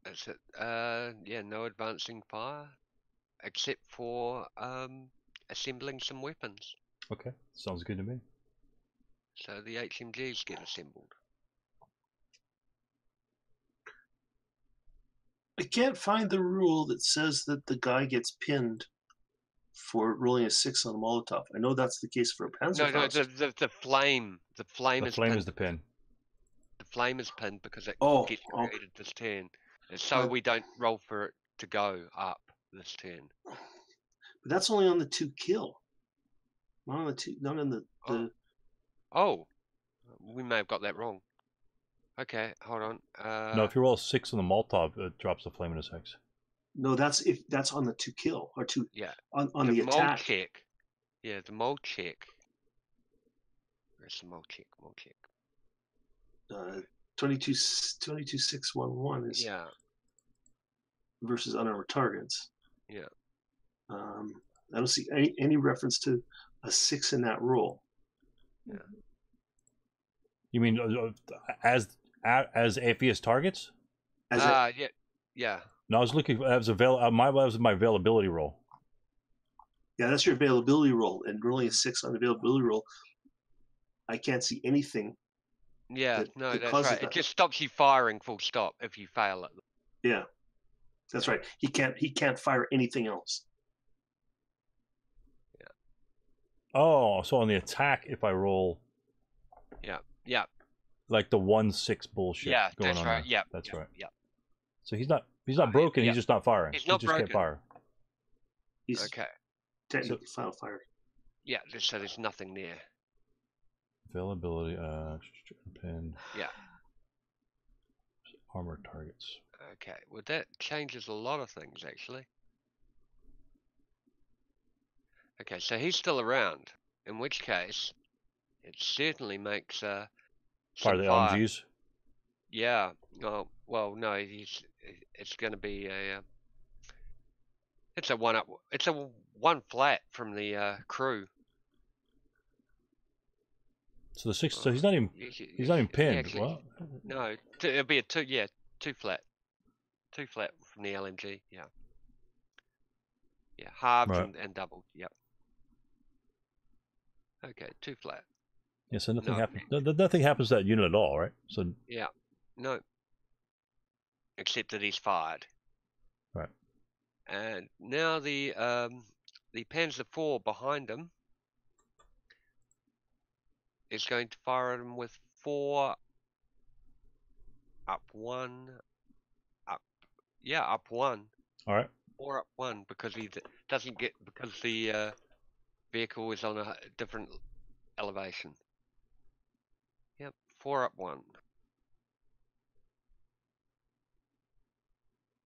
That's it. Yeah, no advancing fire. Except for assembling some weapons. Okay, sounds good to me. So the HMGs get assembled. I can't find the rule that says that the guy gets pinned for rolling a 6 on a Molotov. I know that's the case for a Panzerfaust. No, the flame. The flame is pinned. Is the pin. The flame is pinned because it gets created this turn. And so we don't roll for it to go up this turn. But that's only on the 2 kill. Not on the 2, not on the Oh, we may have got that wrong. Okay, hold on. No, if you roll a 6 on the Molotov, it drops the flame in his hex. No, that's on the 2 kill or 2. Yeah. On the attack. Check. Yeah, the mold check. Where's the mold check? 22-611 is versus unarmored targets. Yeah. I don't see any reference to a 6 in that roll. Yeah. You mean as AFES targets? Yeah. No, I was looking as my availability roll. Yeah, that's your availability roll, and rolling a 6 on the availability roll, I can't see anything. Yeah, that's right. It just stops you firing full stop if you fail it. Yeah, that's right. He can't fire anything else. Yeah. Oh, so on the attack, if I roll. Yeah. Like the 1-6 bullshit. Yeah, going that's on right. There. Yeah, that's right. Yeah. So he's not broken. He's just not firing. He's not just broken. Can't fire. He's okay. Technically final fire. Yeah, so there's nothing there. Availability. Pin. Yeah. Armor targets. Okay. Well, that changes a lot of things actually. Okay, so he's still around. In which case, it certainly makes Fire some the fire. LMGs. Yeah. Oh, well, no. It's going to be a. It's a one up. It's a one flat from the crew. So the six. So he's not even. He's not even pinned. Actually, Well, no. It'll be a two. Yeah, two flat. Two flat from the LMG. Yeah. Yeah, halved right. and doubled. Yep. Okay, two flat. Yeah. So nothing No. happens. Nothing happens to that unit at all, right? So. Yeah. No. Except that he's fired. Right. And now the Panzer IV behind him is going to fire at him with 4 up 1 up. Yeah, up 1. All right. 4 up 1 because he doesn't get because the vehicle is on a different elevation. Yep, 4 up 1.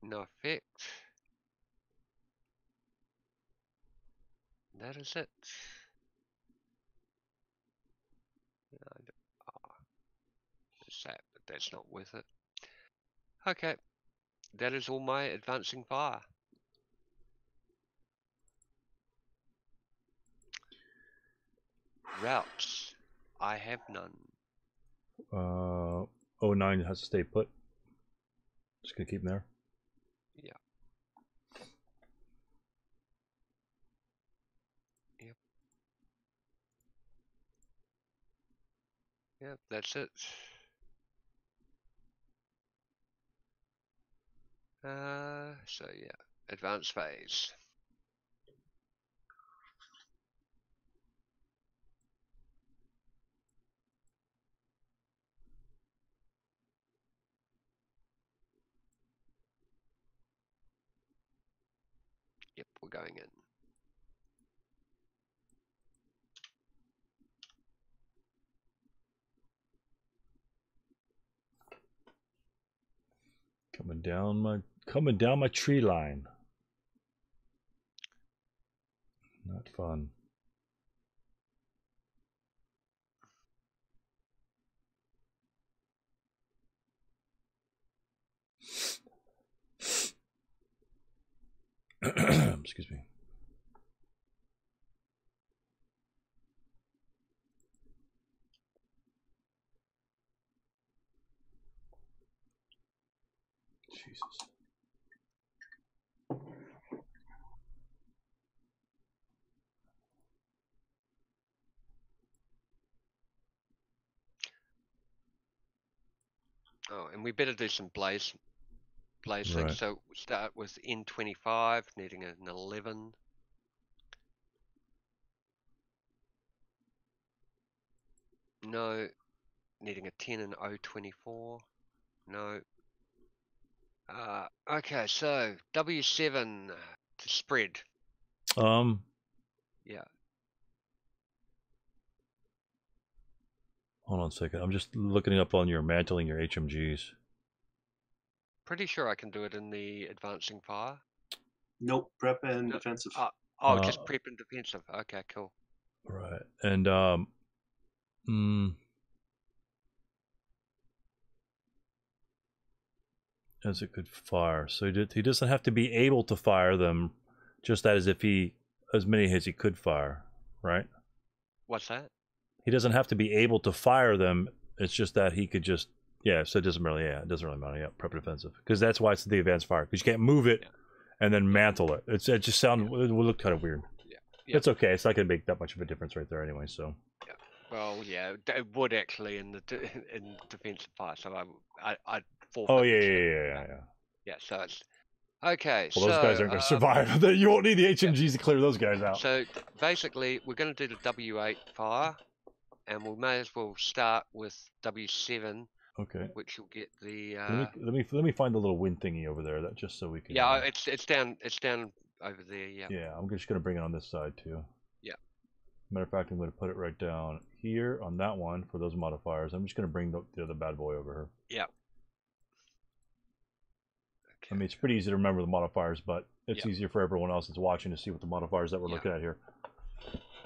No effect. That is it. There's that, but that's not worth it. Okay, that is all my advancing fire. Routes, I have none. 09 has to stay put. Just gonna keep him there. Yeah. Yep. Yep, that's it. So yeah, advanced phase. Yep, we're going in. Coming down my tree line. Not fun. Excuse me. Jesus. Oh, and we better do some blaze Right. things. So we start with N25, needing an 11. No, needing a 10 and O24. No. Okay, so W7 to spread. Yeah. Hold on a second. I'm just looking up on your mantling your HMGs. Pretty sure I can do it in the advancing fire. Nope, prep and defensive. Just prep and defensive. Okay, cool. Right. And as it could fire. So he doesn't have to be able to fire them, just that as if as many as he could fire, right? What's that? He doesn't have to be able to fire them. It's just that he could just, yeah. So it doesn't really matter. Yeah, prep defensive, because that's why it's the advanced fire, because you can't move it and then mantle it. It just it will look kind of weird. Yeah. It's okay. It's not going to make that much of a difference right there anyway. So. Yeah. Well, yeah, it would actually in defensive fire. So I'd forfeit. Oh yeah. Yeah. So it's okay. Well, those guys aren't going to survive. You won't need the HMGs to clear those guys out. So basically, we're going to do the W8 fire, and we may as well start with W7. Okay. Which will get the. Let me find the little wind thingy over there. That just so we can. Yeah, it's down over there. Yeah. Yeah, I'm just gonna bring it on this side too. Yeah. Matter of fact, I'm gonna put it right down here on that one for those modifiers. I'm just gonna bring the other bad boy over here. Yeah. Okay. I mean, it's pretty easy to remember the modifiers, but it's easier for everyone else that's watching to see what the modifiers that we're looking at here.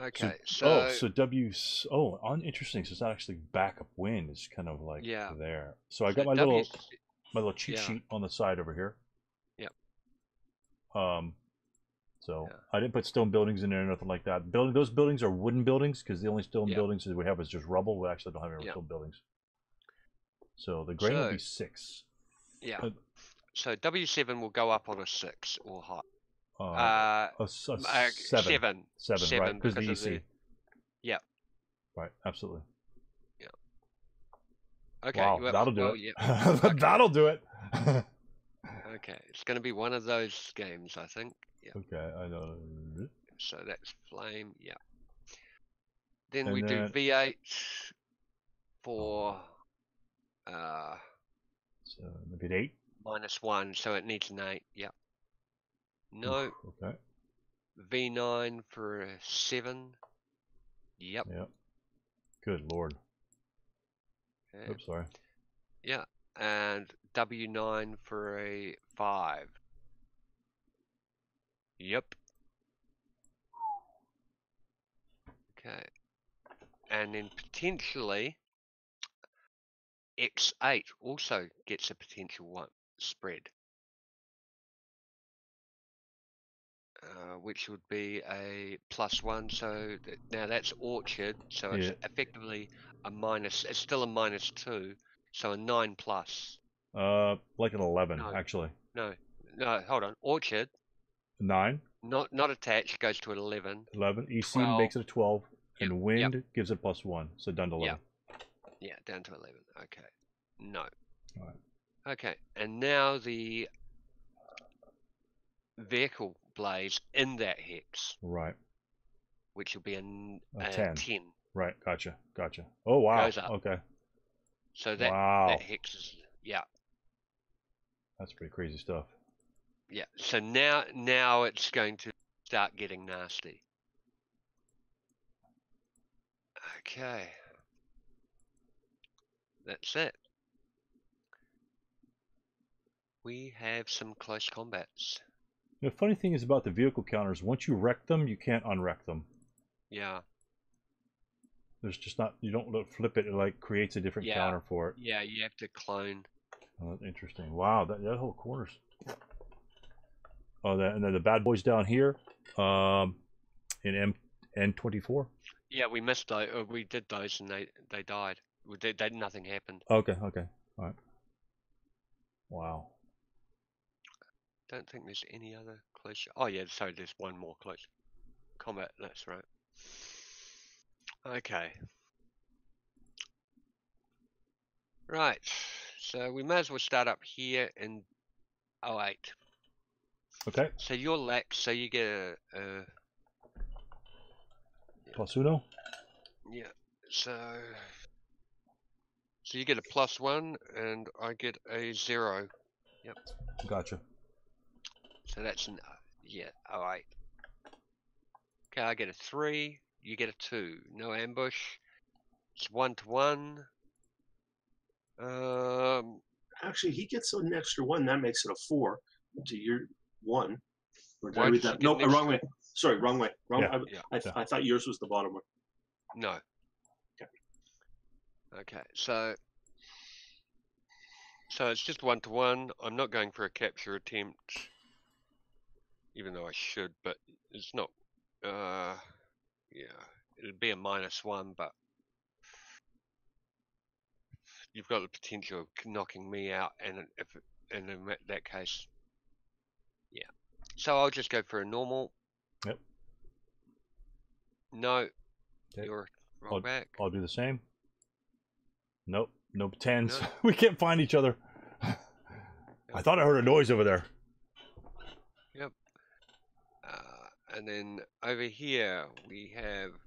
Okay, so W. Oh, interesting. So it's not actually backup wind. It's kind of like there. So I got my W, little cheat sheet on the side over here. Yep. So I didn't put stone buildings in there or nothing like that. Those buildings are wooden buildings because the only stone buildings that we have is just rubble. We actually don't have any stone buildings. So the grain will be 6. Yeah. So W7 will go up on a 6 or high. A 7. 7, right? Because the EC. Yeah. Right, absolutely. Yeah. Okay. Wow, that'll do it. Yeah. Okay. That'll do it. Okay, it's going to be one of those games, I think. Yeah. Okay, I know. So that's flame. Yeah. Then we do V8 for so maybe an 8. -1, so it needs an 8. Yeah. No. Oof, okay. V9 for a 7. Yep. Yep. Good lord. Okay. Oops, sorry. Yeah, and W9 for a 5. Yep. Okay. And then potentially X8 also gets a potential 1 spread. Which would be a +1, so now that's orchard, so it's effectively a minus. It's still a -2, so a 9+. Like an 11 actually. No, hold on. Orchard 9. Not attached goes to an 11. 11. EC 12. makes it a 12, and wind gives it +1, so down to 11. Yeah, down to 11. Okay. No. All right. Okay, and now the vehicle blaze in that hex. Right. Which will be a 10. 10. Right, gotcha. Oh, wow. Goes up. Okay. So that hex is, That's pretty crazy stuff. Yeah, so now it's going to start getting nasty. Okay. That's it. We have some close combats. The funny thing is about the vehicle counters, once you wreck them, you can't unwreck them. Yeah. There's just not, you don't flip it, it like creates a different counter for it. Yeah, you have to clone. Oh, interesting. Wow, that whole corner's... Oh, and then the bad boys down here, in N24. Yeah, we missed those. We did those, and they died. Nothing happened. Okay, all right. Wow. Don't think there's any other close. Oh yeah, so there's one more close combat. That's right. Okay. Right. So we may as well start up here in 08. Okay. So you're lax, so you get a +1. Yeah. So you get a +1, and I get a 0. Yep. Gotcha. So that's an 08. Okay, I get a 3. You get a 2. No ambush. It's 1-1. Actually, he gets an extra 1. That makes it a 4 to your 1. Or did I Why read does that? he No, get an wrong way. Sorry, wrong way. Wrong. Yeah. I thought yours was the bottom one. No. Okay, so it's just 1-1. I'm not going for a capture attempt, even though I should, but it's not. Yeah, it'd be a -1, but you've got the potential of knocking me out, and in that case, yeah. So I'll just go for a normal. Yep. No, you're wrong back. I'll do the same. Nope, no 10s. No. We can't find each other. I thought I heard a noise over there. Yep. And then over here we have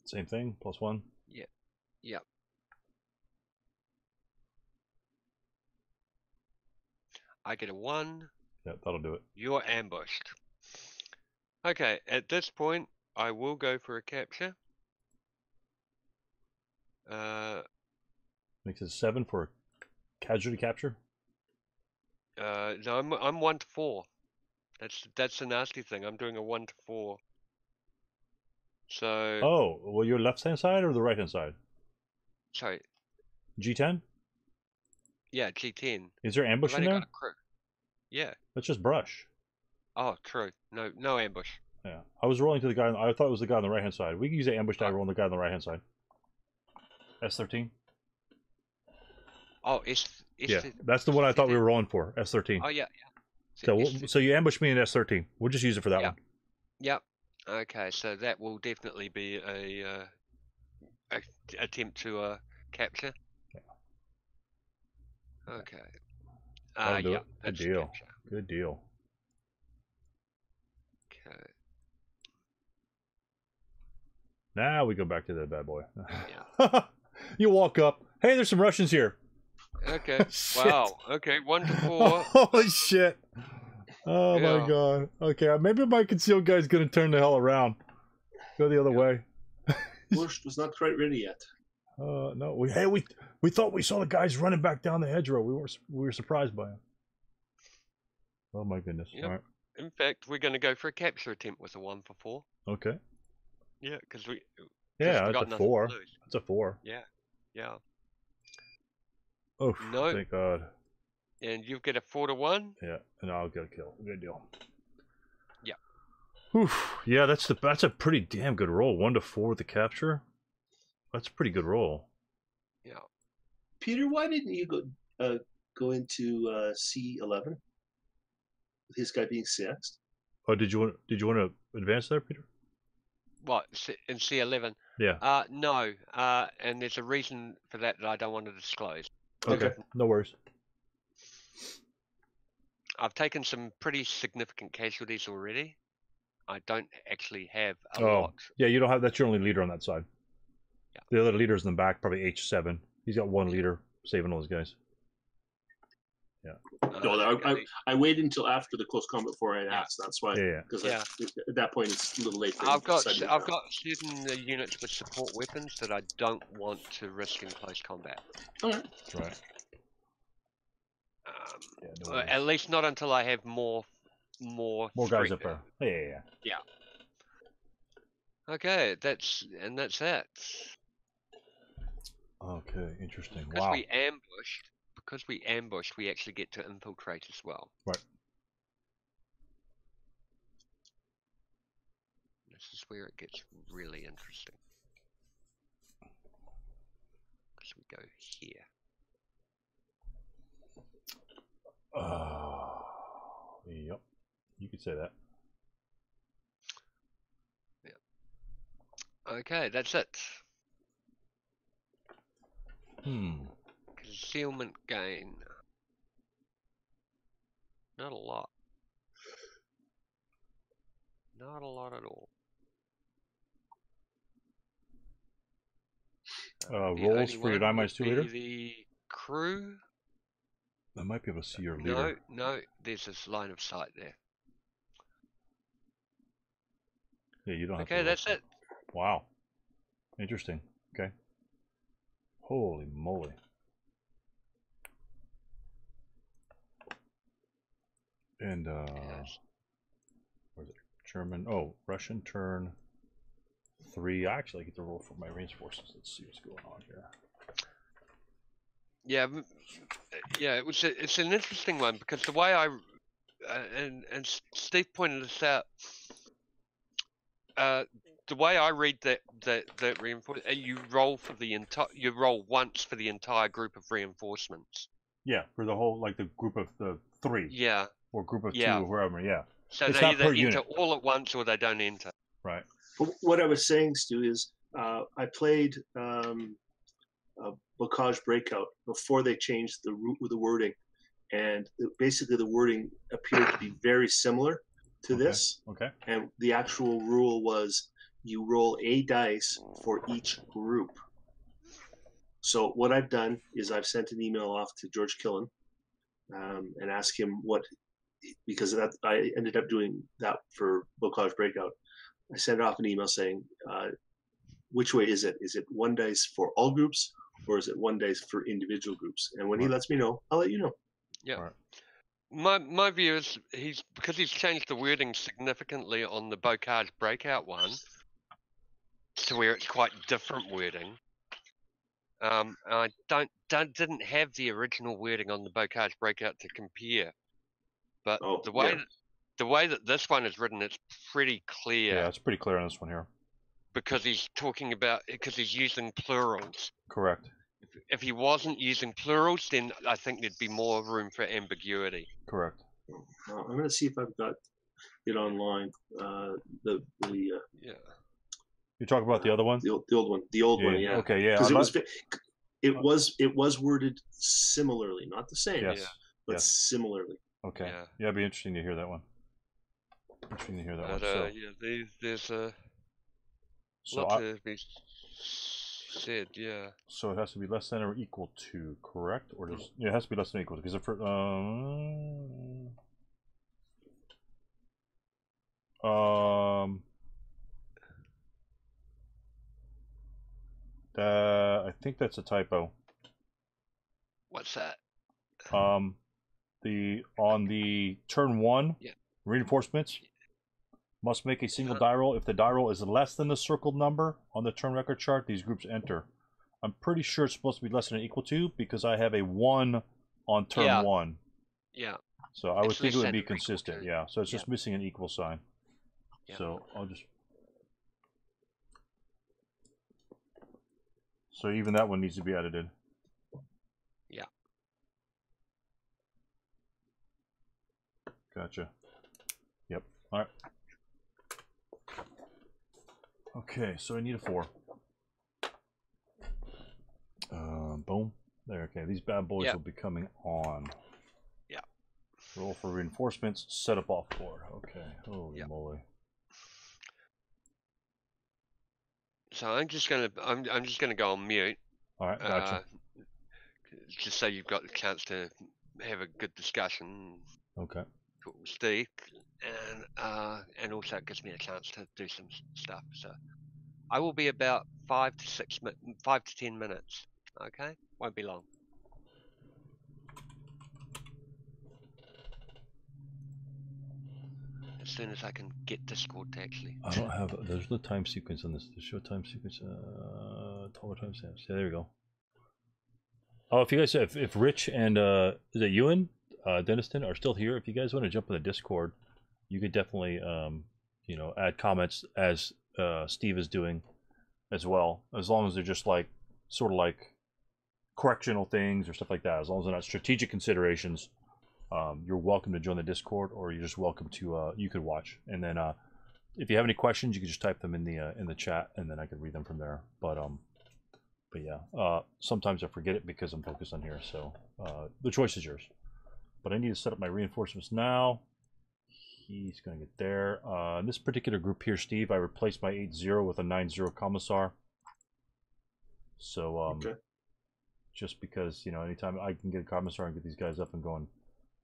same thing, +1. Yeah. Yep. I get a 1. Yep, that'll do it. You're ambushed. Okay, at this point, I will go for a capture. Makes it 7 for casualty capture. No, I'm 1-4. That's the nasty thing. I'm doing a 1-4. So. Oh, well, your left-hand side or the right-hand side? Sorry. G10? Yeah, G10. Is there ambush I've in only there? got a crew. Yeah. That's just brush. Oh, true. No ambush. Yeah. I was rolling to the guy. I thought it was the guy on the right-hand side. We can use the ambush die roll on the guy on the right-hand side. S13? Oh, Yeah, that's the one I thought we were rolling for. S13. Oh, yeah. So you ambush me in S13. We'll just use it for that one. Yep. Okay, so that will definitely be a attempt to capture. Yeah. Okay. That'll do yeah. it. Good deal. Capture. Good deal. Okay. Now we go back to the bad boy. Yeah. You walk up. Hey, there's some Russians here. Okay. Wow. Okay. 1 to 4. Holy shit. Oh Yeah. my god. Okay, maybe my concealed guy's gonna turn the hell around. Go the other way. Bush was not quite ready yet. No. We thought we saw the guys running back down the hedgerow. We were surprised by him. Oh my goodness. Yep. All right. In fact, we're going to go for a capture attempt with a 1 for 4. Okay. Yeah, because we. Yeah, we that's got a 4. nothing to lose. That's a 4. Yeah. Yeah. Oh, No. thank God. And you get a 4 to 1. Yeah, and I'll get a kill. Good deal. Yeah. Whew. Yeah, that's a pretty damn good roll. 1 to 4 with the capture. That's a pretty good roll. Yeah. Peter, why didn't you go into C11 with his guy being sixth? Oh, did you want to advance there, Peter? What, in C11? Yeah. No. And there's a reason for that I don't want to disclose. Okay. No worries. I've taken some pretty significant casualties already. I don't actually have a Oh, lot. yeah, you don't have. That's your only leader on that side. Yeah. The other leader's in the back, probably H7. He's got 1 leader saving all those guys. Yeah. No, I waited until after the close combat before I asked. That's why. Yeah. Because at that point it's a little late. For I've got certain units with support weapons that I don't want to risk in close combat. Okay. Right. No At least not until I have more guys up there. Yeah. Okay, that's that. Okay, interesting. Because wow. we ambushed, we actually get to infiltrate as well. Right. This is where it gets really interesting. Because we go here. Yep. You could say that. Yeah. Okay, that's it. Concealment gain. Not a lot. Not a lot at all. Rolls for your 9-2 leader? The crew. I might be able to see your leader. No, there's this line of sight there. Yeah, you don't have to. Okay, that's it. Wow. Interesting. Okay. Holy moly. And, where's it? German. Oh, Russian turn 3. I actually get to roll for my ranged forces. Let's see what's going on here. Yeah, it's an interesting one because the way I and Steve pointed this out. The way I read that reinforcement, you roll once for the entire group of reinforcements. Yeah, for the whole, like the group of the 3. Yeah. Or group of 2 or wherever. Yeah. So it's they not either per enter unit. all at once or they don't enter. Right. But what I was saying, Stu, is I played Bocage Breakout before they changed the wording, and basically the wording appeared to be very similar to this. Okay. And the actual rule was you roll a dice for each group. So what I've done is I've sent an email off to George Killen and asked him because I ended up doing that for Bocage Breakout. I sent off an email saying, which way is it? Is it 1 dice for all groups, or is it 1 dice for individual groups? And when he lets me know, I'll let you know. Yeah. Right. My view is because he's changed the wording significantly on the Bocage Breakout one. to where it's quite different wording. I didn't have the original wording on the Bocage breakout to compare, but the way that this one is written, it's pretty clear. Yeah, it's pretty clear on this one here. Because he's using plurals. Correct. If he wasn't using plurals, then I think there'd be more room for ambiguity. Correct. I'm going to see if I've got it online. Yeah. You talk about the other one? The old one. The old one, yeah. Okay, yeah. Because it was worded similarly, not the same, yes. but similarly. Okay. Yeah, it'd be interesting to hear that one. Interesting to hear that one. So, yeah, there's a lot to be said, yeah. So it has to be less than or equal to, correct? Or does it has to be less than or equal to, because if I think that's a typo. What's that? On the turn 1 reinforcements must make a single die roll. If the die roll is less than the circled number on the turn record chart, these groups enter. I'm pretty sure it's supposed to be less than or equal to, because I have a 1 on turn 1. Yeah. So I would think it would be consistent. Yeah. So it's just missing an equal sign. Yeah. So I'll just. So even that one needs to be edited. Yeah. Gotcha. Yep. All right. Okay, so I need a 4. Boom. There. Okay, these bad boys will be coming on. Yeah. Roll for reinforcements. Set up off board. Okay. Holy moly. So I'm just gonna go on mute. All right. Gotcha. Just so you've got the chance to have a good discussion. Okay. With Steve, and also it gives me a chance to do some stuff. So I will be about 5 to 10 minutes. Okay, won't be long. As soon as I can get Discord to actually. I don't have. There's no time sequence on this. The show time sequence. 12 timestamps. Yeah, there you go. Oh, if you guys, if Rich and is it Ewan, Deniston are still here, if you guys want to jump in the Discord, you could definitely you know, add comments as Steve is doing as well, as long as they're just like sort of like correctional things or stuff like that. As long as they're not strategic considerations, you're welcome to join the Discord, or you're just welcome to you could watch. And then if you have any questions, you can just type them in the chat, and then I can read them from there. But yeah, sometimes I forget it because I'm focused on here. So the choice is yours. But I need to set up my reinforcements now. He's going to get there. In this particular group here, Steve, I replaced my 8-0 with a 9-0 commissar. So just because, you know, anytime I can get a commissar and get these guys up and going,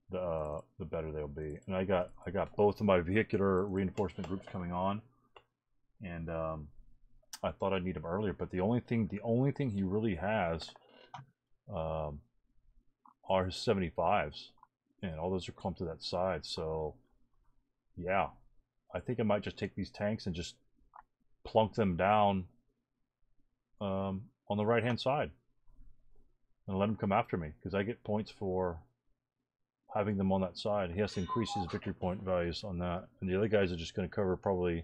the better they'll be. And I got both of my vehicular reinforcement groups coming on, and I thought I'd need them earlier, but the only thing he really has are his 75s, and all those are clumped to that side. So yeah, I think I might just take these tanks and just plunk them down on the right hand side and let him come after me, because I get points for having them on that side. He has to increase his victory point values on that, and the other guys are just going to cover probably.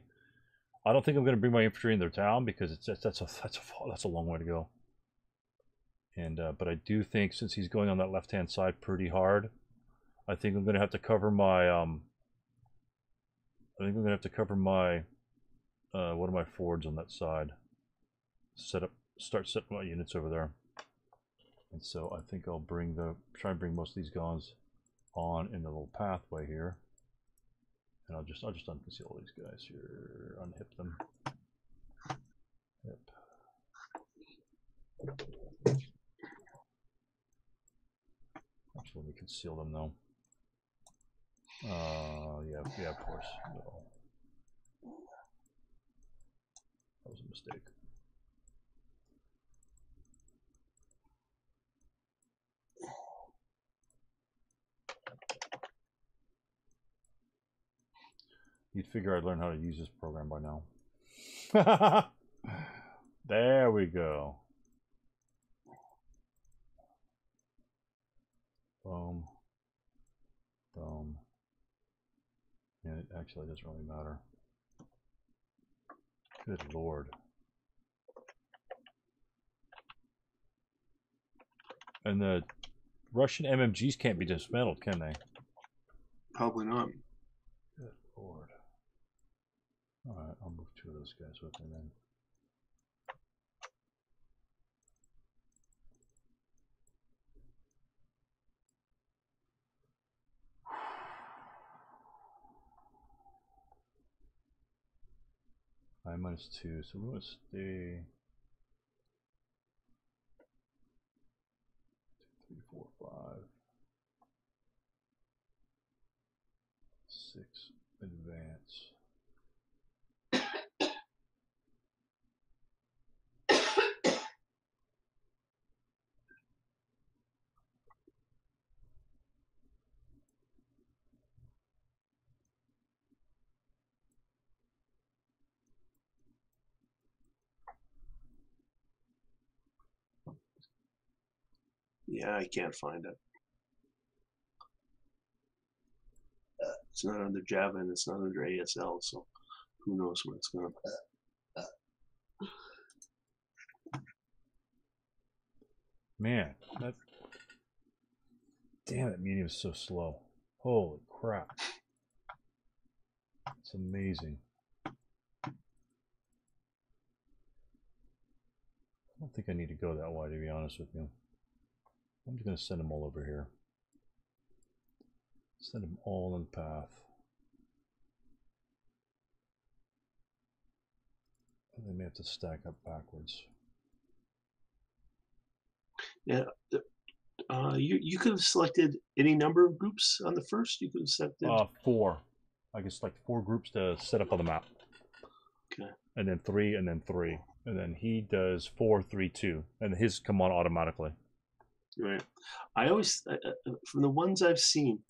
I don't think I'm going to bring my infantry in their town, because that's a long way to go. And but I do think, since he's going on that left hand side pretty hard, I think I'm going to have to cover my one of my fords on that side. Start setting my units over there. And so I think I'll try and bring most of these guns on in the little pathway here. And I'll just unconceal all these guys here, unhip them. Yep. Actually, let me conceal them though. Yeah, of course. No. That was a mistake. You'd figure I'd learn how to use this program by now. There we go. Boom. Boom. And it actually doesn't really matter. Good lord. And the Russian MMGs can't be dismantled, can they? Probably not. Good lord. Alright, I'll move 2 of those guys with me then. I -2, so we want to stay 2, 3, 4, 5, 6, advance. Yeah, I can't find it. It's not under Java and it's not under ASL, so who knows where it's going. Man, that damn, that medium is so slow. Holy crap. It's amazing. I don't think I need to go that wide, to be honest with you. I'm just going to send them all over here. Send them all on the path. And they may have to stack up backwards. Yeah, you could have selected any number of groups on the first. You could have selected 4. I guess like 4 groups to set up on the map. Okay. And then 3, and then 3, and then he does 4, 3, 2, and his come on automatically. Right. I always, from the ones I've seen,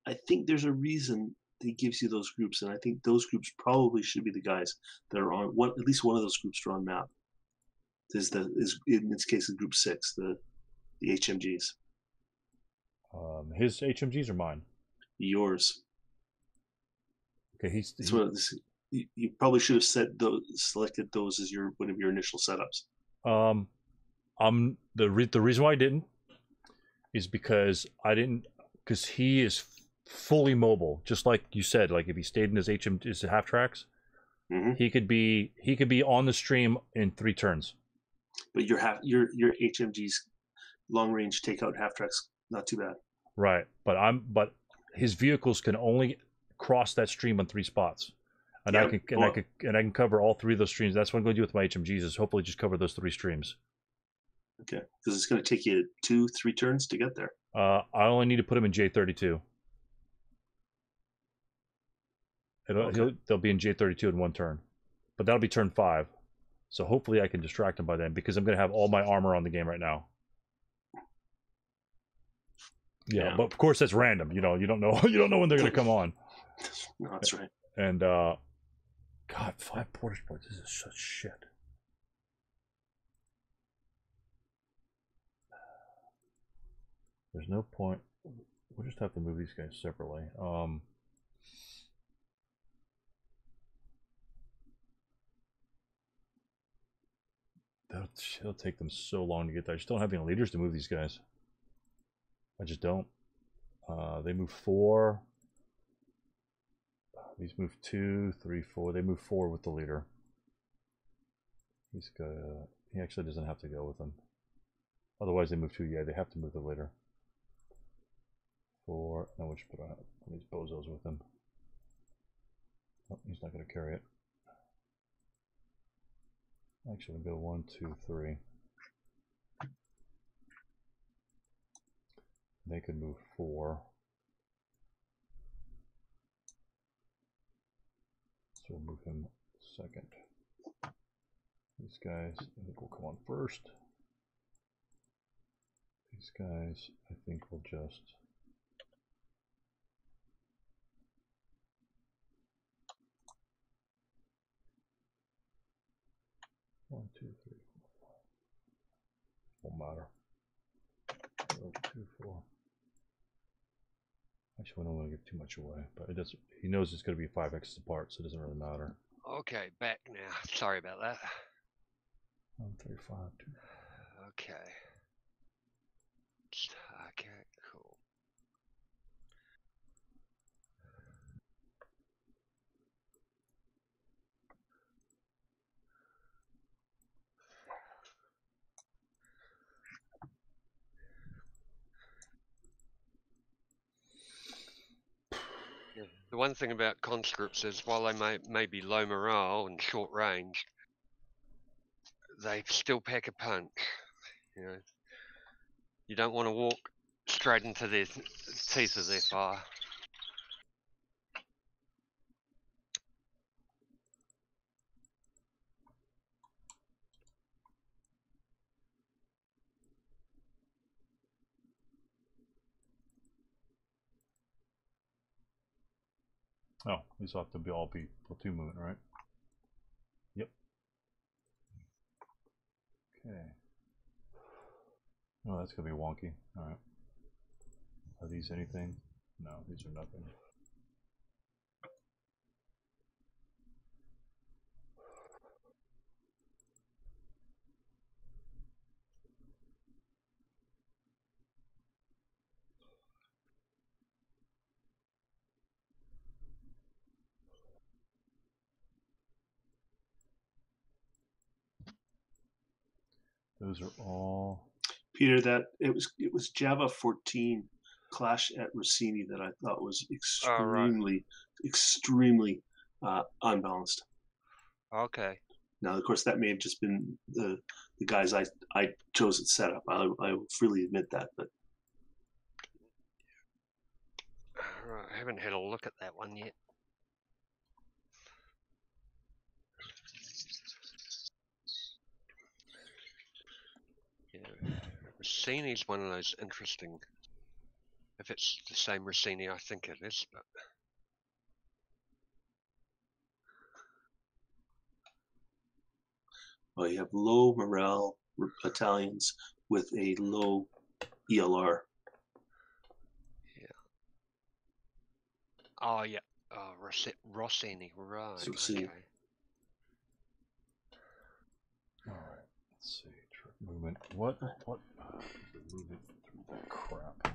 I think there's a reason that he gives you those groups, and I think those groups probably should be the guys that are on one. At least one of those groups are on map. Is in this case the group 6, the HMGs. His HMGs are mine. Yours. Okay, you probably should have selected those as one of your initial setups. The reason why I didn't is because he is fully mobile, just like you said. Like if he stayed in his half tracks, he could be on the stream in 3 turns. But your HMGs long range takeout half tracks not too bad. Right, but his vehicles can only cross that stream on 3 spots. And I can cover all 3 of those streams. That's what I'm going to do with my HMGs, is hopefully just cover those 3 streams. Okay, because it's going to take you 2-3 turns to get there. I only need to put him in J32. They'll be in J32 in 1 turn, but that'll be turn 5. So hopefully I can distract him by then, because I'm going to have all my armor on the game right now. Yeah, but of course that's random. You don't know when they're going to come on. No, that's right. And God, 5 portage points. This is such shit. There's no point. We'll just have to move these guys separately. It'll take them so long to get there. I just don't have any leaders to move these guys. I just don't. They move 4. These move 2, 3, 4. They move 4 with the leader. He actually doesn't have to go with them. Otherwise they move 2. Yeah, they have to move the leader. 4. Now we should put one of these bozos with him. Oh, he's not going to carry it. Actually, we'll go 1, 2, 3. They could move 4. So we'll move him second. These guys, I think, will come on first. These guys, I think, will just... One, 2, matter. 2, 4. Actually, I don't want to give too much away, but it does. He knows it's going to be 5 X's apart, so it doesn't really matter. Okay, back now. Sorry about that. 1, 3, 5, 2. Okay. Okay, cool. Yeah. The one thing about conscripts is while they may be low morale and short range, they still pack a punch. You know, you don't want to walk straight into their teeth of their fire. Oh, these have to all be platoon movement, right? Yep. Okay. Oh, that's gonna be wonky. All right. Are these anything? No, these are nothing. Those are all. Peter, that it was Java 14 Clash at Rossini that I thought was extremely unbalanced. Okay. Now, of course, that may have just been the guys I chose at setup. I will freely admit that, but Right, I haven't had a look at that one yet. Yeah, Rossini's one of those interesting. If it's the same Rossini, I think it is, but. well, you have low morale battalions with a low ELR. Yeah. Oh yeah. Oh, Rossini, right? Rossini. Okay. All right. Let's see. Trip movement. What? Movement through that crap.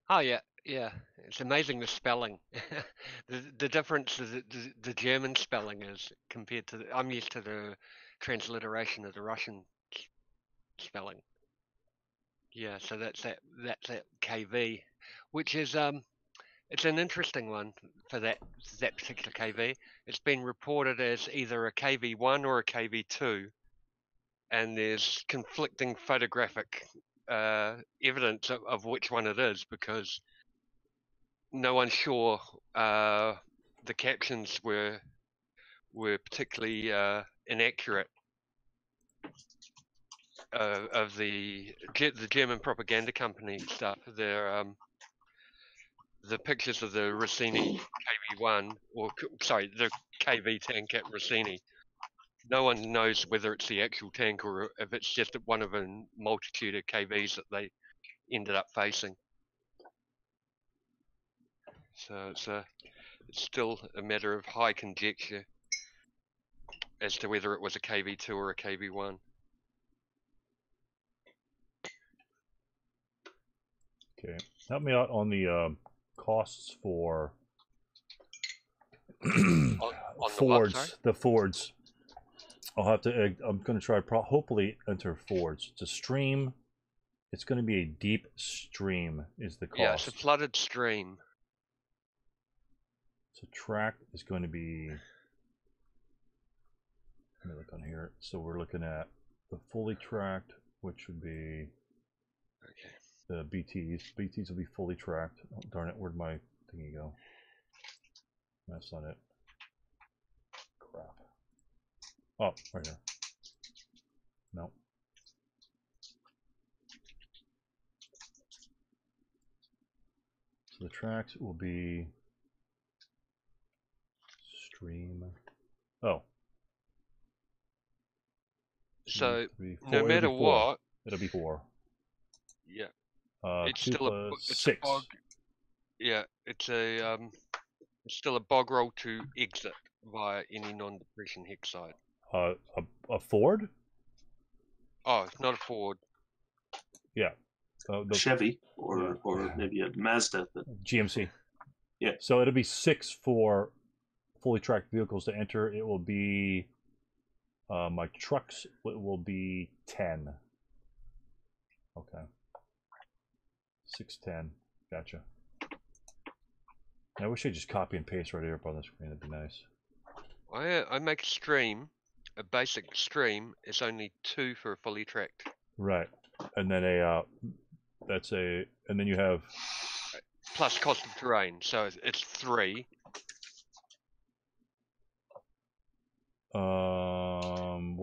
Oh yeah, yeah. It's amazing the spelling. The difference is the German spelling is compared to I'm used to the transliteration of the Russian spelling. Yeah, so that's that KV, which is it's an interesting one for that particular KV. It's been reported as either a KV1 or a KV2, and there's conflicting photographic evidence of which one it is because no one's sure. The captions were particularly inaccurate of the German propaganda company stuff. The pictures of the Rossini KV1 or sorry the KV tank at Rossini. No one knows whether it's the actual tank or if it's just one of a multitude of KVs that they ended up facing. So it's still a matter of high conjecture as to whether it was a KV2 or a KV1. Okay, help me out on the costs for on Fords. The Fords. I'll have to. I'm going to try. Hopefully, enter Fords. It's a stream. It's going to be a deep stream. Is the cost? Yeah, it's a flooded stream. So track is going to be. Let me look on here. So we're looking at the fully tracked, which would be the BTs. BTs will be fully tracked. Oh, darn it, where'd my thingy go? That's not it. Crap. Oh, right here. No. So the tracks will be stream. Oh. So three, four. no It'll matter be four. what, It'll be 4. yeah, 2 still plus it's 6. a bog. Yeah, it's still a bog roll to exit via any non-depression hex side. A Ford? Oh, it's not a Ford. Yeah. Chevy or maybe a Mazda. GMC. Yeah. So it'll be 6 for fully tracked vehicles to enter. It will be my trucks. It will be 10. Okay. 610. Gotcha. I wish I just copy and paste right here up on the screen. That'd be nice. I make a stream. A basic stream is only 2 for a fully tracked. Right. And then and then you have plus cost of terrain, so it's 3.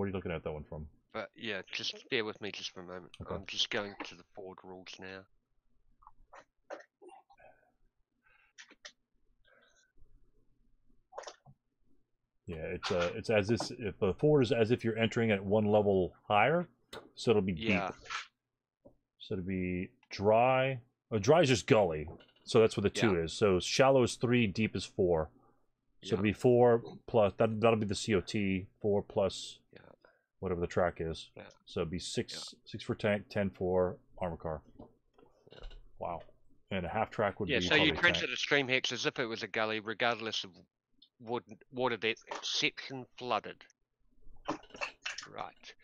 what are you looking at that one from? But yeah, just bear with me just for a moment. Okay. I'm just going to the Ford rules now. Yeah, it's as if the Ford is as if you're entering at 1 level higher, so it'll be deep. So it'll be dry. Oh, dry is just gully, so that's what the 2 is. So shallow is 3, deep is 4. So it'll be 4 plus that'll be the COT. 4 plus whatever the track is. Yeah. So it'd be 6 for tank, 10 for armor car. Yeah. Wow. And a half track would be so you tank. transit a stream hex as if it was a gully, regardless of water depth, section flooded. Right.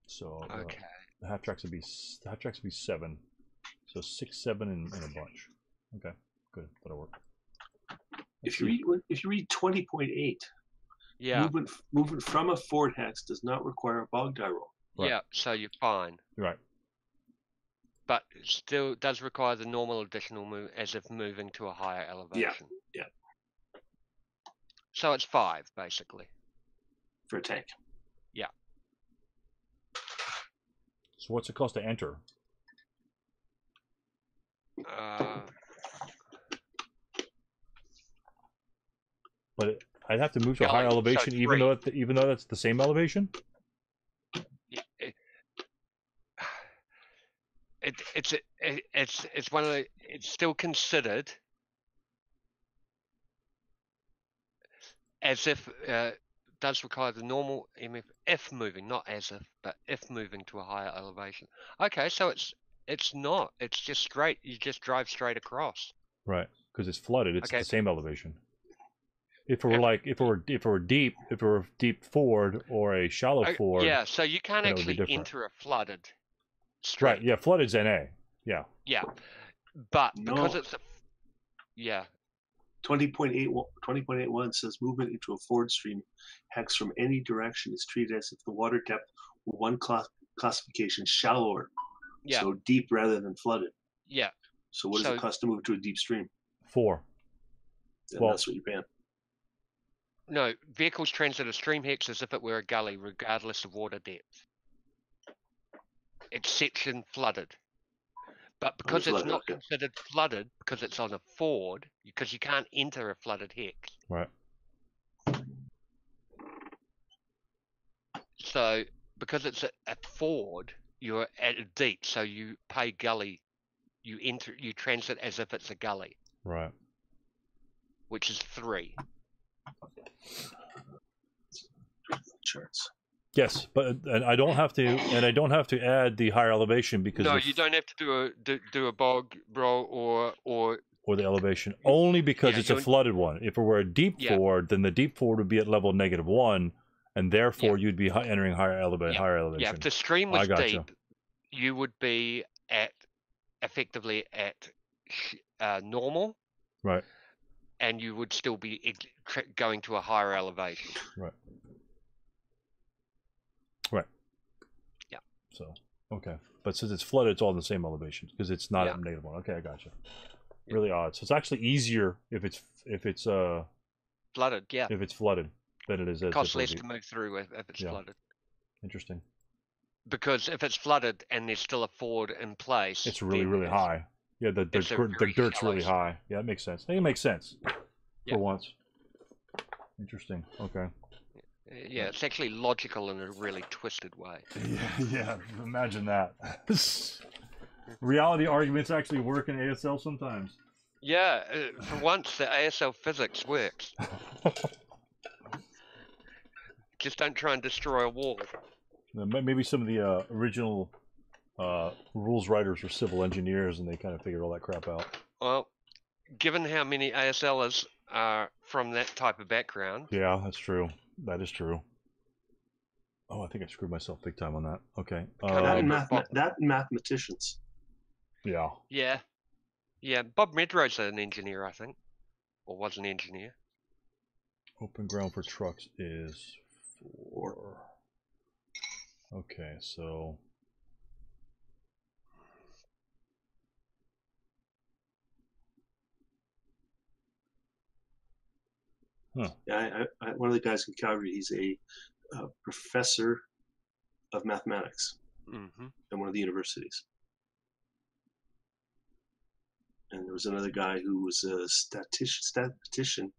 So okay. the half tracks would be 7. So 6, 7, and a bunch. Okay, good. That'll work. If you read 20.8, movement from a Ford hex does not require a bog die roll. Right. Yeah, so you're fine. Right. But it still does require the normal additional move as if moving to a higher elevation. Yeah. So it's 5 basically. For a tank. Yeah. So what's it cost to enter? But I'd have to move to a higher elevation, even though that's the same elevation. It's one of the. It's still considered as if does require the normal MF if moving, not as if, but if moving to a higher elevation. Okay, so it's not. It's just straight. You just drive straight across. Right, because it's flooded. It's the same elevation. If it were deep Ford or a shallow Ford. Yeah, so you can't actually enter a flooded stream. Right. Yeah, flooded's NA. Yeah. Yeah, but because it's a 20.81 says movement into a Ford stream hex from any direction is treated as if the water depth were one classification shallower. Yeah. So deep rather than flooded. Yeah. So what does it cost to move to a deep stream? 4. And that's what you're paying. No, vehicles transit a stream hex as if it were a gully, regardless of water depth. It's section flooded. But because it's not considered flooded, because it's on a Ford, because you can't enter a flooded hex. Right. So, because it's a Ford, you're at a deep, so you pay gully. You transit as if it's a gully. Right. Which is 3. Charts. Yes, but I don't have to add the higher elevation because you don't have to do a bog roll or the elevation only because it's a flooded one. If it were a deep Ford, then the deep Ford would be at level -1, and therefore you'd be entering higher elevation. Yeah, if the stream was deep, you would be effectively at normal. Right. And you would still be going to a higher elevation. Right. Right. Yeah. So, okay. But since it's flooded, it's all in the same elevation because it's not at -1. Okay, I gotcha. Yeah. Really odd. So it's actually easier if it's flooded, yeah. If it's flooded than it is as costs less to move through if it's flooded. Interesting. Because if it's flooded and there's still a Ford in place, it's really high. Yeah, the dirt's really high. Yeah, that makes sense. I think it makes sense for once. Interesting. Okay. Yeah, it's actually logical in a really twisted way. Yeah, imagine that. Reality arguments actually work in ASL sometimes. Yeah, for once the ASL physics works. Just don't try and destroy a wall. Maybe some of the original rules writers were civil engineers and they kind of figured all that crap out. Well, given how many ASLers are from that type of background. Yeah, that's true. That is true. Oh, I think I screwed myself big time on that. Okay. That and mathematicians. Yeah. Yeah. Yeah, Bob Medrow's an engineer, I think. Or was an engineer. Open ground for trucks is 4. Okay, so... Huh. Yeah, one of the guys in Calgary, he's a professor of mathematics at one of the universities. And there was another guy who was a statistician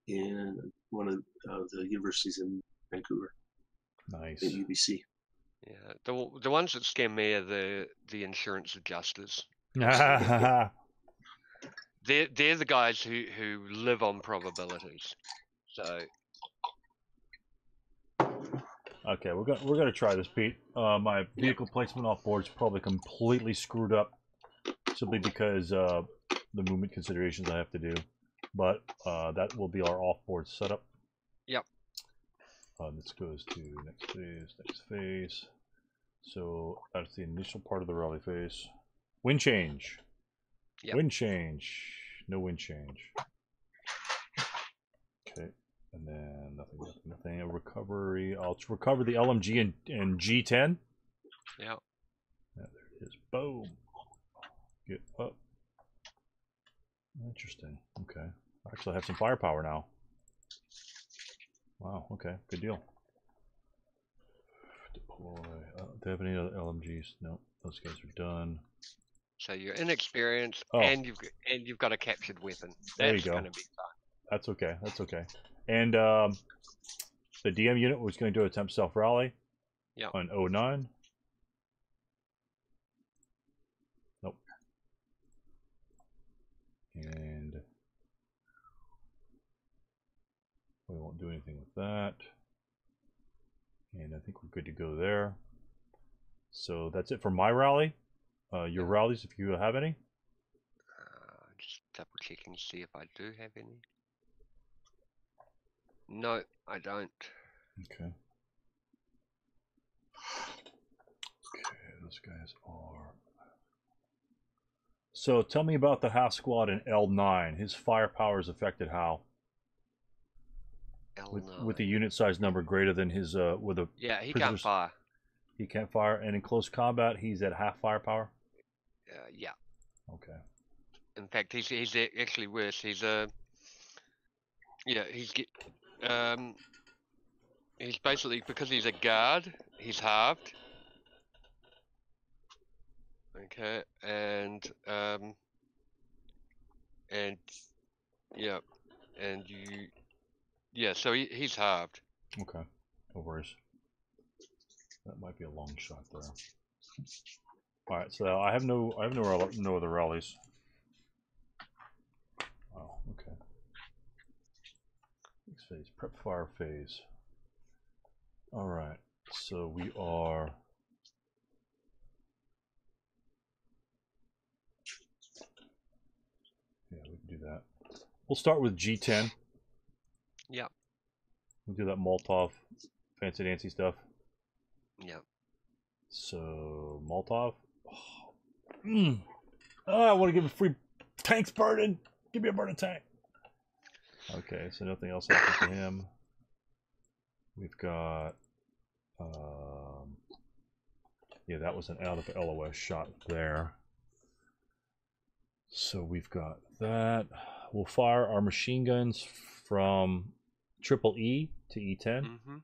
in one of the universities in Vancouver. Nice. At UBC. Yeah, the ones that scare me are the insurance adjusters. Okay, They're the guys who live on probabilities. So. okay, we're gonna try this, Pete. My vehicle placement off board is probably completely screwed up, simply because the movement considerations I have to do. But that will be our off board setup. Yep. This goes to next phase. So that's the initial part of the rally phase. Wind change. Yep. Wind change. No wind change. Okay. And then nothing. A recovery. I'll recover the LMG and G10. Yeah. There it is. Boom. Get up. Interesting. Okay. Actually, I have some firepower now. Wow. Okay. Good deal. Deploy. Do they have any other LMGs? No. Those guys are done. So you're inexperienced, Oh. and you've got a captured weapon. There you That's go. going to be fun. That's okay. That's okay. And the DM unit was going to attempt self-rally. Yeah. On 09. Nope. And we won't do anything with that. And I think we're good to go there. So that's it for my rally. Your rallies, if you have any. Just double checking to see if I do have any. No, I don't. Okay. Okay, those guys are. So tell me about the half squad in L9. His firepower is affected how? L9. With the unit size number greater than his with a. Yeah, he can't fire. He can't fire, and in close combat, he's at half firepower. Yeah. Okay. In fact, he's actually worse. He's he's basically, because he's a guard, he's halved. Okay, and so he's halved. Okay, no worries. That might be a long shot there. All right, so I have no other rallies. Oh, okay. Next phase, prep fire phase. All right, so we are. Yeah, we can do that. We'll start with G10. Yeah. We'll do that Molotov, fancy dancy stuff. Yeah. So Molotov. Oh, I want to give a free tanks burning. Give me a burning tank. Okay, so nothing else happens to him. We've got. Yeah, that was an out of LOS shot there. So we've got that. We'll fire our machine guns from triple E to E10. Mm-hmm.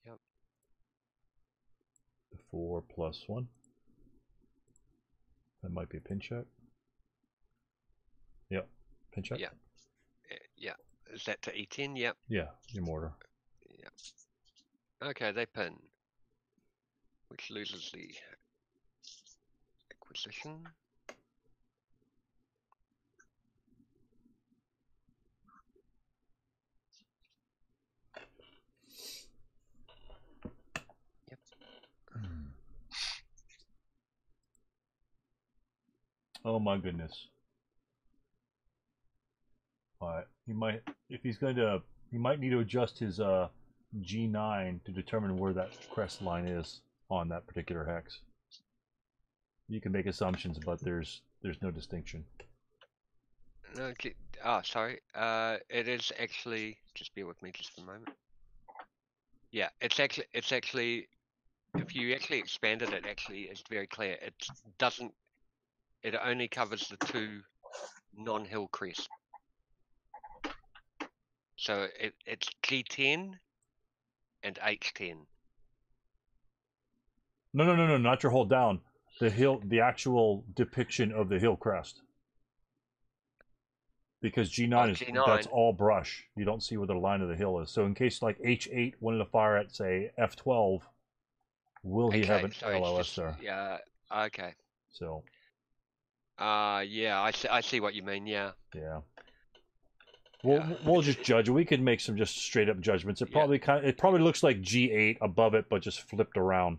Yep. 4+1. That might be a pin check. Yep, pin check. Yeah. Yeah. Is that to E10? Yep. Yeah, your mortar. Yeah. Okay, they pin, which loses the acquisition. Yep. Oh my goodness. Alright, he might, if he's going to, he might need to adjust his G9 to determine where that crest line is on that particular hex. You can make assumptions, but there's no distinction. Okay. Sorry. It is actually. Just bear with me just for a moment. Yeah, it's actually. If you actually expanded it, actually, it's very clear. It doesn't. It only covers the two non-hill crests. So it's G10 and H10. No, not your hold down. The hill, the actual depiction of the hill crest. Because G9 is G9. that's all brush. You don't see where the line of the hill is. So in case like H8 wanted to fire at say F12, will he have an LOS there? Yeah. Okay. So. Yeah. I see what you mean. Yeah. Yeah. We'll just judge. We could make some just straight up judgments. It probably looks like G8 above it, but just flipped around.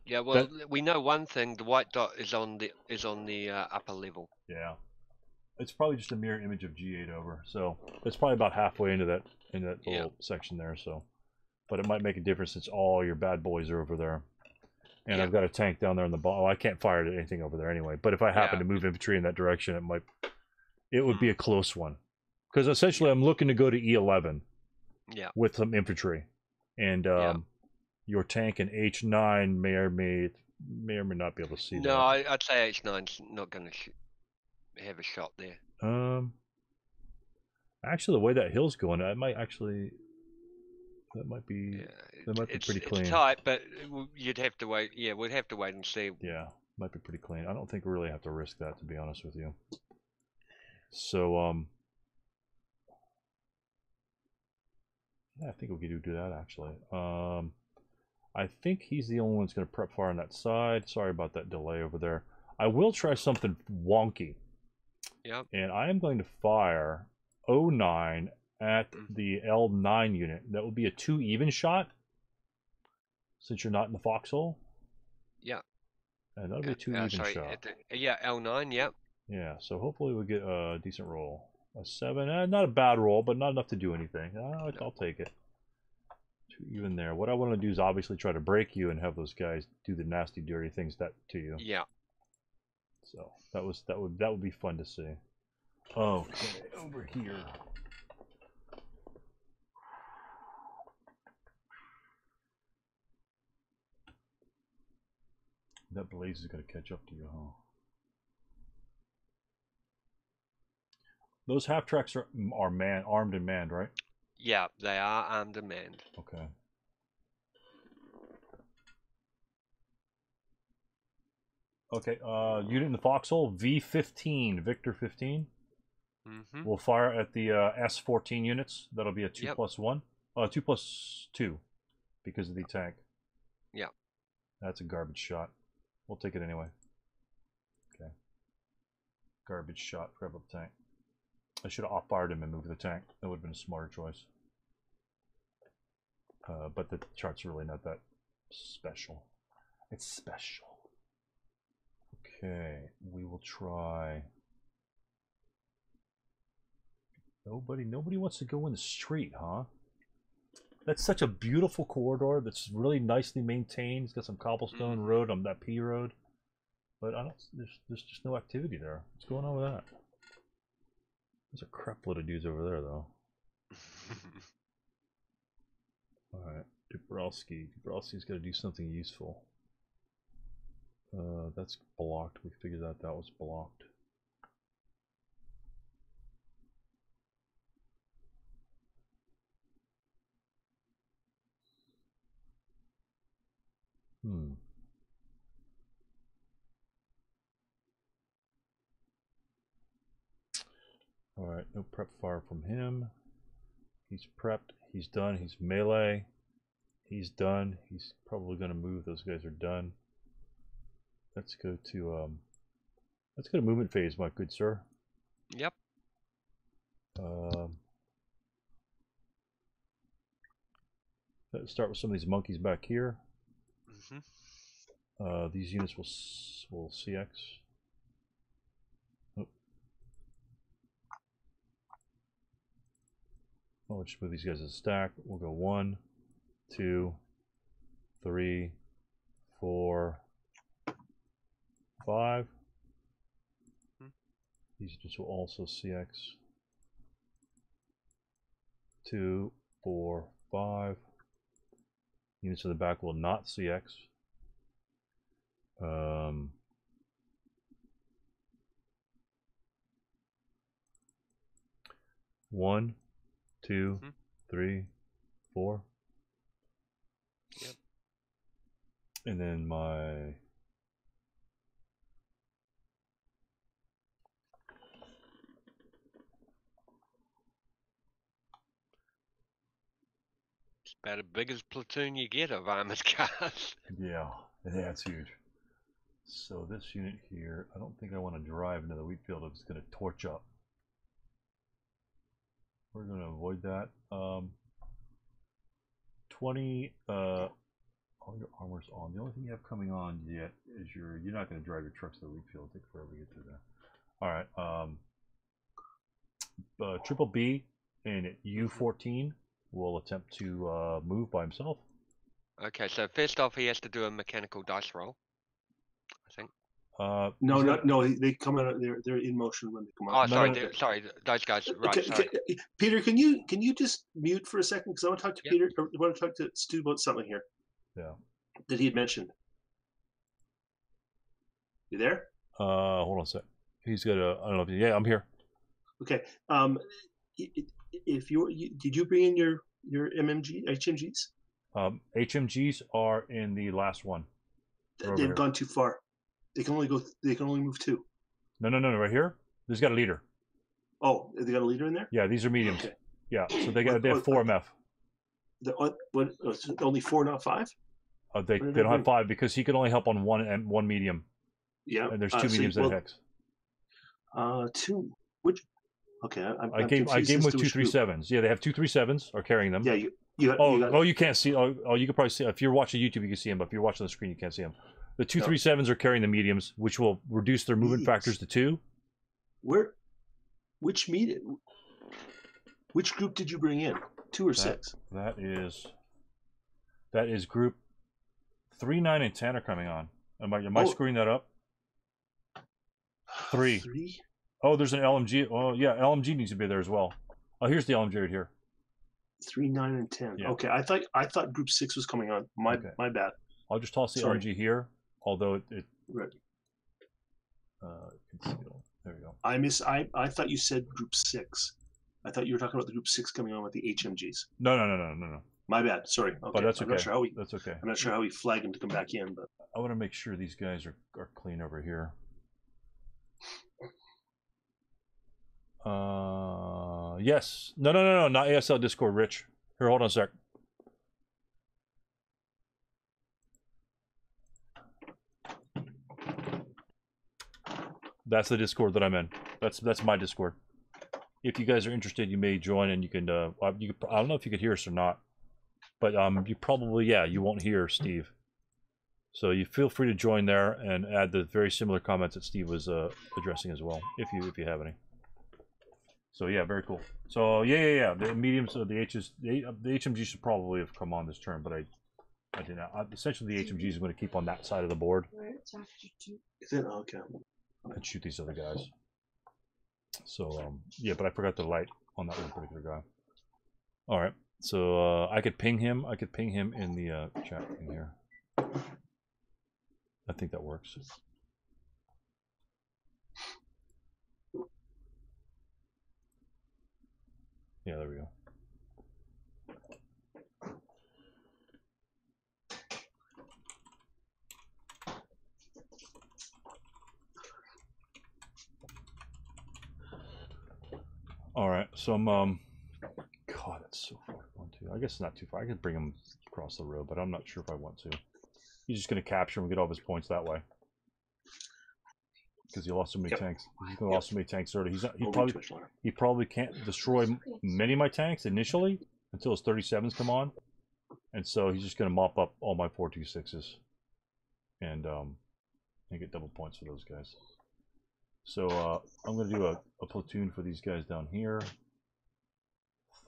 Yeah. Well, we know one thing: the white dot is on the upper level. Yeah. It's probably just a mirror image of G8 over. So it's probably about halfway into that little section there. So, but it might make a difference since all your bad boys are over there. And I've got a tank down there in the bottom. Oh, I can't fire at anything over there anyway. But if I happen to move infantry in that direction, it would be a close one. Because essentially, I'm looking to go to E11 with some infantry. And your tank in H9 may or may not be able to see that. No, I'd say H9's not going to have a shot there. Actually, the way that hill's going, that might be pretty clean. It's tight, but you'd have to wait. Yeah, we'd have to wait and see. Yeah, might be pretty clean. I don't think we really have to risk that, to be honest with you. So, yeah, I think we could do that, actually. I think he's the only one that's going to prep fire on that side. Sorry about that delay over there. I will try something wonky. Yep. And I am going to fire 09 at the L9 unit. That would be a 2 even shot, since you're not in the foxhole. Yeah. And that'll be a 2 even shot. Yeah, L9, yep. Yeah, so hopefully we'll get a decent roll. A 7, not a bad roll, but not enough to do anything. I'll take it. 2 even there. What I want to do is obviously try to break you and have those guys do the nasty, dirty things to you. Yeah. So that would be fun to see. Okay, over here. That blaze is going to catch up to you, huh? Those half tracks are armed and manned, right? Yeah, they are armed and manned. Okay. Okay, unit in the foxhole, V15, Victor 15. We'll fire at the S14 units. That'll be a 2+1. 2+2 because of the tank. Yeah. That's a garbage shot. We'll take it anyway. Okay. Garbage shot. Grab up tank. I should have off-fired him and moved the tank. That would have been a smarter choice. But the chart's really not that special. It's special. Okay, we will try. Nobody wants to go in the street, huh? That's such a beautiful corridor that's really nicely maintained. It's got some cobblestone road on that P road. But there's just no activity there. What's going on with that? There's a crap load of dudes over there, though. Alright, Dabrowski. Dabrowski's got to do something useful. That's blocked. We figured out that was blocked. Alright, no prep fire from him. He's prepped. He's done. He's melee. He's done. He's probably going to move. Those guys are done. Let's go to movement phase, my good sir. Yep. Let's start with some of these monkeys back here. Mm-hmm. These units will CX. I'll just move these guys as a stack. We'll go 1, 2, 3, 4, 5. These just will also CX. 2, 4, 5. Units in the back will not CX. 1, 2, 3, 4. Yep. And then my It's about as big as platoon you get of armored cars. yeah, that's huge. So this unit here, I don't think I want to drive into the wheat field. It's going to torch up. We're going to avoid that. 20. All your armor's on. The only thing you have coming on yet is you're not going to drive your trucks to the wheat field. It'll take forever to get through there. All right. Triple B and U14 will attempt to move by himself. Okay, so first off, he has to do a mechanical dice roll, I think. No. They come out. They're in motion when they come out. Oh, sorry, sorry, those guys. Right, sorry. Peter, can you just mute for a second because I want to talk to Peter. I want to talk to Stu about something here. Yeah. That he had mentioned. You there? Hold on a sec. He's got a. I don't know if. Yeah, I'm here. Okay. If did you bring in your HMGs? HMGs are in the last one. They've gone too far. They can only move 2. No. Right here. There's got a leader. Oh, they got a leader in there. Yeah, these are mediums. Okay. Yeah, so they have 4 MF. Only 4, not 5. They don't have 5 because he could only help on one medium. Yeah, and there's 2 mediums in hex. 2. Which? Okay, I gave him with 2 3-7s. Yeah, they have 2 3-7s are carrying them. Yeah, you can't see. Oh, you can probably see if you're watching YouTube. You can see them, but if you're watching the screen, you can't see them. The 2 3-7s are carrying the mediums, which will reduce their movement factors to 2. Which medium? Which group did you bring in? 2 or 6? That is group 3, 9, and 10 are coming on. Am I screwing that up? 3. 3? Oh, there's an LMG. Oh, yeah, LMG needs to be there as well. Oh, here's the LMG right here. 3, 9, and 10. Yeah. Okay, I thought group 6 was coming on. My bad. I'll just toss the LMG here, although it right. Conceal. There we go. I thought you said group 6. I thought you were talking about the group 6 coming on with the HMGs. No. My bad. Sorry. Okay. But that's okay. That's okay. I'm not sure how we flagged him to come back in, but I want to make sure these guys are clean over here. Yes. No, not ASL Discord, Rich. Here, hold on a sec. That's the Discord that I'm in. That's my Discord. If you guys are interested, you may join, and you can. I don't know if you could hear us or not, but you probably you won't hear Steve. So you feel free to join there and add the very similar comments that Steve was addressing as well, if you have any. So yeah, very cool. So yeah. The mediums, the HMG should probably have come on this turn, but I did not. Essentially, the HMG is going to keep on that side of the board. Is it okay? And shoot these other guys. So yeah, but I forgot the light on that one particular guy. All right, so I could ping him. I could ping him in the chat in here. I think that works. Yeah, there we go. All right, so I'm God, that's so far. 1, 2. I guess it's not too far. I can bring him across the road, but I'm not sure if I want to. He's just going to capture him and get all of his points that way. Because he lost so many tanks. He's going to lost so many tanks already. He probably can't destroy many of my tanks initially until his 37s come on. And so he's just going to mop up all my 426s. And get double points for those guys. So I'm going to do a platoon for these guys down here.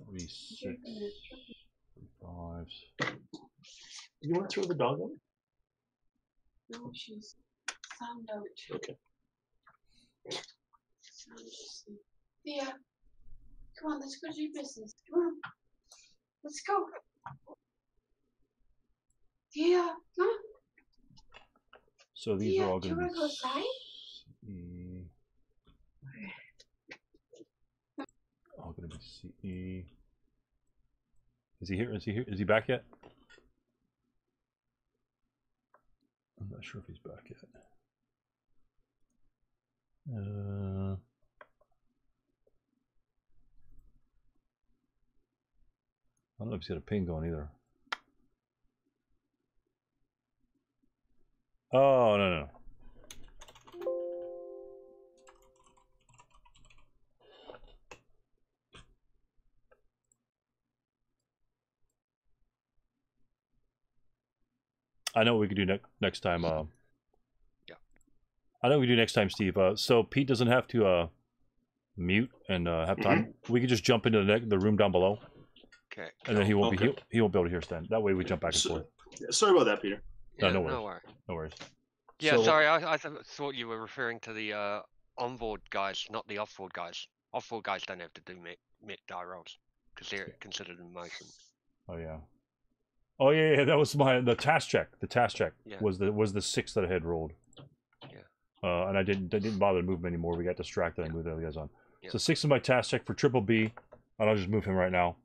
3, 6, 3, 5s. You want to throw the dog out? No, she's found out. Okay. Yeah. Come on, let's go do business. Come on. Let's go. Yeah. Come on. So these are all going to be. Go outside? All going to be CE. Is he here? Is he here? Is he back yet? I'm not sure if he's back yet. I don't know if he's got a ping going either. Oh, no. I know what we could do next time. Yeah. I know what we do next time, Steve. So Pete doesn't have to mute and have time. We could just jump into the room down below. Okay. And then he won't be able to hear us then. That way we jump back and forth. Sorry about that, Peter. Yeah, no worries. No worries. Yeah, so, sorry. I thought you were referring to the onboard guys, not the off-board guys. Off-board guys don't have to do met die rolls because they're considered in motion. Oh yeah. Oh yeah. That was the task check. The task check Yeah. was the 6 that I had rolled. Yeah. And I didn't bother to move him anymore. We got distracted and moved the other guys on. Yeah. So 6 is my task check for Triple B, and I'll just move him right now.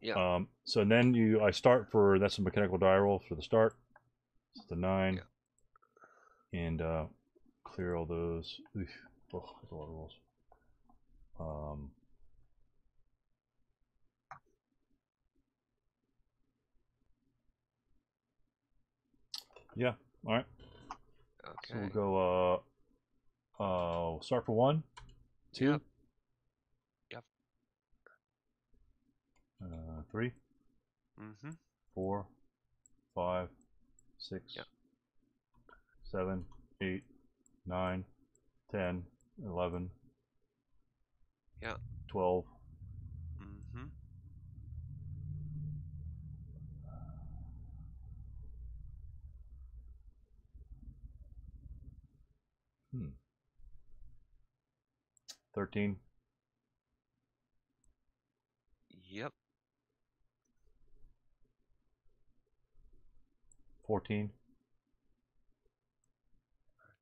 Yeah. So then I start for that's a mechanical die roll for the start. It's the 9. Yeah. And clear all those. Oof. Oh, that's a lot of rolls. Yeah. All right. Okay. So we'll go. Start for 1, 2. Yep. 3. 4, 5, 6, 7, 8, 9, 10, 11. 12. 13. Yep. 14.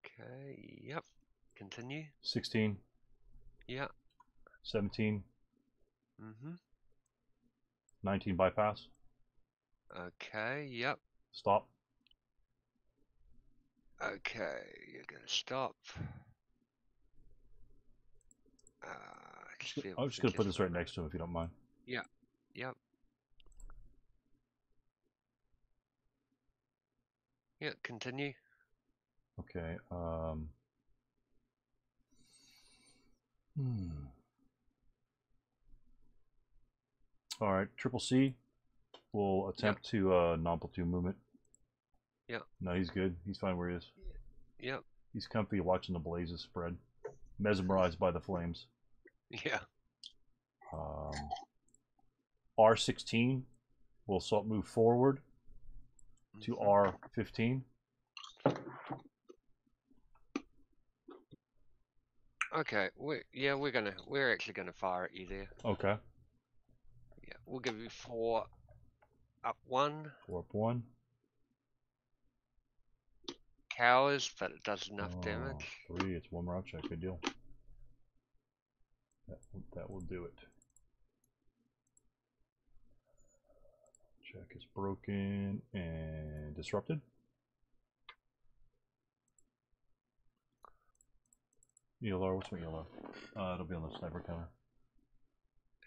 Okay. Yep. Continue. 16. Yeah. 17. 19 bypass. Okay. Yep. Stop. Okay. You're gonna stop. I'm just gonna put this right next to him if you don't mind. Yeah. Yep. Yeah. Continue. Okay. All right. Triple C will attempt to non-platoon movement. Yeah. No, he's good. He's fine where he is. Yep. He's comfy watching the blazes spread, mesmerized by the flames. Yeah. R16 will move forward to R15. Okay. We're actually gonna fire at you there. Okay. Yeah. We'll give you 4 up 1. 4 up 1. Cowers, but it does enough damage. 3. It's 1 round check. Good deal. That will do it. Check is broken and disrupted. ELR, what's my ELR? It'll be on the sniper counter.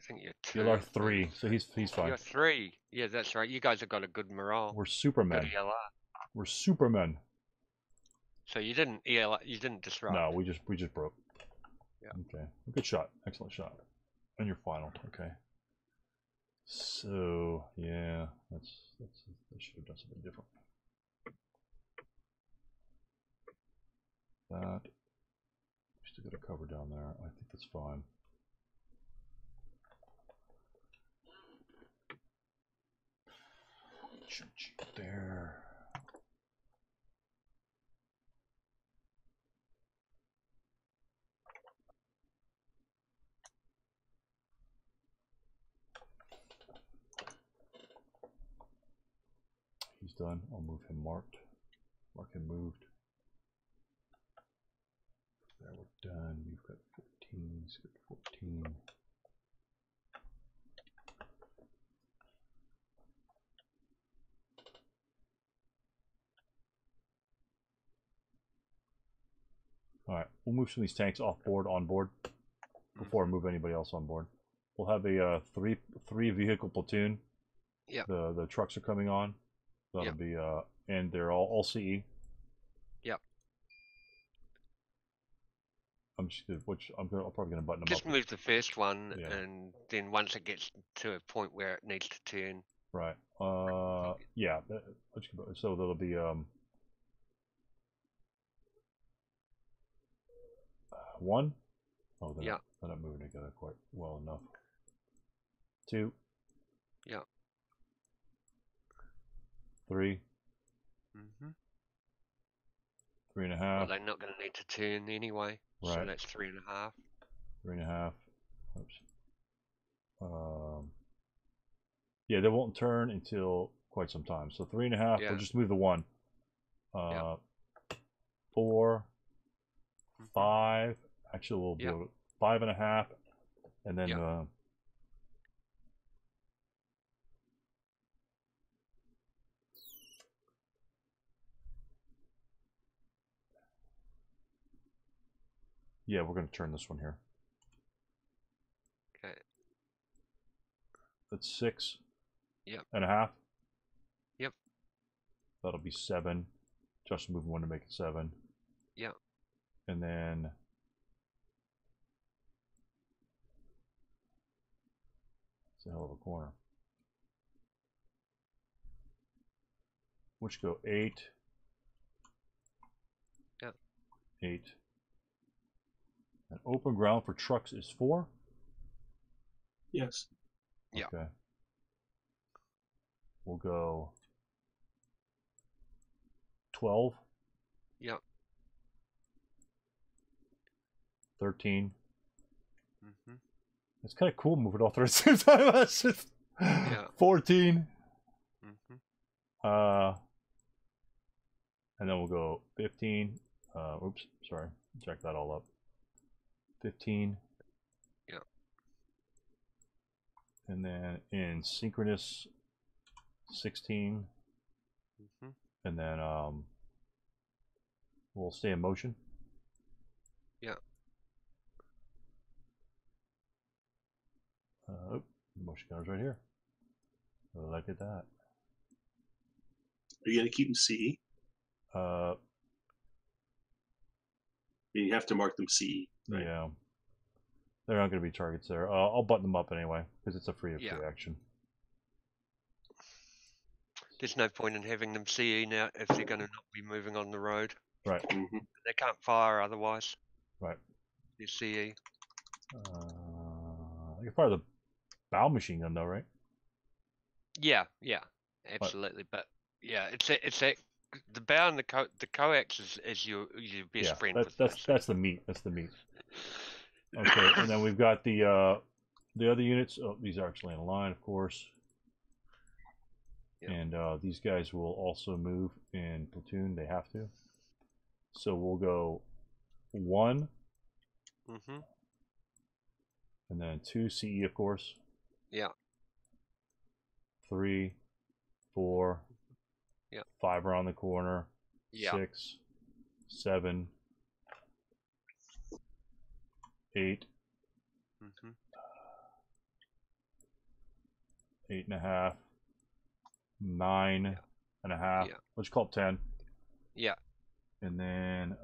think you're 2. ELR 3, so he's fine. You're 3. Yeah, that's right. You guys have got a good morale. We're Good supermen. ELR. We're supermen. So you didn't you didn't disrupt. No, we just broke. Yeah. Okay. Good shot. Excellent shot. And your final. Okay. So yeah, I should have done something different. That we still got a cover down there. I think that's fine. There. He's done. I'll move him marked. Mark him moved. There, we're done. You've got 14. He's got 14. Alright, we'll move some of these tanks off board, on board, before I move anybody else on board. We'll have a three vehicle platoon. Yeah. The trucks are coming on. That'll be and they're all CE. Yep. I'm probably gonna button them Just up. move the first one, Yeah. and then once it gets to a point where it needs to turn. Right. Yeah. So there'll be one. Oh, they're not moving together quite well enough. 2. Yeah. 3. 3.5. Well, they're not going to need to turn anyway, so Right. that's 3.5. 3.5. Oops. Yeah, they won't turn until quite some time. So 3.5. Yeah. We'll just move the 1. 4. 5. Actually, we'll do 5.5, and then yeah, we're going to turn this one here. Okay. That's 6. Yep. And a half. Yep. That'll be 7. Just move 1 to make it 7. Yeah. And then it's a hell of a corner. Which go 8. Yeah. 8. And open ground for trucks is 4. Yes. Yeah. Okay. We'll go 12. Yeah. 13. Mm-hmm. It's kind of cool moving all three at the same time. That's just 14. Mm-hmm. And then we'll go 15. Oops, sorry. Check that all up. 15. Yeah. And then in synchronous 16. Mm-hmm. And then we'll stay in motion. Yeah. Motion counter's right here. Look at that. Are you going to keep them CE? You have to mark them CE. Right? Yeah. They're not going to be targets there. I'll button them up anyway, because it's a free action. There's no point in having them CE now if they're going to not be moving on the road. Right. Mm-hmm. They can't fire otherwise. Right. They're CE. You can fire the bow machine gun though, right? Yeah, absolutely. But yeah, it's a the bow and the coax is your best friend. That's the meat. That's the meat. Okay, and then we've got the other units. Oh, these are actually in a line, of course. Yep. And these guys will also move in platoon. They have to. So we'll go 1. Mm-hmm. And then 2 CE, of course. Yeah. 3, 4. Yeah. 5 around the corner. Yeah. 6, 7, 8. Mm-hmm. 8.5, 9.5. Yeah. Let's call it 10. Yeah. And then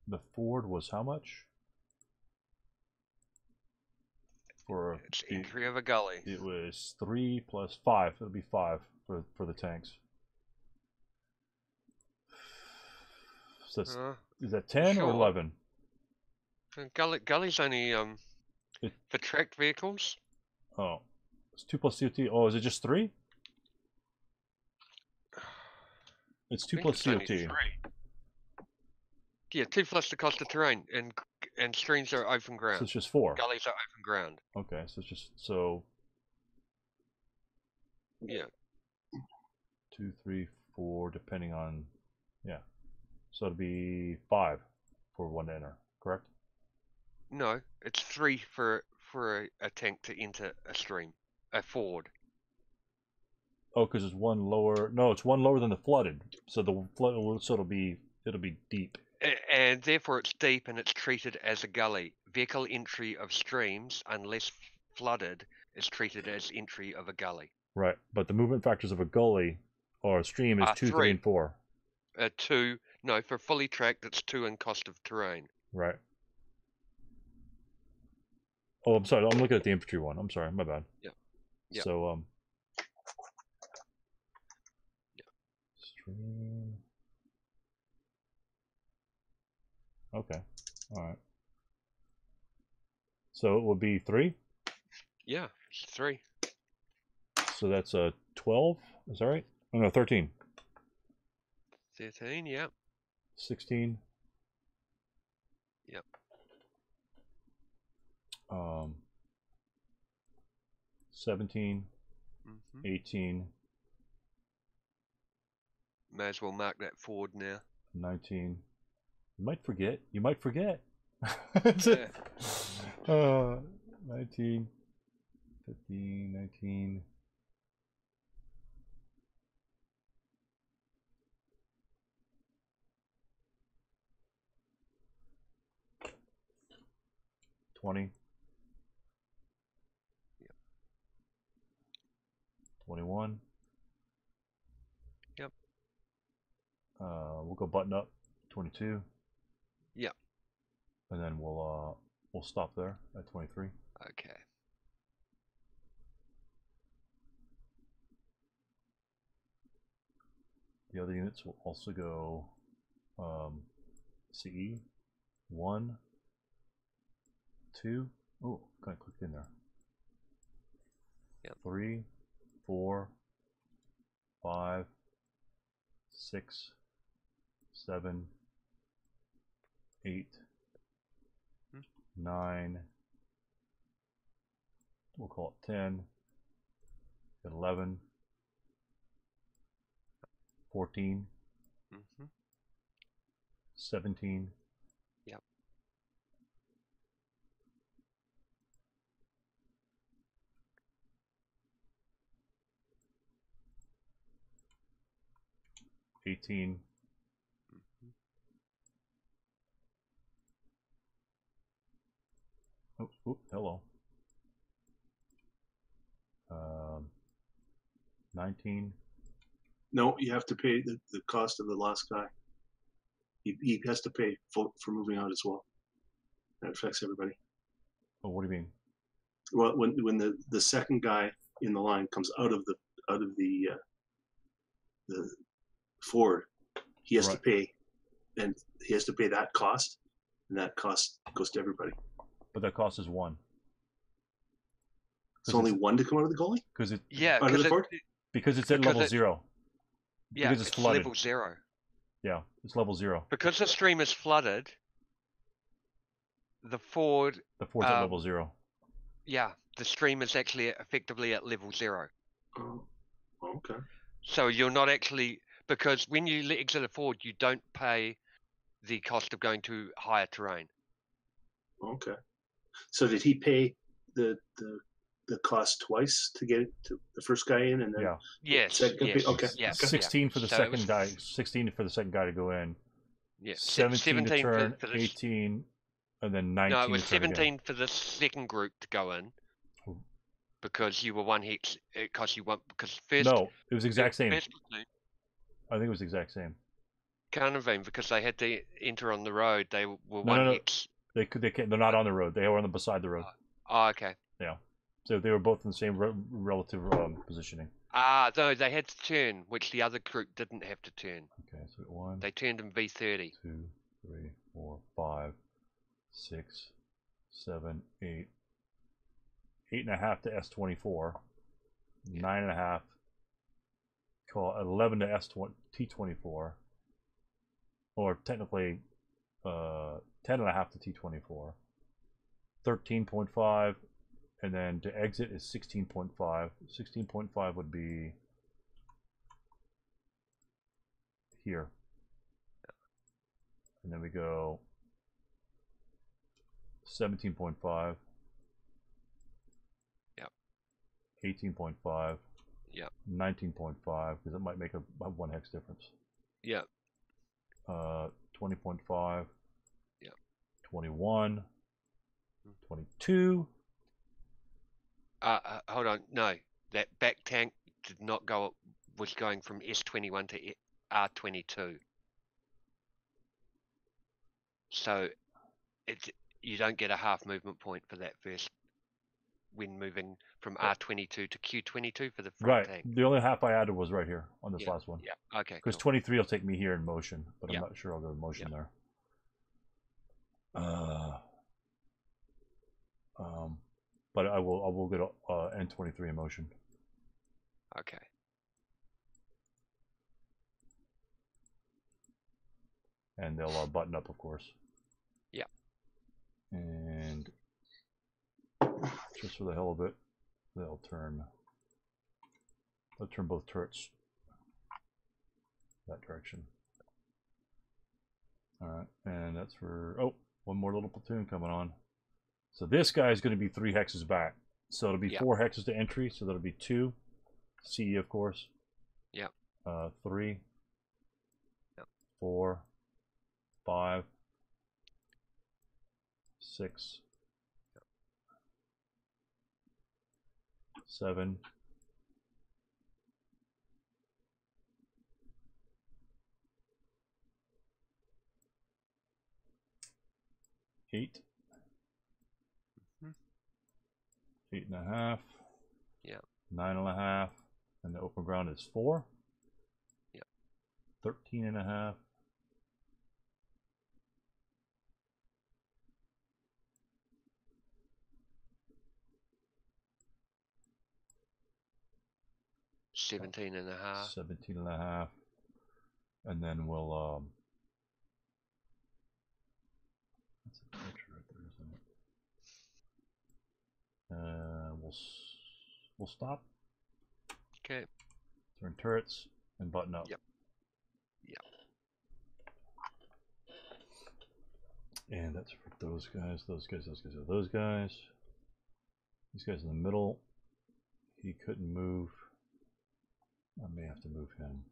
the Ford was how much? For It's entry of a gully. It was 3 plus 5. It'll be 5 for the tanks. So that's, is that 10 or sure. 11? Gully's only for tracked vehicles. Oh, it's 2 plus COT. Oh, is it just 3? It's 2 plus only COT. 3. Yeah, 2 plus the cost of terrain, and streams are open ground. So it's just 4. Gullies are open ground. Okay, so it's just so. Yeah. 2, 3, 4, depending on, yeah. So it'd be 5 for one to enter, correct? No, it's 3 for a tank to enter a stream, a ford. Oh, because it's one lower. No, it's one lower than the flooded. So the flood. So it'll be deep. And therefore it's deep and it's treated as a gully. Vehicle entry of streams, unless flooded, is treated as entry of a gully. Right, but the movement factors of a gully or a stream is 2, 3, and 4. 2. No, for fully tracked, it's 2 in cost of terrain. Right. Oh, I'm sorry. I'm looking at the infantry one. I'm sorry. My bad. Yeah. Yeah. So stream. Okay. All right. So it would be 3. Yeah, it's 3. So that's a 12. Is that right? Oh no, 13. 13. Yeah. 16. Yep. 17. 18. May as well mark that forward now. 19. You might forget. You might forget. Yeah. 19. 15. 19. $20. Yep. 21. Yep. We'll go button up. 22. Yep. And then we'll stop there at 23. Okay. The other units will also go CE 1, 2. Oh, kind of clicked in there. Yep. 3, 4, 5, 6, 7, 8, 9. We'll call it 10, 11, 14, 17. Yep. 18. Oh, hello. 19. No, you have to pay the cost of the last guy. He has to pay for moving out as well. That affects everybody. Oh, what do you mean? Well, when the second guy in the line comes out of the Ford, he has to pay, and he has to pay that cost, and that cost goes to everybody. But that cost is 1. It's only 1 to come out of the goalie? Because it out of the Ford? Because it's at level 0. Yeah, because it's flooded. level 0. Yeah, it's level 0. Because the stream is flooded, the Ford's at level 0. Yeah, the stream is actually effectively at level 0. Oh, okay. So you're not actually, because when you exit a Ford, you don't pay the cost of going to higher terrain. Okay. So did he pay the cost twice to get to the first guy in, and then yes, okay, yeah, 16 for the second guy. 16 for the second guy to go in. Yeah, 17 to turn. for 18, and then 19. No, it was to turn 17 again. for the second group to go in. because you were one hex. It cost you one because first. No, it was exact same. First platoon, I think it was the exact same. Carnarvon, because they had to enter on the road. They were No, one no, no. hex. They can't, they're not on the road. They were on the beside the road. Oh, okay. Yeah. So they were both in the same relative positioning. No, they had to turn, which the other group didn't have to turn. Okay, so 1. They turned in V30. 2, 3, 4, 5, 6, 7, 8. 8.5 to S24. 9.5. Call 11 to T24. Or technically 10.5 to T24. 13.5. And then to exit is 16.5. 16.5 would be here. And then we go 17.5. Yep. 18.5. Yep. 19.5, because it might make a 1 hex difference. Yep. 20.5. Yep. 21. 22. Hold on. No, that back tank did not go. Was going from S21 to R22. So you don't get a half movement point for that first when moving from R22 to Q22 for the front tank. The only half I added was right here on this last one. Yeah. Okay. Because 23 will take me here in motion, but I'm not sure I'll go in motion there. But I will get N23 in motion. Okay. And they'll button up, of course. Yeah. And just for the hell of it, they'll turn both turrets that direction. Alright, and that's for, oh, one more little platoon coming on. So this guy is going to be 3 hexes back. So it'll be 4 hexes to entry, so that'll be 2. CE, of course. Yeah. 3. 4. 5. 6. 7. 8. 8.5. Yeah. 9.5. And the open ground is 4. Yeah. 13.5. 17.5. 17.5. And then we'll that's a picture right there, isn't it? We'll stop. Okay. Turn turrets and button up. Yep. Yep. And that's for those guys, those guys, those guys, those guys. These guys in the middle. He couldn't move. I may have to move him.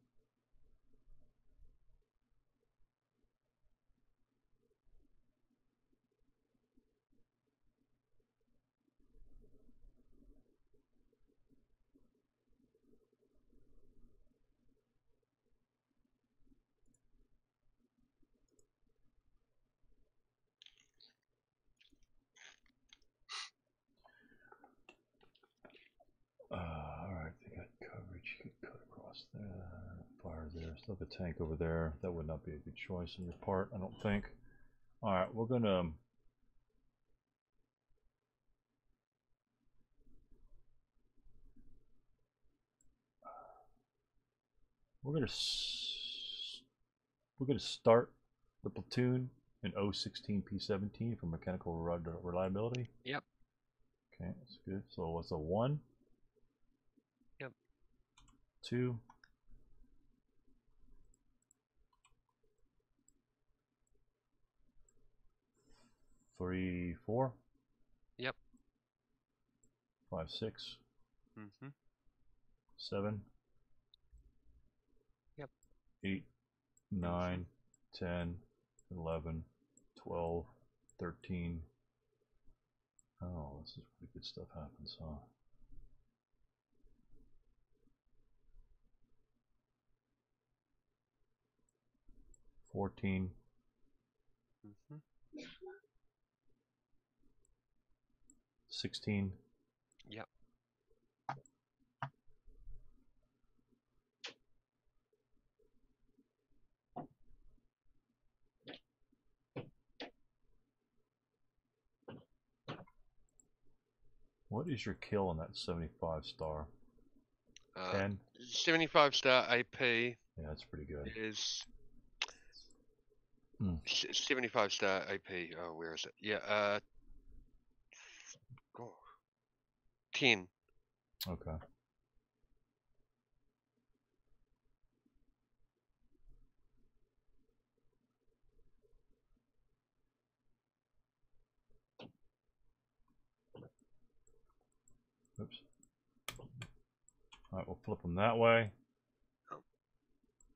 Alright, they got coverage. You could cut across there. Fire there. Still have a tank over there. That would not be a good choice on your part, I don't think. Alright, we're gonna start the platoon in 016 P17 for mechanical reliability. Yep. Okay, that's good. So what's a 1? Yep. 2. 3, 4. Yep. 5, 6. Mm-hmm. 7. Yep. 8, 9, 10, 11, 12, 13. Oh, this is pretty good stuff happens, huh? 14. Mm-hmm. 16. Yep. What is your kill on that 75 star? 10? 75 star AP Yeah, that's pretty good. is 75 75 star AP. Oh, where is it? Yeah, 10. Okay. Oops. All right, we'll flip them that way.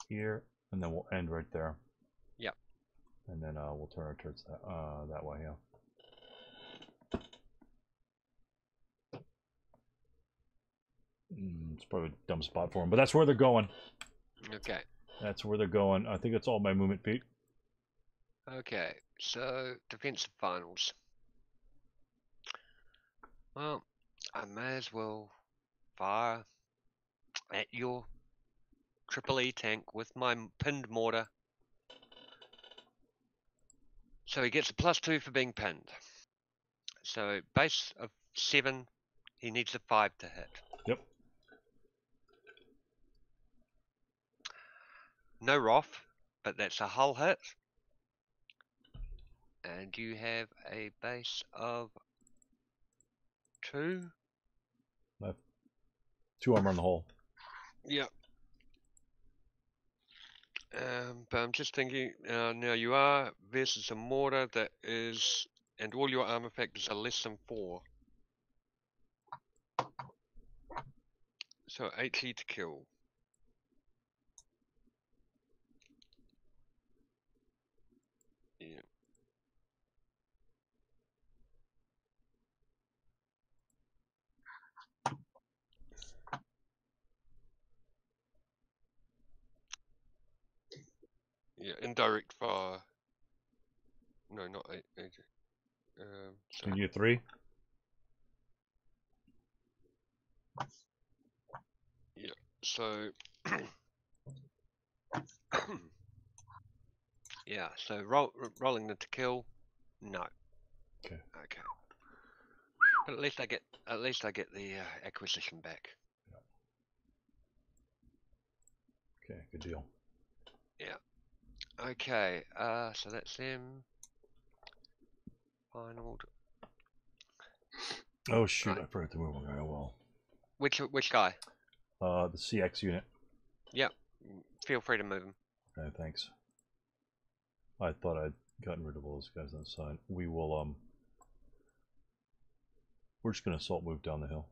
Here, and then we'll end right there. Yep. And then we'll turn our turrets that way, yeah. It's probably a dumb spot for them, but that's where they're going. Okay. That's where they're going. I think that's all my movement, Pete. Okay, so defensive finals. Well, I may as well fire at your Triple E tank with my pinned mortar. So he gets a +2 for being pinned. So base of 7, he needs a 5 to hit. Yep. No ROF, but that's a hull hit. And you have a base of 2. 2 armor on the hull. Yep. But I'm just thinking, now you are versus a mortar that is, and all your armor factors are less than 4. So HE to kill. Yeah. Yeah, indirect fire. No, not 8. So Can you get 3? yeah, so yeah, so rolling the to kill, no. Okay. Okay. But at least I get the acquisition back. Okay, good deal. Yeah. Okay. So that's them. Final. Oh shoot! Right. I forgot to move one guy. Oh well. Which guy? The CX unit. Yep. Feel free to move him. Okay, thanks. I thought I'd gotten rid of all those guys on the side. We will we're just gonna assault move down the hill.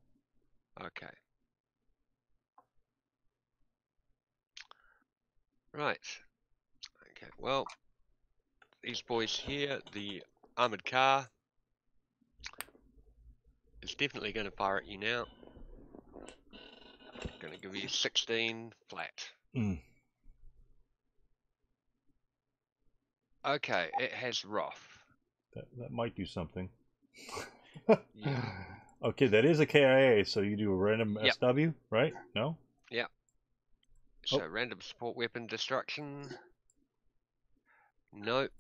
Okay. Right. Okay. Well, these boys here, the armored car is definitely going to fire at you now. Going to give you 16 flat. Okay, it has ROF. That might do something. Yeah. Okay, that is a KIA, so you do a random SW, right? No? Yeah. So random support weapon destruction. Nope.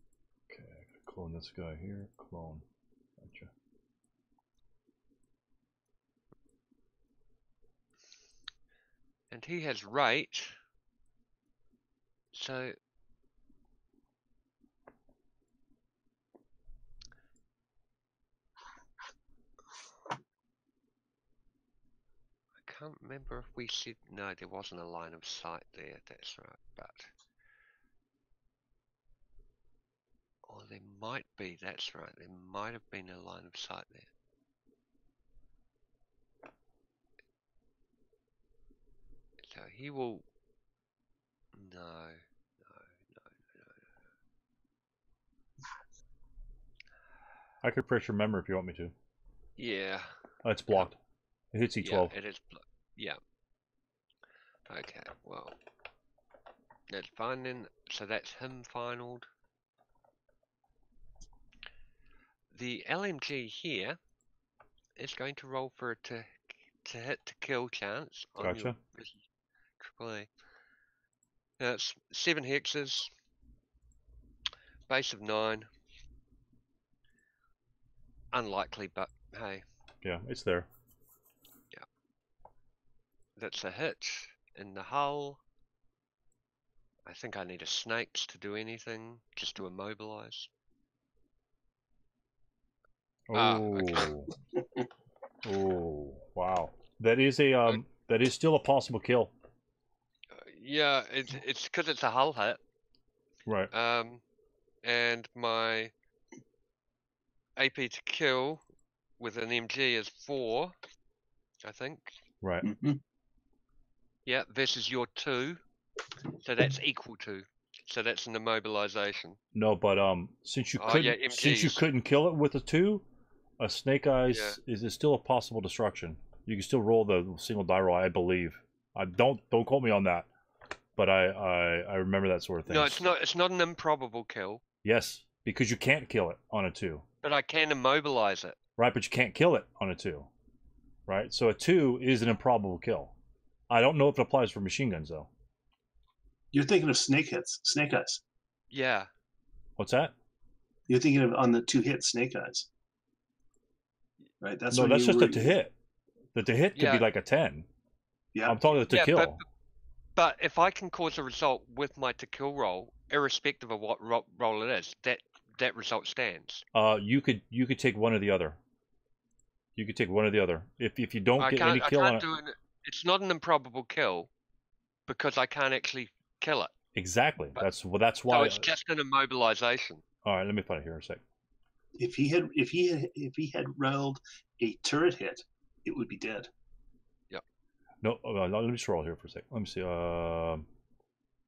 Okay, I gotta clone this guy here. Clone. Gotcha. And he has rate. So I can't remember if we said no, there wasn't a line of sight there, that's right, but or there might be, that's right, there might have been a line of sight there. So he will no. I could pressure memory if you want me to. Yeah. Oh, it's blocked. It hits E12. Yeah, it is. Yeah. Okay, well. That's fine then. So that's him finaled. The LMG here is going to roll for it to hit to kill chance on Gotcha. your AAA. Now it's 7 hexes, base of 9. Unlikely, but hey. Yeah, it's there. Yeah. That's a hit in the hull. I think I need a snakes to do anything, just to immobilize. Oh. Okay. Oh, wow. That is a that is still a possible kill. Yeah, it's because it's a hull hit. Right. And my AP to kill with an MG is 4, I think. Right. Yeah, versus your 2. So that's equal to. So that's an immobilization. No, but since you Oh, couldn't yeah, since you MGs. couldn't kill it with a 2, a snake eyes is still a possible destruction. You can still roll the single die roll, I believe. I don't quote me on that, but I remember that sort of thing. No, it's not. It's not an improbable kill. Yes, because you can't kill it on a 2. But I can immobilize it. Right, but you can't kill it on a 2. Right, so a 2 is an improbable kill. I don't know if it applies for machine guns though. You're thinking of snake eyes. Yeah. What's that? You're thinking of on the 2 hit snake eyes. Right. That's no, that's just a to hit. The to hit could be like a 10. Yeah. I'm talking to kill. But if I can cause a result with my to kill roll, irrespective of what roll it is, that result stands. You could take one or the other. You could take one or the other. If you don't get any kill on it. It's not an improbable kill because I can't actually kill it. Exactly. But, that's why. So it's just an immobilization. All right, let me find it here in a sec. If he had rolled a turret hit, it would be dead. Yep. No, let me scroll here for a sec. Let me see.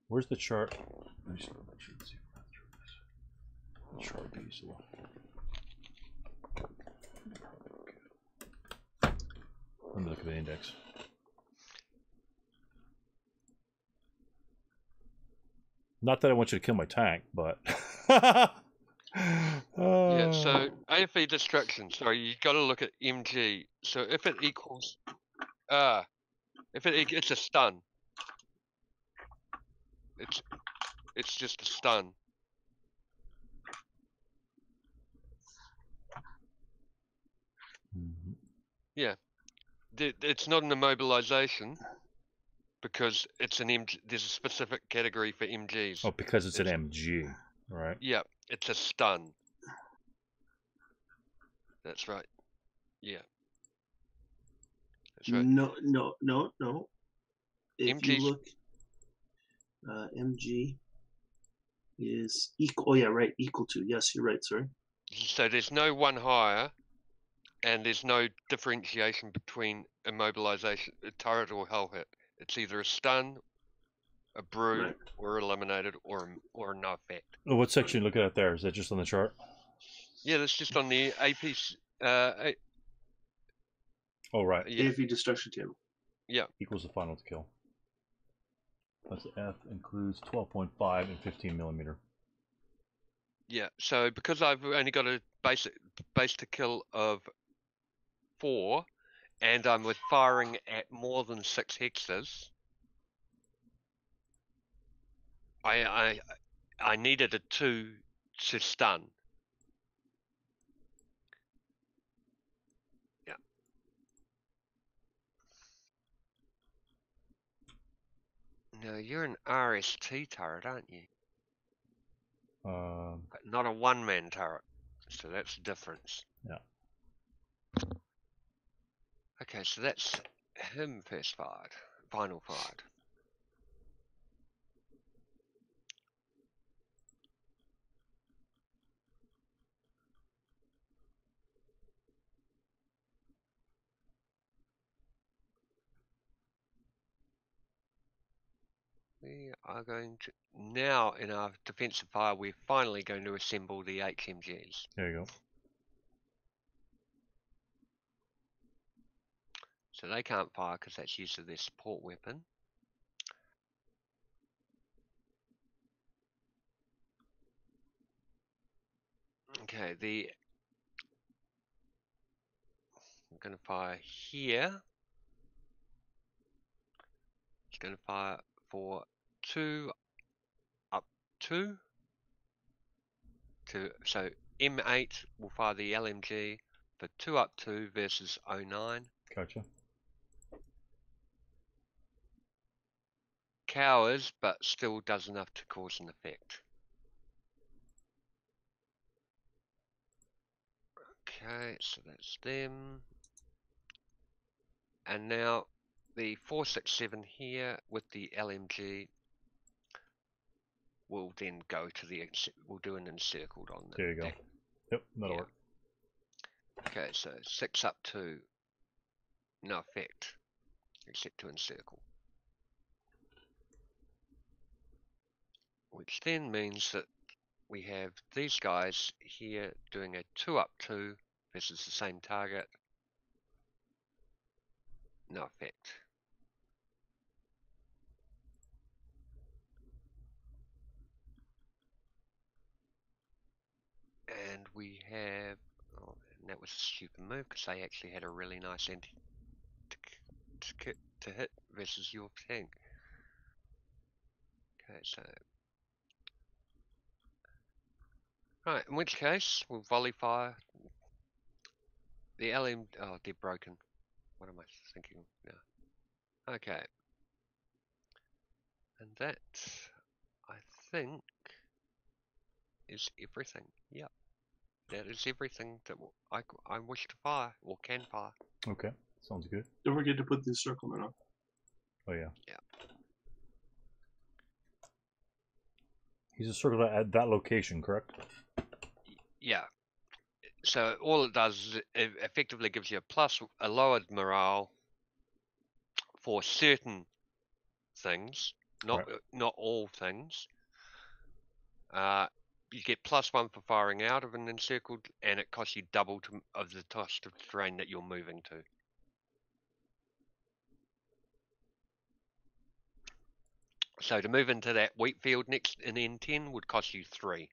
Where's the chart? Let me see. Chart piece. Let me look at the index. Not that I want you to kill my tank, but yeah. So AFE destruction. Sorry, you got to look at MG. So if it equals, it's a stun. It's just a stun. Yeah, it's not an immobilization because it's an MG. There's a specific category for MGs. Oh, because it's an MG, right? Yeah, it's a stun. That's right. Yeah. That's right. No. If MG's... you look, MG is equal. Oh yeah, right. Equal to. Yes, you're right. Sorry. So there's no one higher, and there's no differentiation between immobilization, a turret or hull hit. It's either a stun, a brood, right, or eliminated, or no effect. Oh, what section are you looking at there? Is that just on the chart? Yeah, that's just on the AP. Oh, right. Yeah. AFE destruction table. Yeah. Equals the final to kill. That's F includes 12.5 and 15 millimeter. Yeah, so because I've only got a base to kill of 4, and I'm with firing at more than 6 hexes, I needed a 2 to stun. Yeah. No, you're an RST turret, aren't you? Not a one-man turret, so that's the difference. Yeah. Okay, so that's him first fired, final fired. We are going to, now in our defensive fire, we're finally going to assemble the HMGs. There you go. So they can't fire because that's use of their support weapon. Okay, I'm going to fire here. It's going to fire for 2 up 2. So M8 will fire the LMG for 2 up 2 versus 09. Gotcha. Cowers, but still does enough to cause an effect. Okay, so that's them. And now the 467 here with the LMG will then go to the, we'll do an encircled on them. There you go. Yep, that'll work. Okay, so 6 up 2, no effect, except to encircle. Which then means that we have these guys here doing a 2 up 2 versus the same target. No effect. And we have, oh, and that was a stupid move because they actually had a really nice anti to hit versus your tank. Okay, so right, in which case we'll volley fire the LM. Oh, they're broken. What am I thinking now? Okay, and that I think is everything. Yep, that is everything that I wish to fire or can fire. Okay, sounds good. Don't forget to put the encirclement on. Oh yeah. Yeah. He's a circle at that location, correct? Yeah. So all it does is it effectively gives you a lowered morale for certain things, not all things. You get +1 for firing out of an encircled, and it costs you double of the cost of terrain that you're moving to. So to move into that wheat field next in N10 would cost you 3.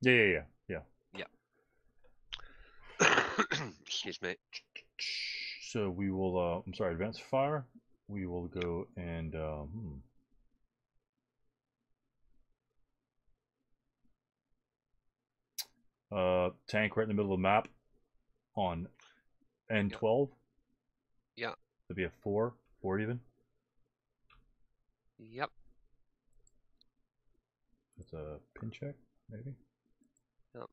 Yeah. Excuse me. So we will, I'm sorry, advanced fire. We will go and, tank right in the middle of the map on N12. Yeah. That'd be a 4 even. Yep. That's a pin check, maybe. Yep.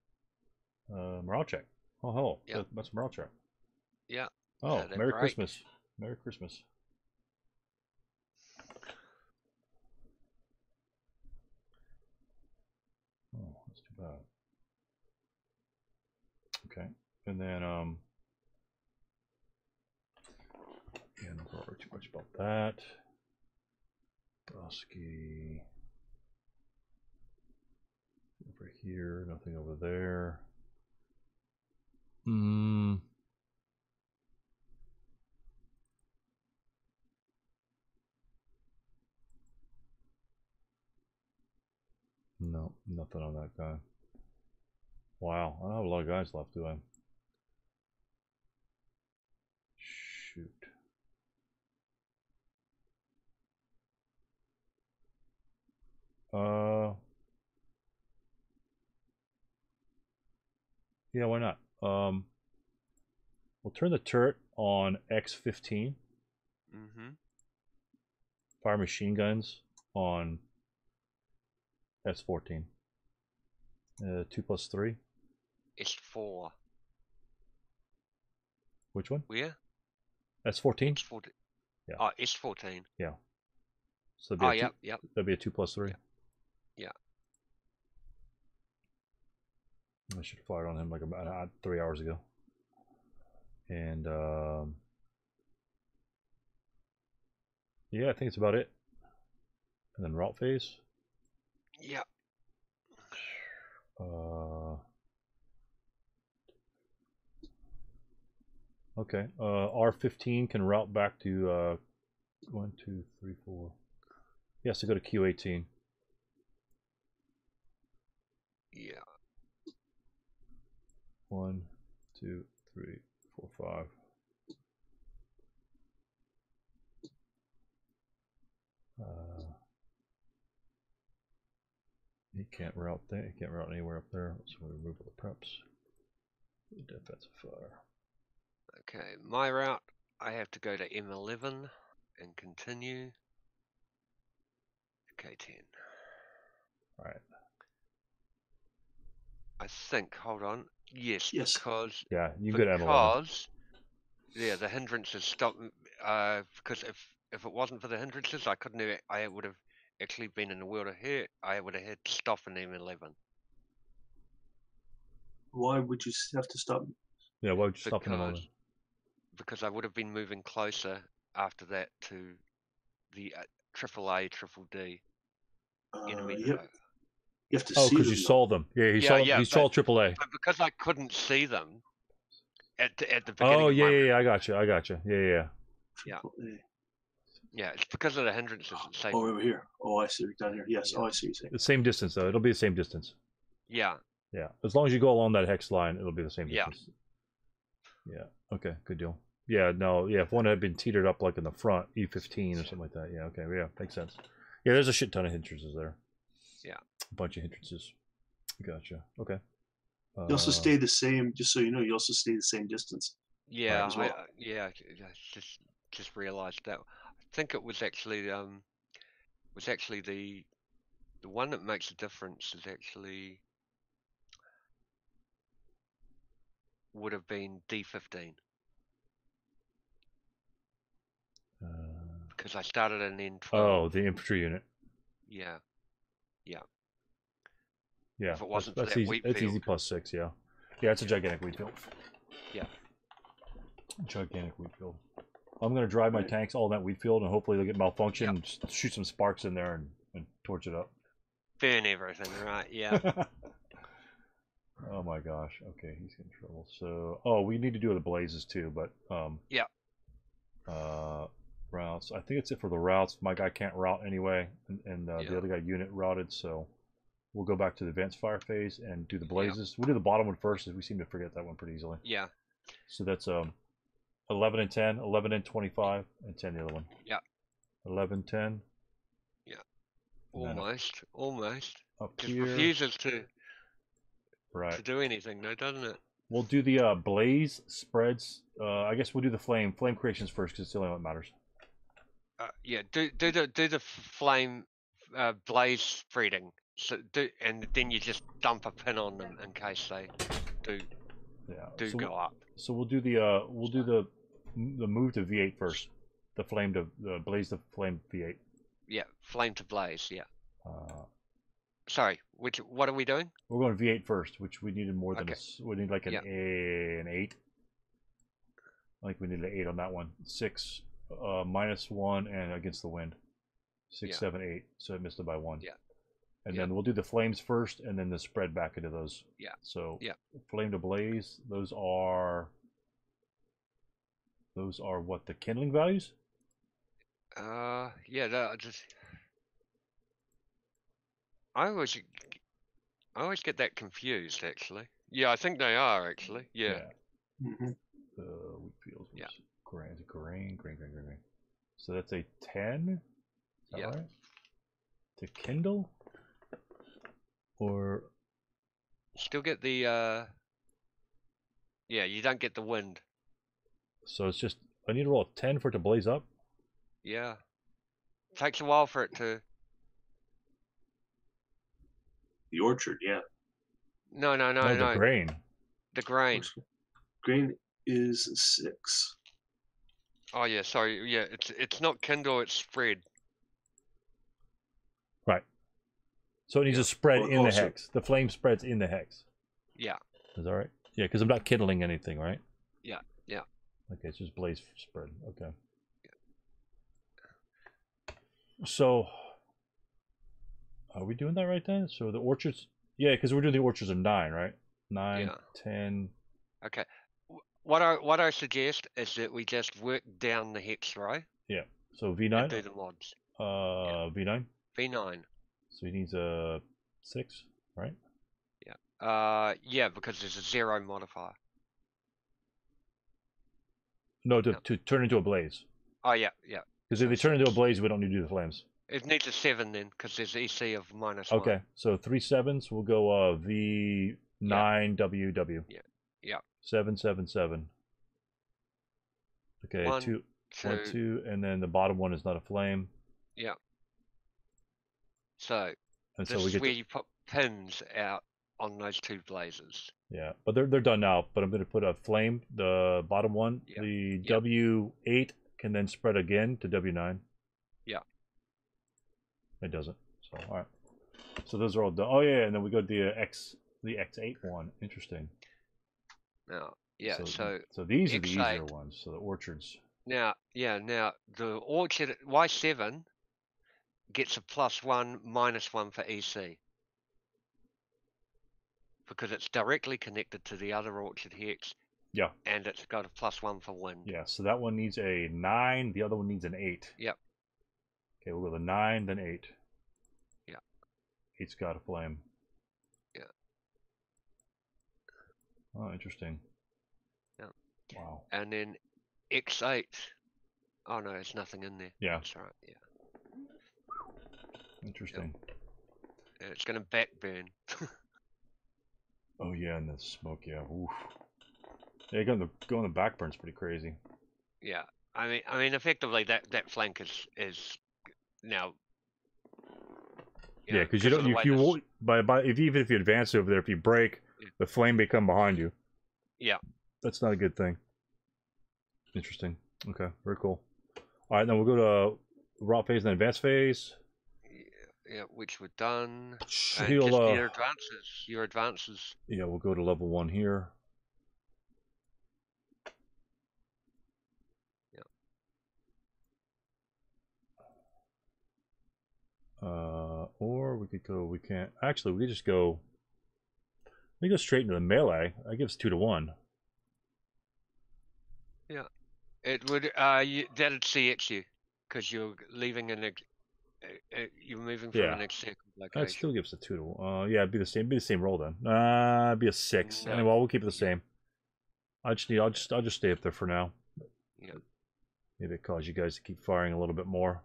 Morale check. Oh, hello. Yep. That's a morale check. Yeah. Oh, Merry Christmas. Merry Christmas. Oh, that's too bad. Okay. And then, yeah, don't worry too much about that. Brosky. Over here, nothing over there. No, nothing on that guy. Wow, I don't have a lot of guys left, do I? Shoot. Yeah, why not? We'll turn the turret on X15. Mm-hmm. Fire machine guns on S14. 2 + 3. It's 4. Which one? Where? S14? It's 14. Yeah. Oh, it's 14. Yeah. So that'd be yep. That'd be a 2 + 3. Yeah. I should have fired on him like about 3 hours ago. And yeah, I think it's about it. And then route phase. Yeah. Okay. R15 can route back to 1, 2, 3, 4. He has to go to Q18. 1, 2, 3, 4, 5. He can't route there. He can't route anywhere up there. So we remove all the preps. Defensive fire. Okay, my route, I have to go to M11 and continue. K10. All right. I think, hold on. Yes, Yes. because Yeah, you can go to M11. Yeah, the hindrances stopped. Because if it wasn't for the hindrances, I would have actually been in the world of hurt. I would have had to stop in M11. Why would you have to stop? Yeah, why would you stop in M11? Because I would have been moving closer after that to the AAA, Triple D. You have to Oh, see because them. you saw them. Yeah, he saw. He saw AAA. But because I couldn't see them at the beginning. Oh, of my route. yeah. I got you. Yeah. Yeah, it's because of the hindrances. Oh, over here. Oh, I see. Down here. Yes. Yeah. Oh, I see what you're saying. The same distance though. It'll be the same distance. Yeah. Yeah. As long as you go along that hex line, it'll be the same distance. Yeah. Okay. Good deal. Yeah. No. Yeah. If one had been teetered up like in the front, E15 or something like that. Yeah. Okay. Yeah. Makes sense. Yeah. There's a shit ton of hindrances there. Yeah. A bunch of hindrances. Gotcha. Okay. You also stay the same. Just so you know, you also stay the same distance. Yeah. As well. I just realized that. I think it was actually the one that makes a difference is actually would have been D15 because I started in N12. Oh, the infantry unit. Yeah. Yeah. If it wasn't for that's that easy. wheat That's field. easy +6. Yeah. Yeah. It's a gigantic wheat field. Yeah. Gigantic wheat field. I'm gonna drive my tanks all in that wheat field, and hopefully they'll get malfunction. And just shoot some sparks in there and torch it up. Burn everything, right? Yeah. Oh my gosh. Okay, he's in trouble. So, we need to do the blazes too, but Yeah. Routes. I think it's it for the routes. My guy can't route anyway, and Yeah. the other guy unit routed. So we'll go back to the advanced fire phase and do the blazes. We'll do the bottom one first, as we seem to forget that one pretty easily. Yeah. So that's 11 and 10, 11 and 25, and 10 the other one. Yeah. 11, 10. Yeah. Almost. Up Just here. refuses to Right. do anything, though, doesn't it? We'll do the blaze spreads. I guess we'll do the flame creations first because it's the only one that matters. Yeah. Do the flame blaze spreading. So and then you just dump a pin on them in case they do go up. So we'll do the move to V8 first. The blaze to flame V8. Yeah, flame to blaze. Yeah. Sorry, what are we doing? We're going V8 first, which we needed more than we need like an 8. I think we need an 8 on that one. 6, -1, and against the wind. 6, 7, 8. So it missed it by 1. Yeah. And then we'll do the flames first, and then the spread back into those. Yeah. So flame to blaze. Those are what, the kindling values? Yeah. I always get that confused, actually. Yeah, I think they are actually. Yeah. Mm-hmm. Wheat fields. Yeah. Grain. So that's a 10. Is that right? To kindle. Or still get the you don't get the wind. So it's just I need to roll a 10 for it to blaze up? Yeah. Takes a while for it to The orchard, yeah. No, the grain. The grain. Grain is 6. Oh yeah, sorry. Yeah, it's not kindle, it's spread. Right. So it needs to spread in the hex. The flame spreads in the hex. Yeah. Is that right? Yeah, because I'm not kindling anything, right? Yeah. Okay, it's just blaze spread. Okay. So, are we doing that right then? So the orchards, because we're doing the orchards of 9, right? 9, 10. Okay. What I suggest is that we just work down the hex row. Yeah. So V9. And do the mods. V9. V9. So he needs a 6, right? Yeah. Yeah, because there's a 0 modifier. No, to turn into a blaze. Oh yeah, yeah. Because if they turn into a blaze, we don't need to do the flames. It needs a 7 then, because there's EC of -1. Okay, so 3 7s. We'll go V9WW. Yeah. Yeah. 777. Okay, 1, 2, 2. 1, 2, and then the bottom one is not a flame. Yeah. So And this so we is get where you put pins out on those 2 blazes. yeah, but they're done now. But I'm going to put a flame, the bottom one. Yeah. The Yeah. W8 can then spread again to W9. Yeah. It doesn't. So all right. So those are all done. Oh yeah, and then we go to the X8 one. Interesting. Now, yeah. So these are the X8. easier ones. So the orchards. now, yeah. Now the orchard Y7 gets a +1 -1 for EC. Because it's directly connected to the other orchard hex. Yeah. And it's got a +1 for wind. Yeah. So that one needs a 9. The other one needs an 8. Yep. Okay, we'll go to 9, then 8. Yeah. 8's got a flame. Yeah. Oh, interesting. Yeah. Wow. And then X8. Oh no, there's nothing in there. Yeah. That's right. Yeah. Interesting. And it's gonna backburn. Oh yeah, and the smoke. Yeah. Oof. Yeah, going the backburn's pretty crazy. Yeah. I mean, effectively that flank is now. Yeah, because you don't. If you won't, even if you advance over there, if you break, the flame may come behind you. Yeah. That's not a good thing. Interesting. Okay, very cool. All right, then we'll go to raw phase and then advanced phase. Yeah, which we're done. And He'll, just your advances. Your advances. Yeah, we'll go to level 1 here. Yeah. Or we could go. We can't. Actually, we could just go. We go straight into the melee. That gives 2 to 1. Yeah. It would. That'd CX you, because you're leaving an. You're moving from an encircled location. That still gives a 2 to 1. Yeah, it'd be the same. Be the same roll then. It'd be a 6. No. Anyway, we'll keep it the same. I'll just stay up there for now. Yeah. Maybe it cause you guys to keep firing a little bit more.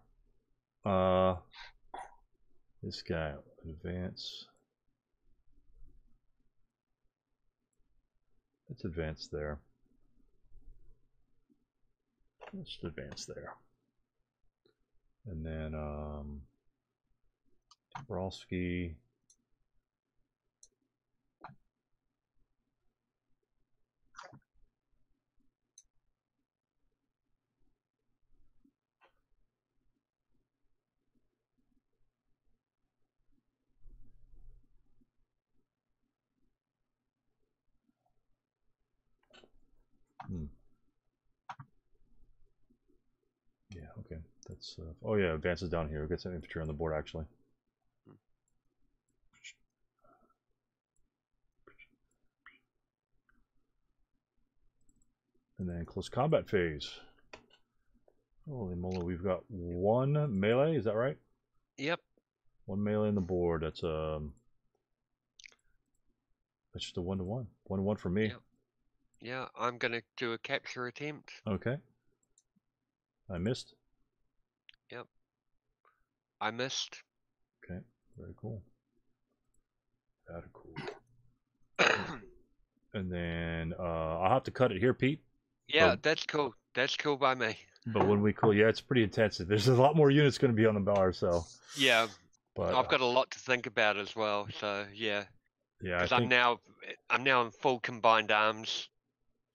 This guy advance. Let's advance there. Let's advance there. And then Dabrowski. Yeah, okay. That's oh yeah, advances down here. We'll get some infantry on the board actually. And then close combat phase. Holy moly, we've got 1 melee, is that right? Yep. 1 melee on the board. That's just a 1-to-1. 1-to-1 for me. Yep. Yeah, I'm gonna do a capture attempt. Okay. I missed. Yep. I missed. Okay, very cool. Very cool. And then I'll have to cut it here, Pete. Yeah, that's cool. That's cool by me. But when we cool, yeah, it's pretty intensive. There's a lot more units going to be on the bar, so. Yeah, but I've got a lot to think about as well. So yeah. Yeah, because I'm now in full combined arms.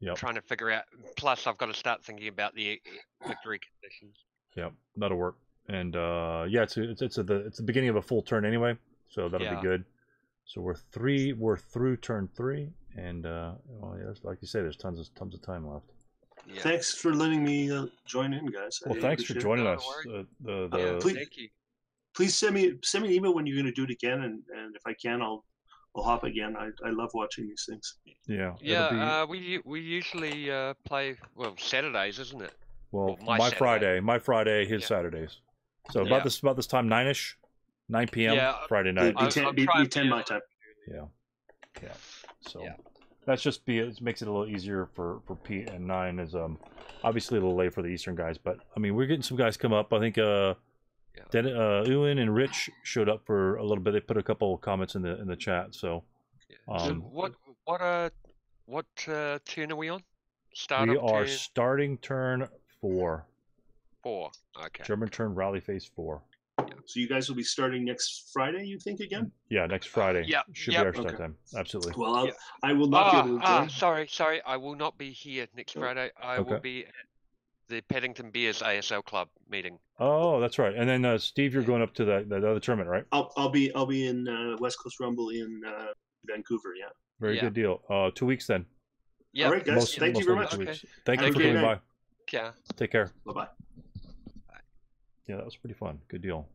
Yep. Trying to figure out. Plus, I've got to start thinking about the victory conditions. Yep, that'll work. And yeah, it's the beginning of a full turn anyway, so that'll be good. So we're through turn 3, and well, yeah, like you say, there's tons of time left. Yeah. Thanks for letting me join in, guys. Well, thanks for joining us. Thank you. Please send me an email when you're going to do it again, and if I can, I'll hop again. I love watching these things. Yeah. Yeah. We usually play Saturdays, isn't it? Well, my Friday, his Saturdays. So about this time, 9 p.m. Yeah, Friday night. Be 10 my time. Yeah. Yeah. So Yeah. that's just it makes it a little easier for Pete, and 9 is obviously a little late for the Eastern guys, but I mean we're getting some guys come up. I think Ewan and Rich showed up for a little bit. They put a couple of comments in the chat. So, So what turn are we on? We are turn starting turn 4. 4. Okay. German turn rally phase 4. So you guys will be starting next Friday, you think, again? Yeah, next Friday. Yeah. Should be our start time. Absolutely. Well, I will not be able to join. Sorry. I will not be here next Friday. I will be at the Paddington Bears ASL Club meeting. Oh, that's right. And then Steve, you're going up to that other tournament, right? I'll be in West Coast Rumble in Vancouver. Yeah. Very good deal. 2 weeks then. Yeah. All right, guys. Thank you very much. Thank you for coming by. Yeah. Take care. Bye bye. Yeah, that was pretty fun. Good deal.